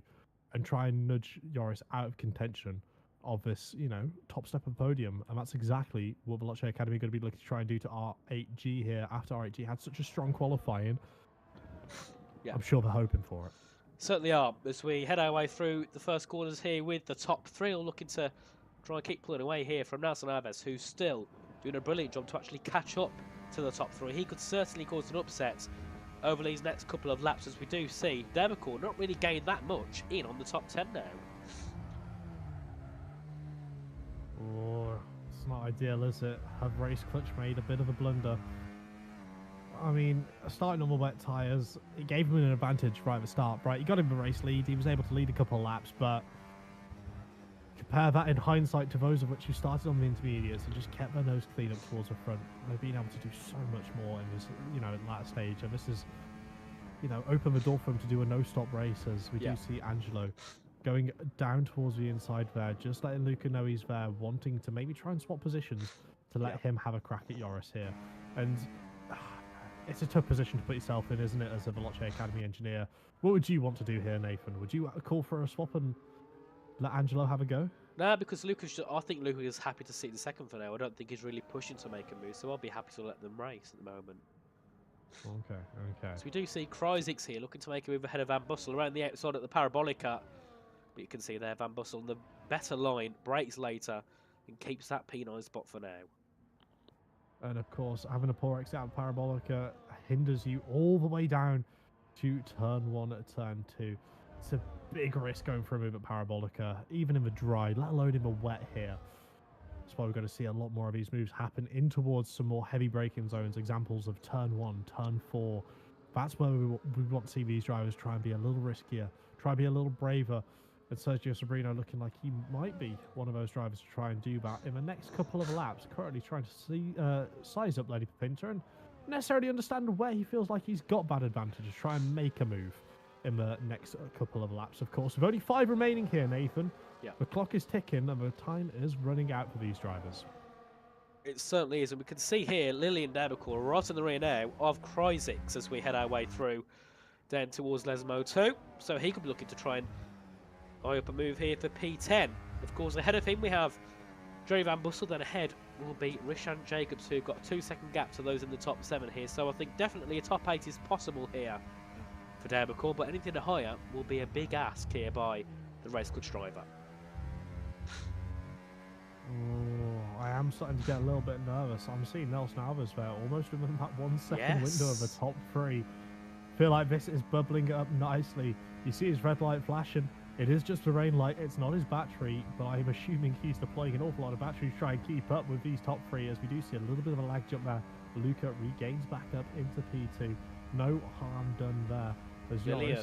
and try and nudge Joris out of contention of this, you know, top step of the podium. And that's exactly what Veloce Academy are going to be looking to try and do to R8G here after R8G had such a strong qualifying. Yeah. I'm sure they're hoping for it. Certainly are, as we head our way through the first quarters here with the top 3, all looking to try and keep pulling away here from Nelson Alves, who's still doing a brilliant job to actually catch up to the top 3. He could certainly cause an upset over these next couple of laps, as we do see Debecourt not really gained that much in on the top 10 now. Oh, it's not ideal, is it? Have Race Clutch made a bit of a blunder? I mean, starting on the wet tyres, it gave him an advantage right at the start, right? He got him the race lead, he was able to lead a couple of laps, but compare that in hindsight to those of which who started on the intermediates and just kept their nose clean up towards the front. They've been able to do so much more in this, you know, in that stage. And this is, you know, open the door for him to do a no-stop race, as we do see Angelo going down towards the inside there, just letting Luca know he's there, wanting to maybe try and swap positions to let him have a crack at Joris here. And it's a tough position to put yourself in, isn't it, as a Veloce Academy engineer? What would you want to do here, Nathan? Would you call for a swap and let Angelo have a go? Nah, because I think Luca is happy to sit in 2nd for now. I don't think he's really pushing to make a move, so I'll be happy to let them race at the moment. Okay. So we do see Kryzix here looking to make a move ahead of Van Bussel around the outside at the Parabolica. But you can see there Van Bussel on the better line, breaks later and keeps that P9 spot for now. And of course, having a poor exit out of Parabolica hinders you all the way down to turn 1 at turn 2. It's a big risk going for a move at Parabolica, even in the dry, let alone in the wet here. That's why we're going to see a lot more of these moves happen in towards some more heavy braking zones. Examples of turn 1, turn 4, That's where we want to see these drivers try and be a little riskier, try and be a little braver. And Sergio Sobrino looking like he might be one of those drivers to try and do that in the next couple of laps. Currently trying to size up Lenny Pinter and necessarily understand where he feels like he's got bad advantages. Try and make a move in the next couple of laps, of course. With only 5 remaining here, Nathan. Yeah. The clock is ticking and the time is running out for these drivers. It certainly is, and we can see here Lillian Dabacourt right in the rear now of Kryzix as we head our way through down towards Lesmo 2. So he could be looking to try and eye up a move here for P10. Of course, ahead of him we have Jerry Van Bussel, then ahead will be Rishan Jacobs, who've got a 2-second gap to those in the top 7 here. So I think definitely a top 8 is possible here for Dabacourt, but anything higher will be a big ask here by the race coach driver. Oh, I am starting to get a little bit nervous. I'm seeing Nelson Alves there, almost within that 1 second window of the top 3. Feel like this is bubbling up nicely. You see his red light flashing. It is just a rain light. It's not his battery, but I'm assuming he's deploying an awful lot of batteries to try and keep up with these top 3, as we do see a little bit of a lag jump there. Luca regains back up into P2. No harm done there. As Lillian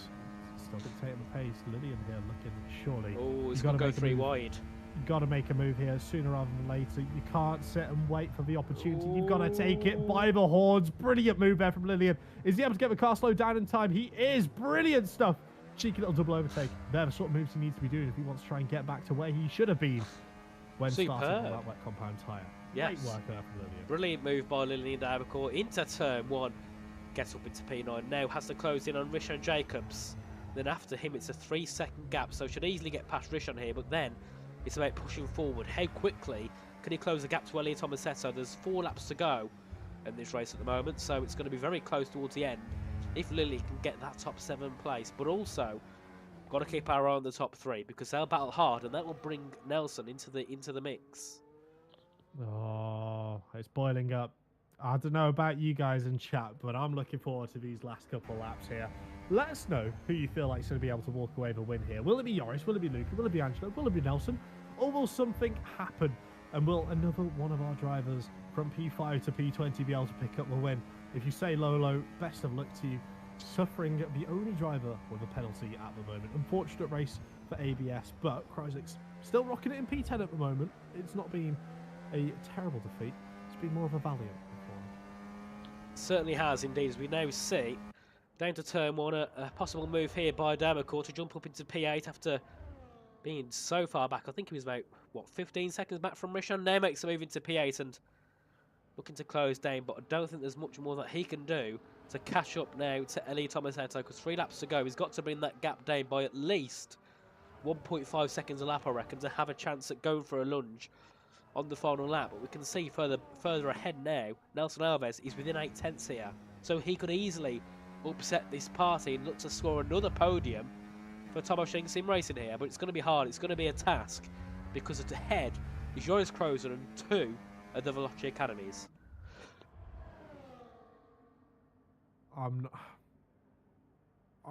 still dictating the pace. Lillian here looking surely. Oh, he's got to go 3 wide. You've got to make a move here sooner rather than later. You can't sit and wait for the opportunity. You've got to take it by the horns. Brilliant move there from Lillian. Is he able to get the car slowed down in time? He is. Brilliant stuff. Cheeky little double overtake. They're the sort of moves he needs to be doing if he wants to try and get back to where he should have been when starting on that wet compound tyre. Yes. Great work there from Lillian. Brilliant move by Lillian Dabacourt into turn 1. Gets up into P9. Now has to close in on Rishan Jacobs. Then after him it's a 3-second gap, so should easily get past Rishan here, but then it's about pushing forward. How quickly can he close the gap to Elliot Tomasetto? There's 4 laps to go in this race at the moment, so it's going to be very close towards the end if Lily can get that top 7 place. But also, got to keep our eye on the top 3 because they'll battle hard, and that will bring Nelson into the mix. Oh, it's boiling up. I don't know about you guys in chat, but I'm looking forward to these last couple laps here. Let us know who you feel like is going to be able to walk away with a win here. Will it be Joris? Will it be Luca? Will it be Angelo? Will it be Nelson? Or will something happen? And will another one of our drivers from P5 to P20 be able to pick up the win? If you say Lolo, best of luck to you. Suffering the only driver with a penalty at the moment. Unfortunate race for ABS, but Kryzix still rocking it in P10 at the moment. It's not been a terrible defeat. It's been more of a valiant performance. Certainly has indeed, as we now see. Down to turn 1, a possible move here by Dabacourt to jump up into P8 after being so far back. I think he was about, 15 seconds back from Rishan. Now makes a move into P8 and looking to close down, but I don't think there's much more that he can do to catch up now to Eli Tomasetto, because 3 laps to go. He's got to bring that gap down by at least 1.5 seconds a lap, I reckon, to have a chance at going for a lunge on the final lap. But we can see further ahead now, Nelson Alves is within 8/10 here, so he could easily upset this party and look to score another podium for Tomasz Sim Racing here. But it's going to be hard, it's going to be a task, because ahead is Joris Krozer and 2 of the Veloci Academies. I'm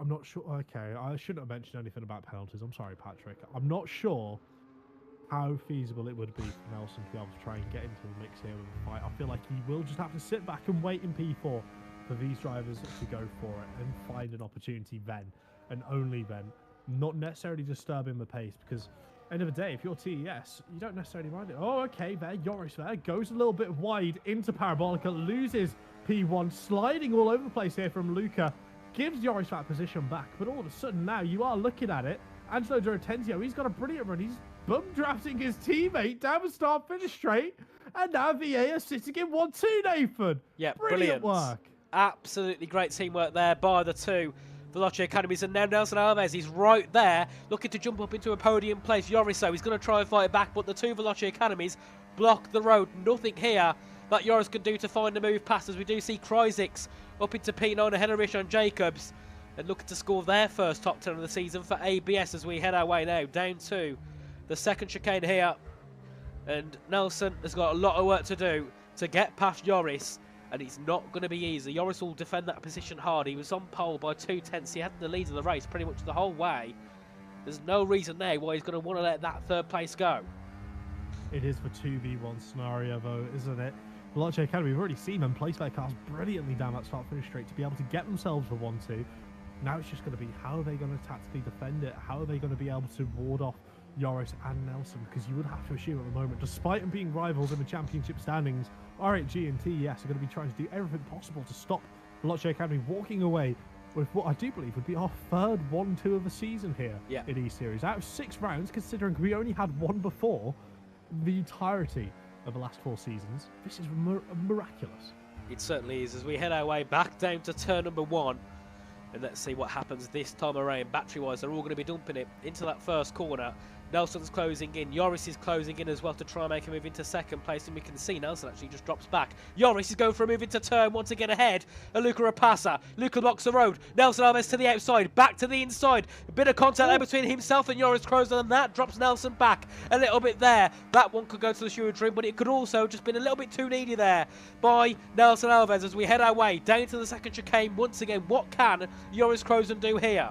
not sure. Okay, I shouldn't have mentioned anything about penalties. I'm sorry, Patrick. I'm not sure how feasible it would be for Nelson to be able to try and get into the mix here with the fight. I feel like he will just have to sit back and wait in P4 for these drivers to go for it and find an opportunity then, and only then, not necessarily disturbing the pace, because end of the day, if you're TES, you don't necessarily mind it. Oh, okay, there, Joris there, goes a little bit wide into Parabolica, loses P1, sliding all over the place here from Luca, gives Joris that position back, but all of a sudden now you are looking at it, Angelo Durotenzio, he's got a brilliant run, he's bum drafting his teammate down the start finish straight, and now VA are sitting in 1-2, Nathan. Yeah, brilliant work. Absolutely great teamwork there by the 2 Veloci Academies, and now Nelson Alves is right there, looking to jump up into a podium place. Joris, he's going to try and fight it back, but the 2 Veloci Academies block the road. Nothing here that Joris can do to find a move past, as we do see Kryzix up into P9 ahead of Rishan Jacobs, and looking to score their first top 10 of the season for ABS as we head our way now down to the second chicane here. And Nelson has got a lot of work to do to get past Joris, and it's not going to be easy. Joris will defend that position hard. He was on pole by 2/10. He had the lead of the race pretty much the whole way. There's no reason now why he's going to want to let that 3rd place go. It is the 2v1 scenario though, isn't it? Veloce Academy, we've already seen them place their cars brilliantly down that start-finish straight to be able to get themselves the 1-2. Now it's just going to be how are they going to tactically defend it? How are they going to be able to ward off Joris and Nelson? Because you would have to assume at the moment, despite them being rivals in the championship standings, RH and TES are going to be trying to do everything possible to stop Veloce Academy walking away with what I do believe would be our third 1-2 of the season here in E-Series. Out of 6 rounds, considering we only had one before the entirety of the last 4 seasons, this is miraculous. It certainly is. As we head our way back down to turn number 1, and let's see what happens this time around. Battery-wise, they're all going to be dumping it into that first corner. Nelson's closing in. Joris is closing in as well to try and make a move into second place. And we can see Nelson actually just drops back. Joris is going for a move into turn, wants to get ahead. And Luca Rapassa. Luca blocks the road. Nelson Alves to the outside, back to the inside. A bit of contact there between himself and Joris Kroos, and that drops Nelson back a little bit there. That one could go to the shoe dream, but it could also just been a little bit too needy there by Nelson Alves as we head our way down to the second chicane. Once again, what can Joris Kroos do here?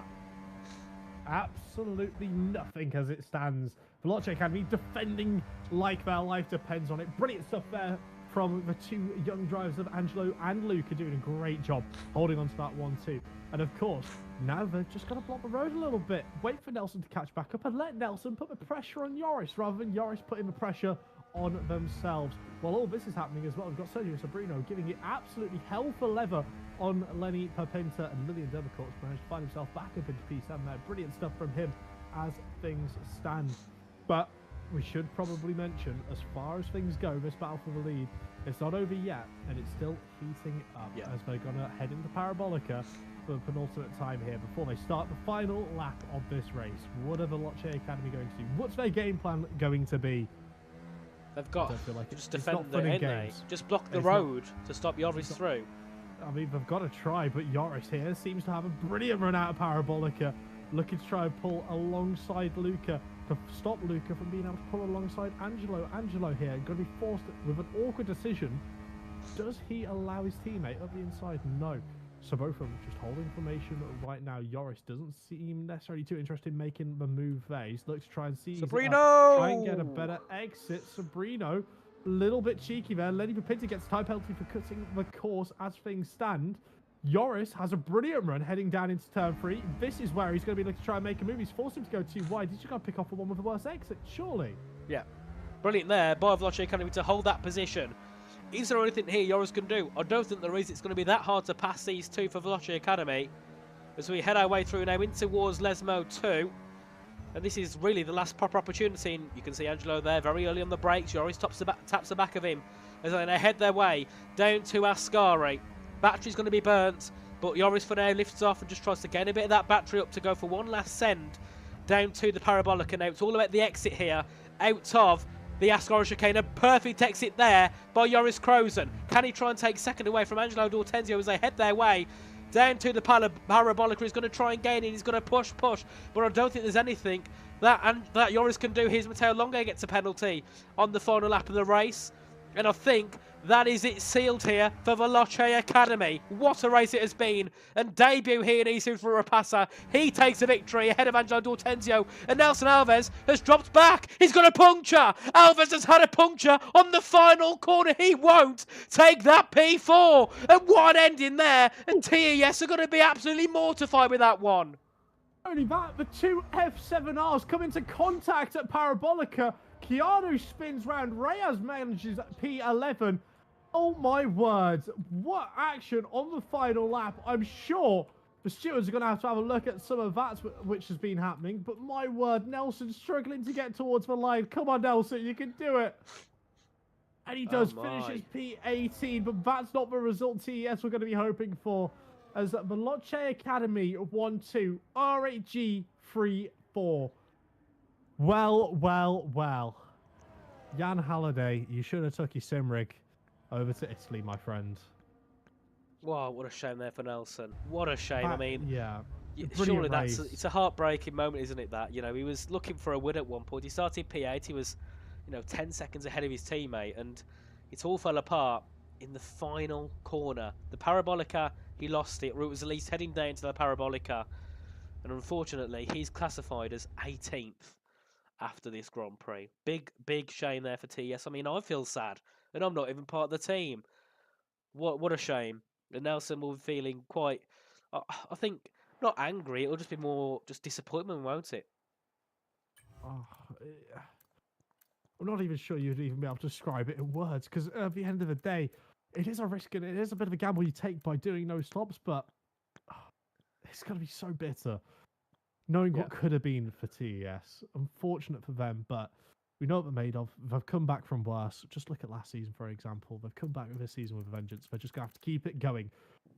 Absolutely nothing as it stands. Veloce Academy defending like their life depends on it. Brilliant stuff there from the 2 young drivers of Angelo and Luca, doing a great job holding on to that 1-2. And of course, now they're just going to block the road a little bit. Wait for Nelson to catch back up and let Nelson put the pressure on Joris rather than Joris putting the pressure on themselves. While all this is happening as well, we've got Sergio Sobrino giving it absolutely hell for leather on Lenny Papinta, and Lilian Devercourt's managed to find himself back up into P7 there. Brilliant stuff from him as things stand. But we should probably mention, as far as things go, this battle for the lead, it's not over yet, and it's still heating up as they're going to head into Parabolica for the penultimate time here before they start the final lap of this race. What are the Veloce Academy going to do? What's their game plan going to be? They've got like to just defend the end. Just block the road to stop Joris through. I mean, they've got to try, but Joris here seems to have a brilliant run out of Parabolica, looking to try and pull alongside Luca to stop Luca from being able to pull alongside Angelo. Angelo here going to be forced with an awkward decision. Does he allow his teammate up the inside? No. So both of them just holding formation right now. Joris doesn't seem necessarily too interested in making the move there. He's looking to try and see Sobrino! Try and get a better exit. Sobrino, a little bit cheeky there. Lenny Papinta gets time penalty for cutting the course as things stand. Joris has a brilliant run heading down into turn 3. This is where he's going to be looking to try and make a move. He's forced him to go too wide. He's just got to pick off the one with the worst exit, surely. Yeah. Brilliant there by Veloce Academy to hold that position. Is there anything here Joris can do? I don't think there is. It's going to be that hard to pass these two for Veloce Academy as we head our way through now in towards Lesmo 2. And this is really the last proper opportunity. And you can see Angelo there very early on the brakes. Joris taps the back of him as they head their way down to Ascari. Battery's going to be burnt, but Joris for now lifts off and just tries to gain a bit of that battery up to go for one last send down to the Parabolica. Now it's all about the exit here out of the Ascari chicane. A perfect exit there by Joris Kroos. Can he try and take second away from Angelo D'Ortenzio as they head their way down to the Parabolica? He's going to try and gain it. He's going to push. But I don't think there's anything that Joris can do. Here's Matteo Longo gets a penalty on the final lap of the race. And I think that is it sealed here for Veloce Academy. What a race it has been. And debut here in Isu for Rapassa. He takes the victory ahead of Angelo D'Ortenzio. And Nelson Alves has dropped back. He's got a puncture. Alves has had a puncture on the final corner. He won't take that P4. And what an ending there. And TES are going to be absolutely mortified with that one. Only that, the two F7Rs come into contact at Parabolica. Keanu spins round. Reyes manages P11. Oh my words. What action on the final lap. I'm sure the stewards are going to have a look at some of that which has been happening. But my word, Nelson's struggling to get towards the line. Come on, Nelson, you can do it. And he does, finishes P18. But that's not the result TES we're going to be hoping for. As Veloce Academy 1-2, RHG 3-4. Well. Jan Halliday, you should have took your sim rig over to Italy, my friend. Wow, what a shame there for Nelson. What a shame. I mean, yeah. Surely it's a heartbreaking moment, isn't it? That, you know, he was looking for a win at one point. He started P8. He was, 10 seconds ahead of his teammate, and it all fell apart in the final corner. The Parabolica, he lost it. Root was at least heading down to the Parabolica, and unfortunately, he's classified as 18th. after this Grand Prix. Big shame there for TS. I mean, I feel sad, and I'm not even part of the team. What a shame. And Nelson will be feeling quite, I think, not angry. It'll just be more just disappointment, won't it? Oh, I'm not even sure you'd even be able to describe it in words, because at the end of the day, it is a risk and it is a bit of a gamble you take by doing no stops, but it's going to be so bitter. Knowing what could have been for TES. Unfortunate for them, but we know what they're made of. They've come back from worse. Just look at last season, for example. They've come back this season with a vengeance. They're just going to have to keep it going.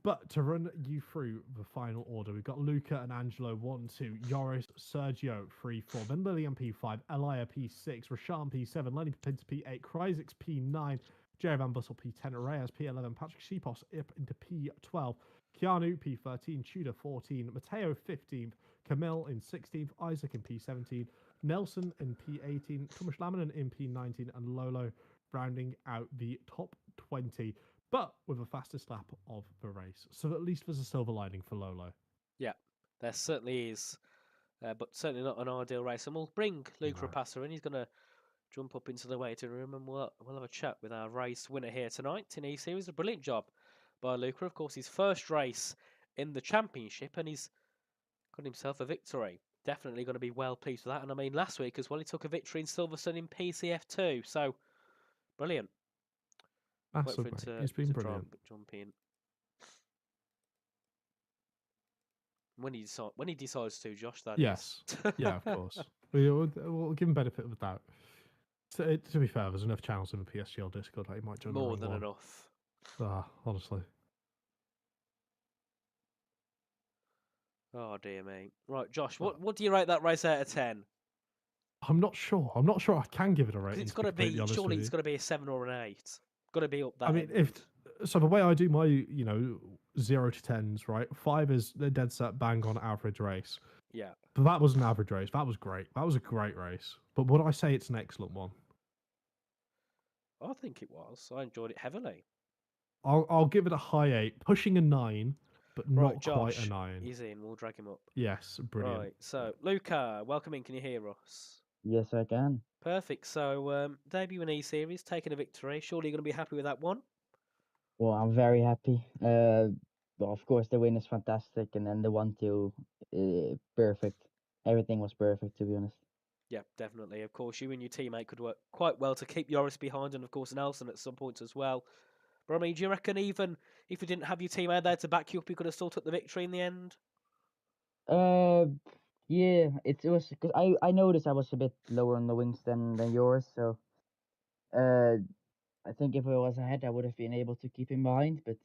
But to run you through the final order, we've got Luca and Angelo 1, 2, Yoris, Sergio 3, 4, then Lillian P5, Elia P6, Rashan P7, Lenny Pinter P8, Kryzix P9, Jerry Van Bussel P10, Reyes P11, Patrick Shepos up into P12, Keanu P13, Tudor 14, Matteo 15th, Camille in 16th, Isaac in P17, Nelson in P18, Thomas Lamanen in P19, and Lolo rounding out the top 20, but with the fastest lap of the race. So at least there's a silver lining for Lolo. Yeah, there certainly is, but certainly not an ideal race. And we'll bring Luca Rapace in. He's going to jump up into the waiting room, and we'll have a chat with our race winner here tonight in E-Series. A brilliant job by Luca. Of course, his first race in the championship, and he's got himself a victory. Definitely going to be well pleased with that. And I mean, last week as well, he took a victory in Silverstone in PCF2. So, brilliant. Massive, he's been brilliant. Jump in. When he decides to, Josh, that yes. Yeah, of course. We'll give him benefit of the doubt. To be fair, there's enough channels in the PSGL Discord that he might join. More than enough. Honestly. Oh dear me. Right, Josh, what do you rate that race out of 10? I'm not sure. I can give it a rating. It's got to be, surely it's got to be a 7 or an 8. Got to be up that. I mean, so the way I do my, 0 to 10s, right? 5 is the dead set bang on average race. Yeah. But that was an average race. That was great. That was a great race. But would I say it's an excellent one? I think it was. I enjoyed it heavily. I'll give it a high 8, pushing a 9, but not Josh, quite a 9. He's in. We'll drag him up. Yes, brilliant. Right. So, Luca, welcome in. Can you hear us? Yes, I can. Perfect. So, debut in E-Series, taking a victory. Surely you're going to be happy with that one? Well, I'm very happy. Well, of course, the win is fantastic, and then the 1-2, perfect. Everything was perfect, to be honest. Yeah, definitely. Of course, you and your teammate could work quite well to keep Yoris behind, and of course Nelson at some points as well. But I mean, do you reckon even if you didn't have your teammate there to back you up, you could have still took the victory in the end? Yeah, it was because I noticed I was a bit lower on the wings than yours, so I think if I was ahead, I would have been able to keep him behind. But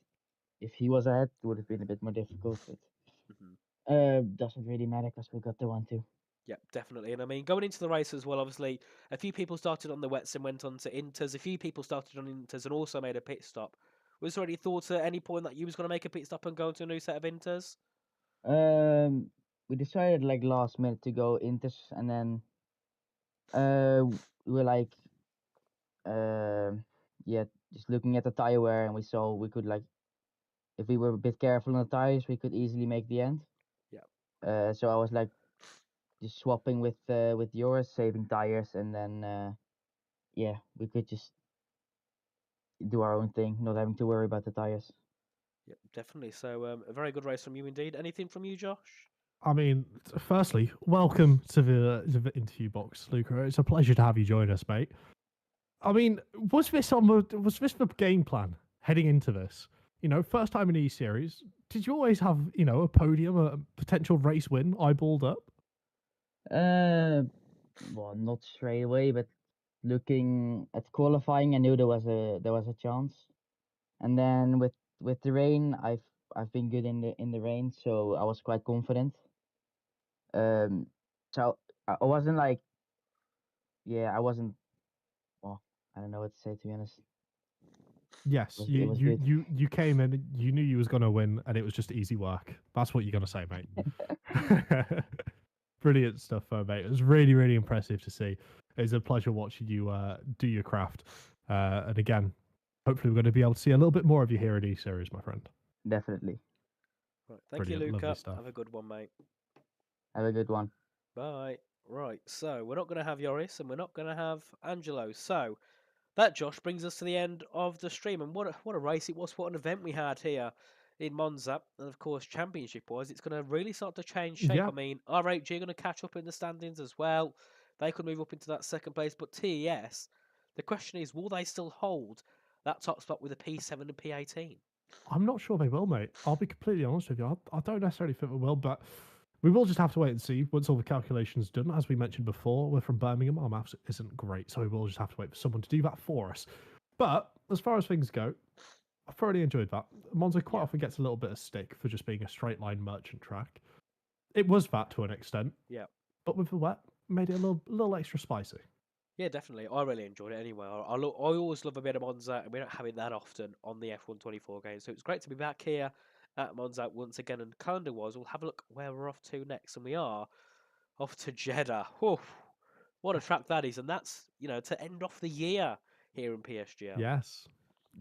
if he was ahead, it would have been a bit more difficult. But doesn't really matter because we got the 1-2. Yeah, definitely. And I mean, going into the race as well, obviously, a few people started on the wets and went on to Inters. A few people started on Inters and also made a pit stop. Was there any thoughts at any point that you was going to make a pit stop and go to a new set of Inters? We decided like last minute to go Inters, and then we were like, yeah, just looking at the tire wear, and we saw we could like, if we were a bit careful on the tires, we could easily make the end. Yeah. So I was like, just swapping with yours, saving tires, and then yeah, we could just do our own thing, not having to worry about the tires. Yeah, definitely. So a very good race from you indeed. Anything from you, Josh? I mean, firstly, welcome to the interview box, Luca. It's a pleasure to have you join us, mate. I mean, was this the game plan heading into this? First time in E-Series. Did you always have, a podium, a potential race win eyeballed up? Well, not straight away, but looking at qualifying, I knew there was a chance. And then with the rain, I've been good in the rain, so I was quite confident. So I wasn't like, yeah, I wasn't. Well, I don't know what to say, to be honest. Yes, you came in, you knew you was gonna win, and it was just easy work. That's what you're gonna say, mate. Brilliant stuff, mate. It was really, really impressive to see. It was a pleasure watching you do your craft. And again, hopefully we're going to be able to see a little bit more of you here at E-Series, my friend. Definitely. Right, thank you, Luca. Have a good one, mate. Have a good one. Bye. Right, so we're not going to have Yoris and we're not going to have Angelo. So that, Josh, brings us to the end of the stream. And what a race it was. What an event we had here in Monza. And of course, championship-wise, it's going to really start to change shape. Yeah, I mean, RH are going to catch up in the standings as well. They could move up into that second place. But TES, the question is, will they still hold that top spot with a P7 and P18? I'm not sure they will, mate. I'll be completely honest with you. I don't necessarily think they will, but we will just have to wait and see once all the calculations done. As we mentioned before, we're from Birmingham. Our maths isn't great, so we will just have to wait for someone to do that for us. But as far as things go, I thoroughly enjoyed that. Monza quite often gets a little bit of stick for just being a straight line merchant track. It was that to an extent. Yeah. But with the wet, made it a little extra spicy. Yeah, definitely. I really enjoyed it anyway. I always love a bit of Monza, and we don't have it that often on the F1 24 game. So it's great to be back here at Monza once again. And calendar-wise, we'll have a look where we're off to next. And we are off to Jeddah. Whew, what a track that is. And that's, to end off the year here in PSGL. Yes.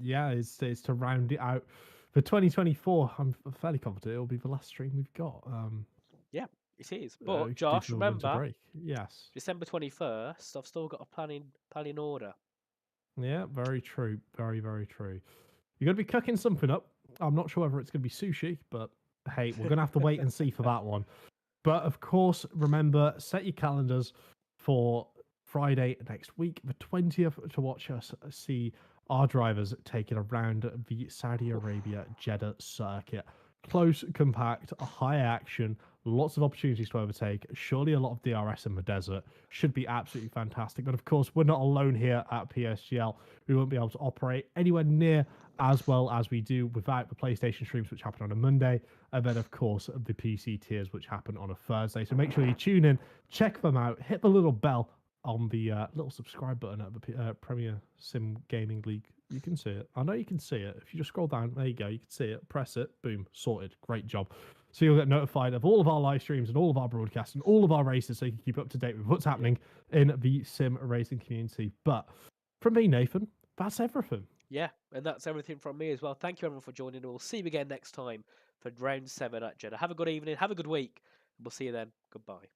Yeah, it's to round it out for 2024. I'm fairly confident it'll be the last stream we've got. Yeah, it is. But Josh, remember, break. Yes, December 21st, I've still got a plan in order. Yeah, very true. Very, very true. You're going to be cooking something up. I'm not sure whether it's going to be sushi, but hey, we're going to have to wait and see for that one. But of course, remember, set your calendars for Friday next week, the 20th, to watch us see our drivers taking around the Saudi Arabia Jeddah circuit. Close, compact, high action, lots of opportunities to overtake. Surely a lot of DRS in the desert. Should be absolutely fantastic. But of course, we're not alone here at PSGL. We won't be able to operate anywhere near as well as we do without the PlayStation streams, which happen on a Monday. And then, of course, the PC tiers, which happen on a Thursday. So make sure you tune in, check them out, hit the little bell on the little subscribe button at the Premier Sim Gaming League. You can see it. I know you can see it. If you just scroll down, there you go. You can see it. Press it. Boom. Sorted. Great job. So you'll get notified of all of our live streams and all of our broadcasts and all of our races, so you can keep up to date with what's happening in the sim racing community. But from me, Nathan, that's everything. Yeah, and that's everything from me as well. Thank you, everyone, for joining. We'll see you again next time for round 7 at Jeddah. Have a good evening. Have a good week. We'll see you then. Goodbye.